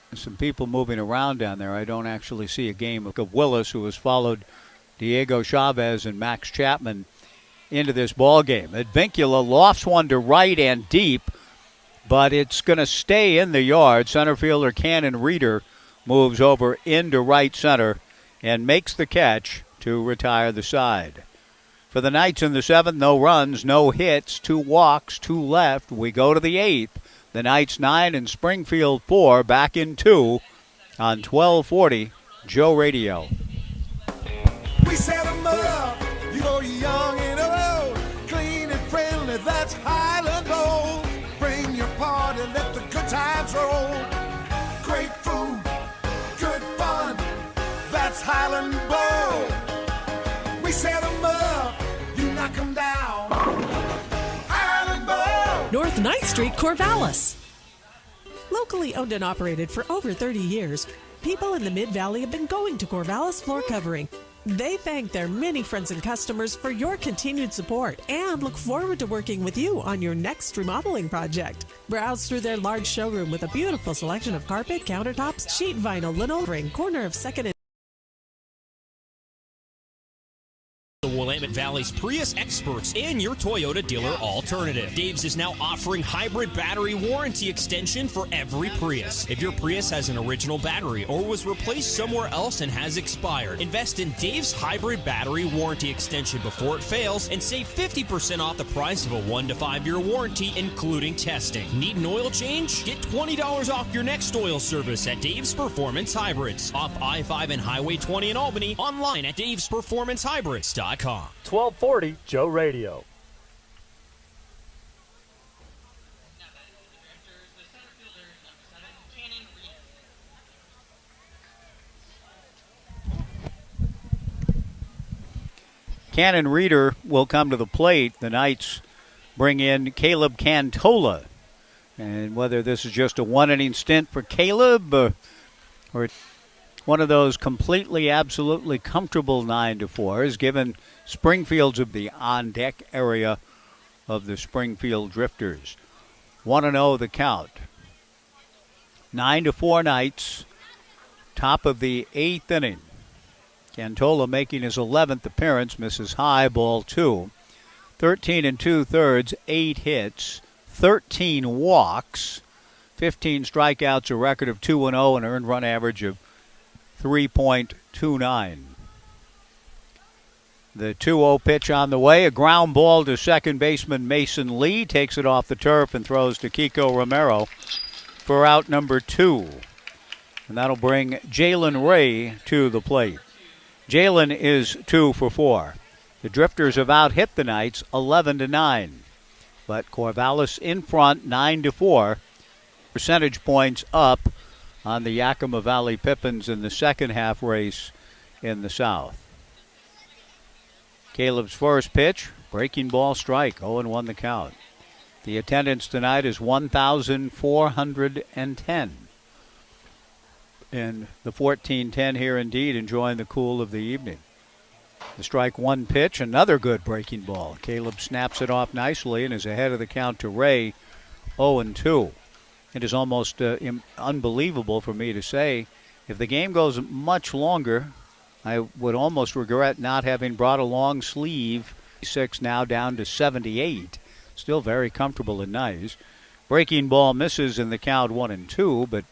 There's some people moving around down there. I don't actually see a game of Willis, who has followed Diego Chavez and Max Chapman into this ball game. Advincula lofts one to right and deep, but it's going to stay in the yard. Center fielder Cannon Reeder moves over into right center and makes the catch to retire the side. For the Knights in the 7th, no runs, no hits, 2 walks, 2 left. We go to the 8th. The Knights 9 and Springfield 4, back in 2 on 1240 Joe Radio. We set 'em up, you know, young and old, clean and friendly, that's Highland Gold. Bring your party, let the good times roll. Great food, good fun, that's Highland Bowl. We set 'em up, you knock 'em down. Highland Bowl. North 9th Street, Corvallis. Locally owned and operated for over 30 years, people in the Mid-Valley have been going to Corvallis Floor Covering. They thank their many friends and customers for your continued support and look forward to working with you on your next remodeling project. Browse through their large showroom with a beautiful selection of carpet, countertops, sheet vinyl, linoleum, corner of 2nd and The Willamette Valley's Prius experts and your Toyota dealer alternative. Dave's is now offering hybrid battery warranty extension for every Prius. If your Prius has an original battery or was replaced somewhere else and has expired, invest in Dave's hybrid battery warranty extension before it fails and save 50% off the price of a 1 to 5 year warranty, including testing. Need an oil change? Get $20 off your next oil service at Dave's Performance Hybrids. Off I-5 and Highway 20 in Albany. Online at davesperformancehybrids.com. 1240 Joe Radio. Cannon Reeder will come to the plate. The Knights bring in Caleb Cantola. And whether this is just a one-inning stint for Caleb or one of those completely, absolutely comfortable 9-4s, given Springfield's of the on-deck area of the Springfield Drifters. 1-0 the count. 9-4 Knights, top of the 8th inning. Cantola making his 11th appearance, misses high, ball 2. 13 2/3, 8 hits, 13 walks, 15 strikeouts, a record of 2-0, and earned run average of 3.29. The 2-0 pitch on the way. A ground ball to second baseman Mason Lee. Takes it off the turf and throws to Kiko Romero for out number 2. And that'll bring Jalen Ray to the plate. Jalen is 2 for 4. The Drifters have out-hit the Knights 11-9. But Corvallis in front 9-4. Percentage points up on the Yakima Valley Pippins in the second half race in the South. Caleb's first pitch, breaking ball strike, 0-1 the count. The attendance tonight is 1,410. And the 1410 here indeed enjoying the cool of the evening. The strike one pitch, another good breaking ball. Caleb snaps it off nicely and is ahead of the count to Ray, 0-2. It is almost unbelievable for me to say. If the game goes much longer, I would almost regret not having brought a long sleeve. 6 now down to 78. Still very comfortable and nice. Breaking ball misses in the count 1-2, but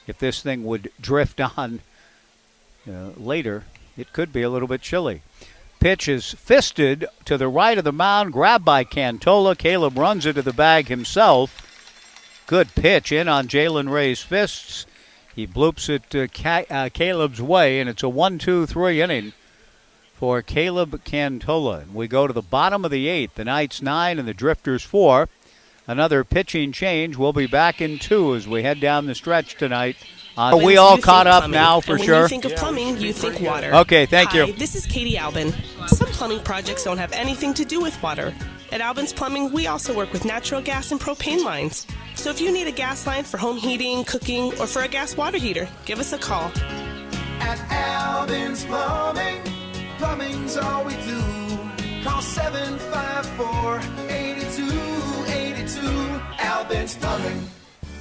if this thing would drift on later, it could be a little bit chilly. Pitch is fisted to the right of the mound, grabbed by Cantola. Caleb runs into the bag himself. Good pitch in on Jalen Ray's fists. He bloops it Caleb's way, and it's a 1-2-3 inning for Caleb Cantola. And we go to the bottom of the 8th. The Knights 9 and the Drifters 4. Another pitching change. We'll be back in 2 as we head down the stretch tonight. Are we all caught up now for sure? When you think of plumbing, you think water. Okay, thank you. Hi, this is Katie Albin. Some plumbing projects don't have anything to do with water. At Albin's Plumbing, we also work with natural gas and propane lines. So if you need a gas line for home heating, cooking, or for a gas water heater, give us a call. At Albin's Plumbing, plumbing's all we do. Call 754-8282. Albin's Plumbing.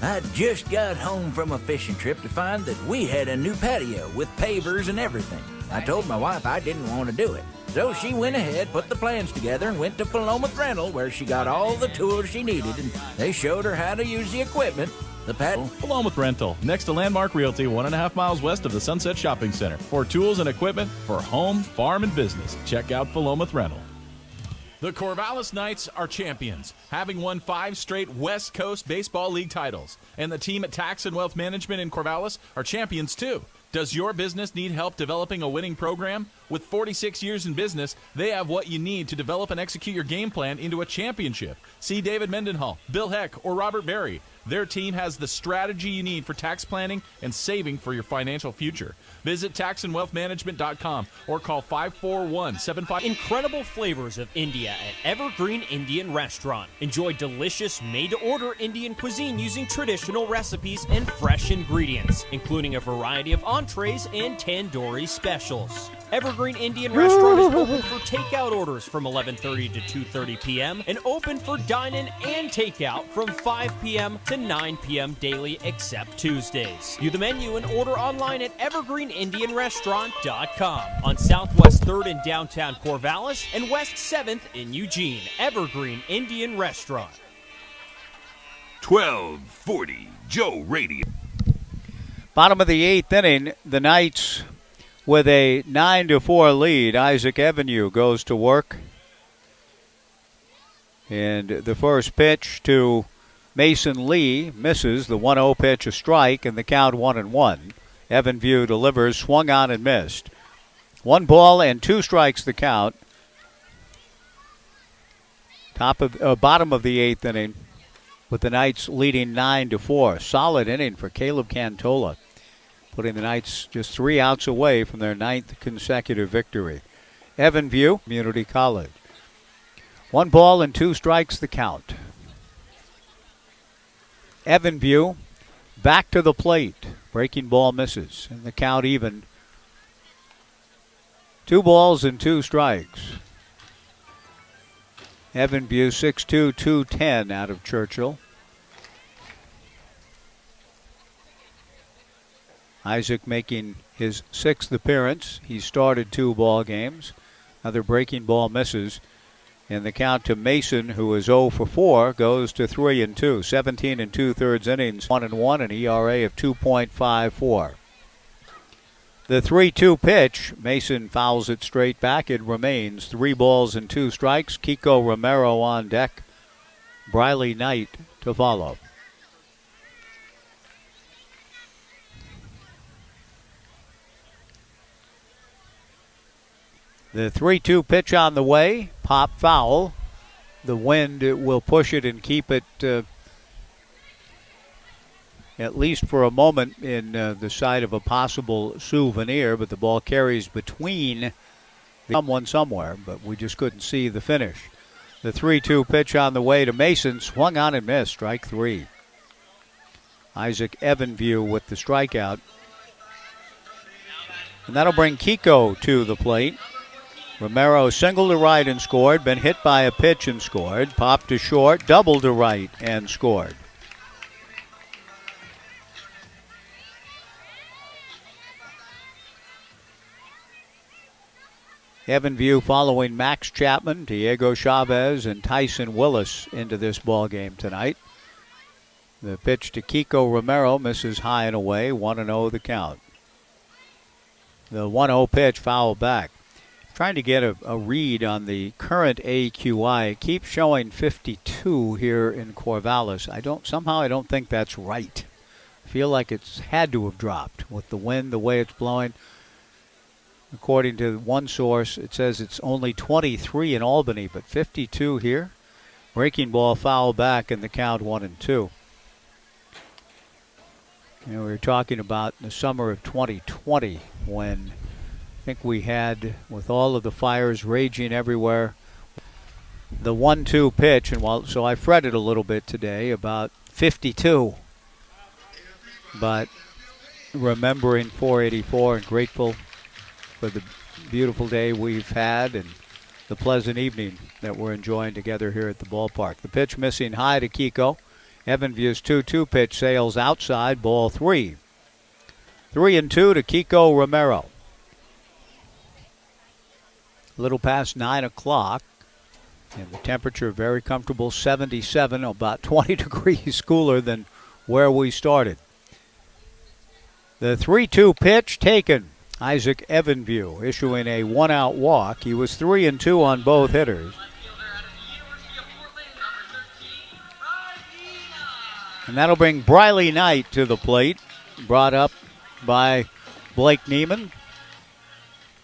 I just got home from a fishing trip to find that we had a new patio with pavers and everything. I told my wife I didn't want to do it. So she went ahead, put the plans together, and went to Philomath Rental, where she got all the tools she needed, and they showed her how to use the equipment. The patio. Philomath Rental, next to Landmark Realty, 1.5 miles west of the Sunset Shopping Center. For tools and equipment for home, farm, and business, check out Philomath Rental. The Corvallis Knights are champions, having won 5 straight West Coast Baseball League titles. And the team at Tax and Wealth Management in Corvallis are champions too. Does your business need help developing a winning program? With 46 years in business, they have what you need to develop and execute your game plan into a championship. See David Mendenhall, Bill Heck, or Robert Berry. Their team has the strategy you need for tax planning and saving for your financial future. Visit taxandwealthmanagement.com or call 541-75. Incredible flavors of India at Evergreen Indian Restaurant. Enjoy delicious made-to-order Indian cuisine using traditional recipes and fresh ingredients, including a variety of entrees and tandoori specials. Evergreen Indian Restaurant is open for takeout orders from 11:30 to 2:30 p.m. and open for dine-in and takeout from 5 p.m. to 9 p.m. daily except Tuesdays. View the menu and order online at evergreenindianrestaurant.com on Southwest 3rd in downtown Corvallis and West 7th in Eugene. Evergreen Indian Restaurant. 1240 Joe Radio. Bottom of the 8th inning, the Knights with a 9-4 lead. Isaac Avenue goes to work. And the first pitch to Mason Lee misses. The 1-0 pitch, a strike, and the count 1-1. Evanview delivers, swung on and missed. 1 ball and 2 strikes the count. Bottom of the 8th inning with the Knights leading 9-4. Solid inning for Caleb Cantola, putting the Knights just 3 outs away from their 9th consecutive victory. Evanview Community College. 1 ball and 2 strikes the count. Evanview back to the plate. Breaking ball misses, and the count even. 2 balls and 2 strikes. Evanview 6'2", 210 out of Churchill. Isaac making his 6th appearance. He started 2 ball games. Another breaking ball misses. And the count to Mason, who is 0 for 4, goes to 3-2. 17 2/3 innings, 1-1, an ERA of 2.54. The 3-2 pitch, Mason fouls it straight back. It remains 3 balls and 2 strikes. Kiko Romero on deck. Briley Knight to follow. The 3-2 pitch on the way. Pop foul. The wind will push it and keep it at least for a moment in the side of a possible souvenir, but the ball carries between someone somewhere, but we just couldn't see the finish. The 3-2 pitch on the way to Mason, swung on and missed, strike 3. Isaac Evanview with the strikeout. And that'll bring Kiko to the plate. Romero singled to right and scored, been hit by a pitch and scored, popped to short, doubled to right and scored. Evanview following Max Chapman, Diego Chavez, and Tyson Willis into this ball game tonight. The pitch to Kiko Romero misses high and away, 1-0 the count. The 1-0 pitch fouled back. Trying to get a read on the current AQI. It keeps showing 52 here in Corvallis. I don't think that's right. I feel like it's had to have dropped with the wind, the way it's blowing. According to one source, it says it's only 23 in Albany, but 52 here. Breaking ball foul back in the count 1-2. You know, we were talking about the summer of 2020 when I think we had, with all of the fires raging everywhere, the 1-2 pitch, and so I fretted a little bit today about 52. But remembering 484 and grateful for the beautiful day we've had and the pleasant evening that we're enjoying together here at the ballpark. The pitch missing high to Kiko. Evanview's 2-2 pitch sails outside, ball 3. 3-2 to Kiko Romero. A little past 9 o'clock, and the temperature very comfortable, 77, about 20 degrees cooler than where we started. The 3-2 pitch taken. Isaac Evanview issuing a 1-out walk. He was 3-2 on both hitters. And that'll bring Briley Knight to the plate, brought up by Blake Neiman,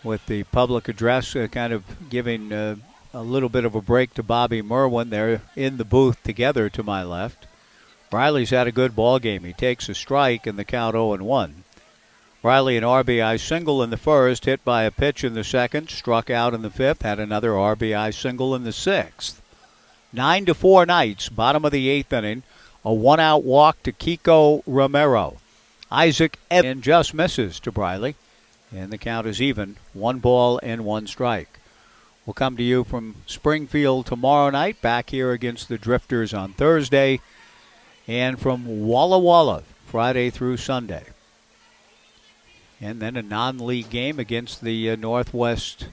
with the public address kind of giving a little bit of a break to Bobby Merwin. They're in the booth together to my left. Briley's had a good ball game. He takes a strike in the count 0-1. Briley an RBI single in the first, hit by a pitch in the second, struck out in the fifth, had another RBI single in the sixth. 9-4 Knights, bottom of the eighth inning. A one-out walk to Kiko Romero. Isaac Evans just misses to Briley, and the count is even. 1 ball and 1 strike. We'll come to you from Springfield tomorrow night, back here against the Drifters on Thursday, and from Walla Walla Friday through Sunday. And then a non-league game against the Northwest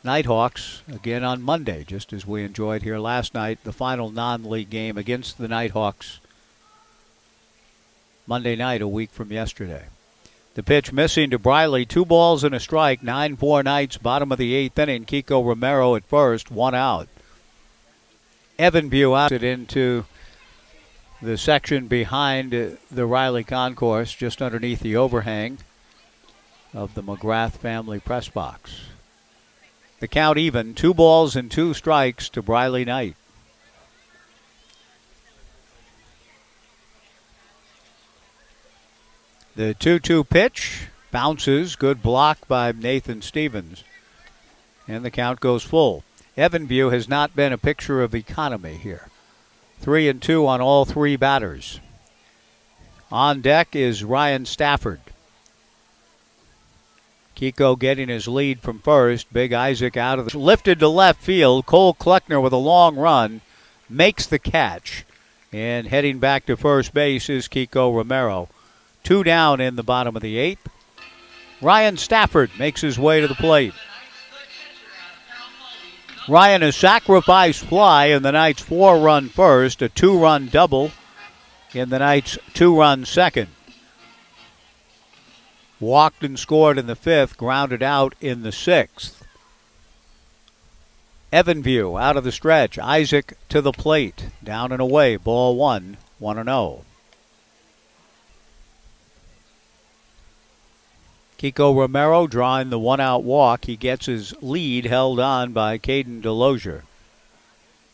Nighthawks again on Monday, just as we enjoyed here last night, the final non-league game against the Nighthawks Monday night, a week from yesterday. The pitch missing to Briley, 2 balls and a strike, 9-4 Knights, bottom of the eighth inning. Kiko Romero at first, 1 out. Evanview out it into the section behind the Riley Concourse, just underneath the overhang of the McGrath family press box. The count even, 2 balls and 2 strikes to Briley Knight. The 2-2 pitch bounces, good block by Nathan Stevens, and the count goes full. Evanview has not been a picture of economy here. 3-2 on all 3 batters. On deck is Ryan Stafford. Kiko getting his lead from first. Big Isaac out of the... Lifted to left field. Cole Kleckner with a long run makes the catch. And heading back to first base is Kiko Romero. 2 down in the bottom of the eighth. Ryan Stafford makes his way to the plate. Ryan a sacrifice fly in the Knights' 4-run first, a 2-run double in the Knights' 2-run second. Walked and scored in the fifth, grounded out in the sixth. Evanview out of the stretch. Isaac to the plate. Down and away. Ball 1, 1-0. Kiko Romero drawing the 1-out walk. He gets his lead held on by Caden Delosier.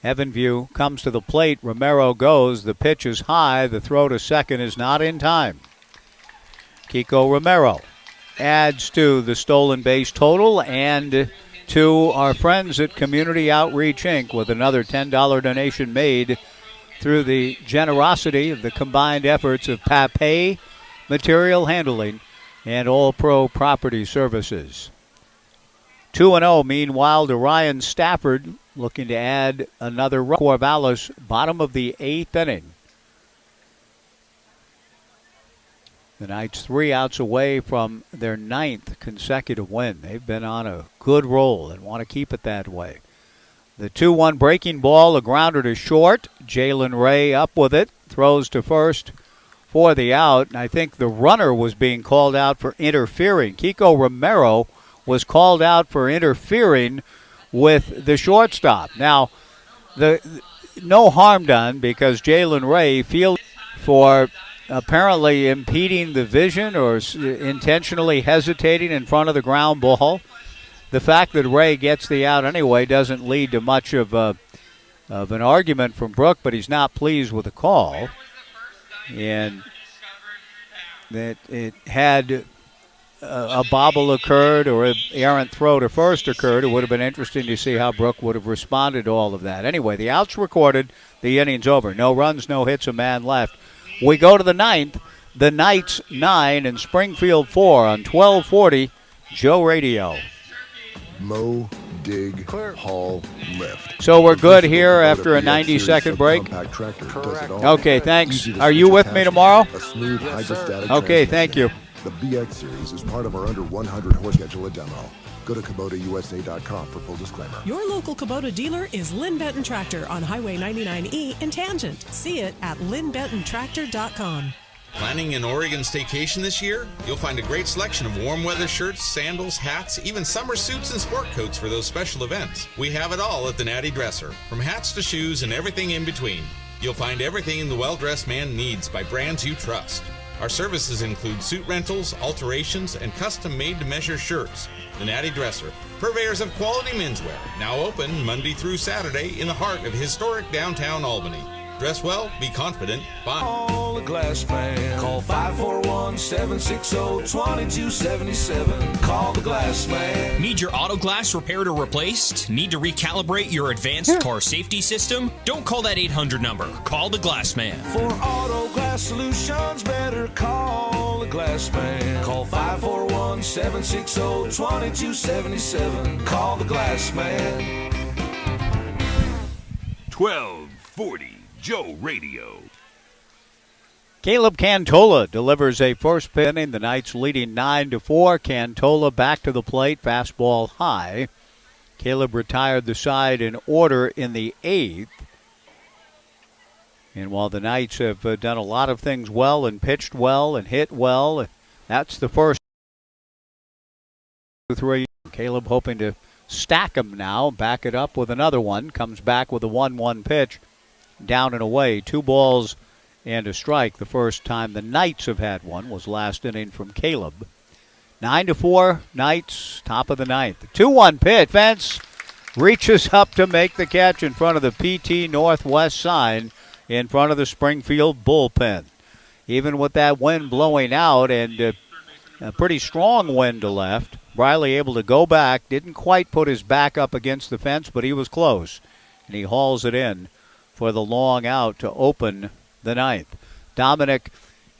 Evanview comes to the plate. Romero goes. The pitch is high. The throw to second is not in time. Kiko Romero adds to the stolen base total and to our friends at Community Outreach, Inc. with another $10 donation made through the generosity of the combined efforts of Papay Material Handling and All Pro Property Services. 2-0, meanwhile, to Ryan Stafford, looking to add another run. Corvallis, bottom of the eighth inning. The Knights 3 outs away from their 9th consecutive win. They've been on a good roll and want to keep it that way. The 2-1 breaking ball, a grounder to short. Jalen Ray up with it, throws to first for the out. And I think the runner was being called out for interfering. Kiko Romero was called out for interfering with the shortstop. Now, no harm done because Jalen Ray fielded for apparently impeding the vision or intentionally hesitating in front of the ground ball. The fact that Ray gets the out anyway doesn't lead to much of an argument from Brooke, but he's not pleased with the call. And that it had a bobble occurred or an errant throw to first occurred, it would have been interesting to see how Brooke would have responded to all of that. Anyway, the out's recorded, the inning's over. No runs, no hits, a man left. We go to the 9th, the Knights 9 and Springfield 4 on 1240 Joe Radio. Mow, dig, haul, lift. So we're good here after a 90-second break? Okay, thanks. Are you with me tomorrow? A smooth hydrostatic okay, thank you. The BX Series is part of our under 100 horse schedule demo. Go to KubotaUSA.com for full disclaimer. Your local Kubota dealer is Lynn Benton Tractor on Highway 99E in Tangent. See it at lynnbentontractor.com. Planning an Oregon staycation this year? You'll find a great selection of warm weather shirts, sandals, hats, even summer suits and sport coats for those special events. We have it all at the Natty Dresser, from hats to shoes and everything in between. You'll find everything the well-dressed man needs by brands you trust. Our services include suit rentals, alterations, and custom made-to-measure shirts. The Natty Dresser, purveyors of quality menswear, now open Monday through Saturday in the heart of historic downtown Albany. Dress well, be confident, buy. Call the Glass Man. Call 541-760-2277. Call the Glass Man. Need your auto glass repaired or replaced? Need to recalibrate your advanced car safety system? Don't call that 800 number. Call the Glass Man. For auto glass solutions, better call the Glass Man. Call 541-760-2277. Call the Glass Man. 1240 Joe Radio. Caleb Cantola delivers a first pitch inning. The Knights leading 9-4. Cantola back to the plate, fastball high. Caleb retired the side in order in the 8th. And while the Knights have done a lot of things well and pitched well and hit well, that's the first 3. Caleb hoping to stack them now, back it up with another one. Comes back with a 1-1 pitch. Down and away, 2 balls and a strike. The first time the Knights have had one was last inning from Caleb. 9-4, Knights, top of the 9th. 2-1 pitch. Fence reaches up to make the catch in front of the PT Northwest sign in front of the Springfield bullpen. Even with that wind blowing out and a pretty strong wind to left, Briley able to go back, didn't quite put his back up against the fence, but he was close. And he hauls it in for the long out to open the 9th. Dominic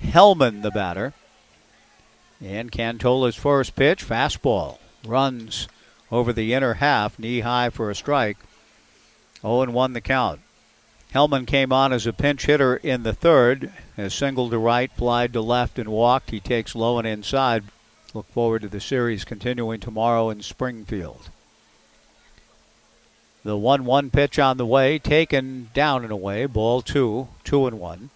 Hellman, the batter. And Cantola's first pitch, fastball. Runs over the inner half, knee high for a strike. 0-1 the count. Hellman came on as a pinch hitter in the 3rd. Has singled to right, flied to left, and walked. He takes low and inside. Look forward to the series continuing tomorrow in Springfield. The 1-1 pitch on the way, taken down and away. Ball 2, 2-1. And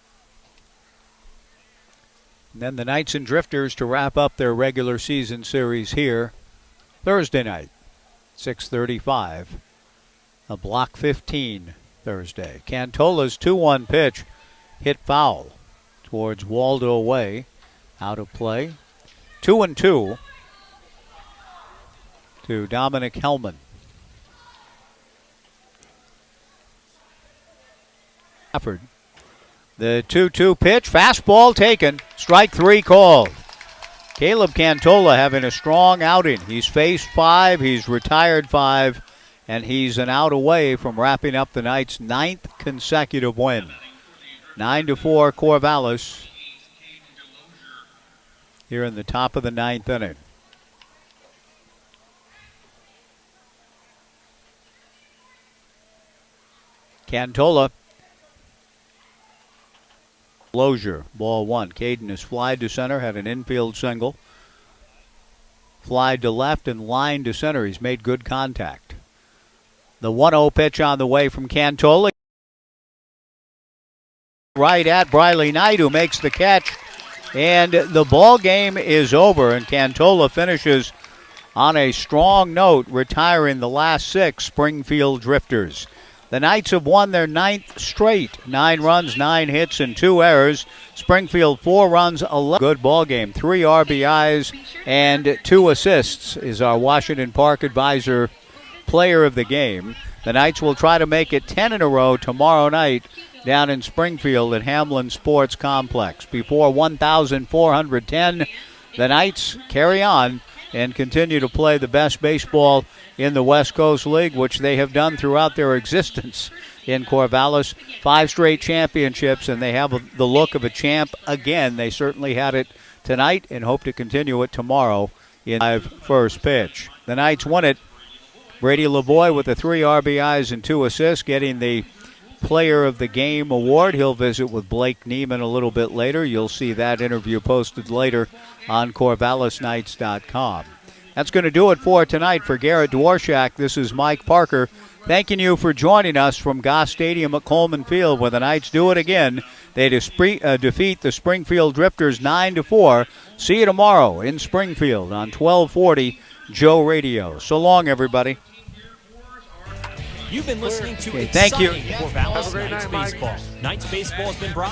then the Knights and Drifters to wrap up their regular season series here Thursday night, 6:35. A block 15 Thursday. Cantola's 2-1 pitch hit foul towards Waldo away. Out of play. 2-2 to Dominic Hellman. The 2-2 pitch, fastball taken, strike 3 called. Caleb Cantola having a strong outing. He's faced 5, he's retired 5, and he's an out away from wrapping up the Knights' 9th consecutive win. 9-4 Corvallis here in the top of the 9th inning. Cantola. Lozier, ball 1. Caden has flied to center, had an infield single. Flied to left and lined to center. He's made good contact. The 1-0 pitch on the way from Cantola. Right at Briley Knight, who makes the catch. And the ball game is over, and Cantola finishes on a strong note, retiring the last 6 Springfield Drifters. The Knights have won their 9th straight. 9 runs, 9 hits, and 2 errors. Springfield 4 runs, 11. Good ball game. 3 RBIs and 2 assists is our Washington Park Advisor player of the game. The Knights will try to make it 10 in a row tomorrow night down in Springfield at Hamlin Sports Complex. Before 1,410, the Knights carry on and continue to play the best baseball in the West Coast League, which they have done throughout their existence in Corvallis. 5 straight championships, and they have the look of a champ again. They certainly had it tonight and hope to continue it tomorrow in 5 first pitch. The Knights won it. Brady Lavoie with the 3 RBIs and 2 assists, getting the Player of the Game award. He'll visit with Blake Neiman a little bit later. You'll see that interview posted later on CorvallisKnights.com. That's going to do it for tonight. For Garrett Dworshak, this is Mike Parker thanking you for joining us from Goss Stadium at Coleman Field, where the Knights do it again. They defeat the Springfield Drifters 9-4. See you tomorrow in Springfield on 1240 Joe Radio. So long, everybody. You've been listening to Okay, thank you. exciting Corvallis Have a great Knights night, Mike. baseball. Knights baseball has been brought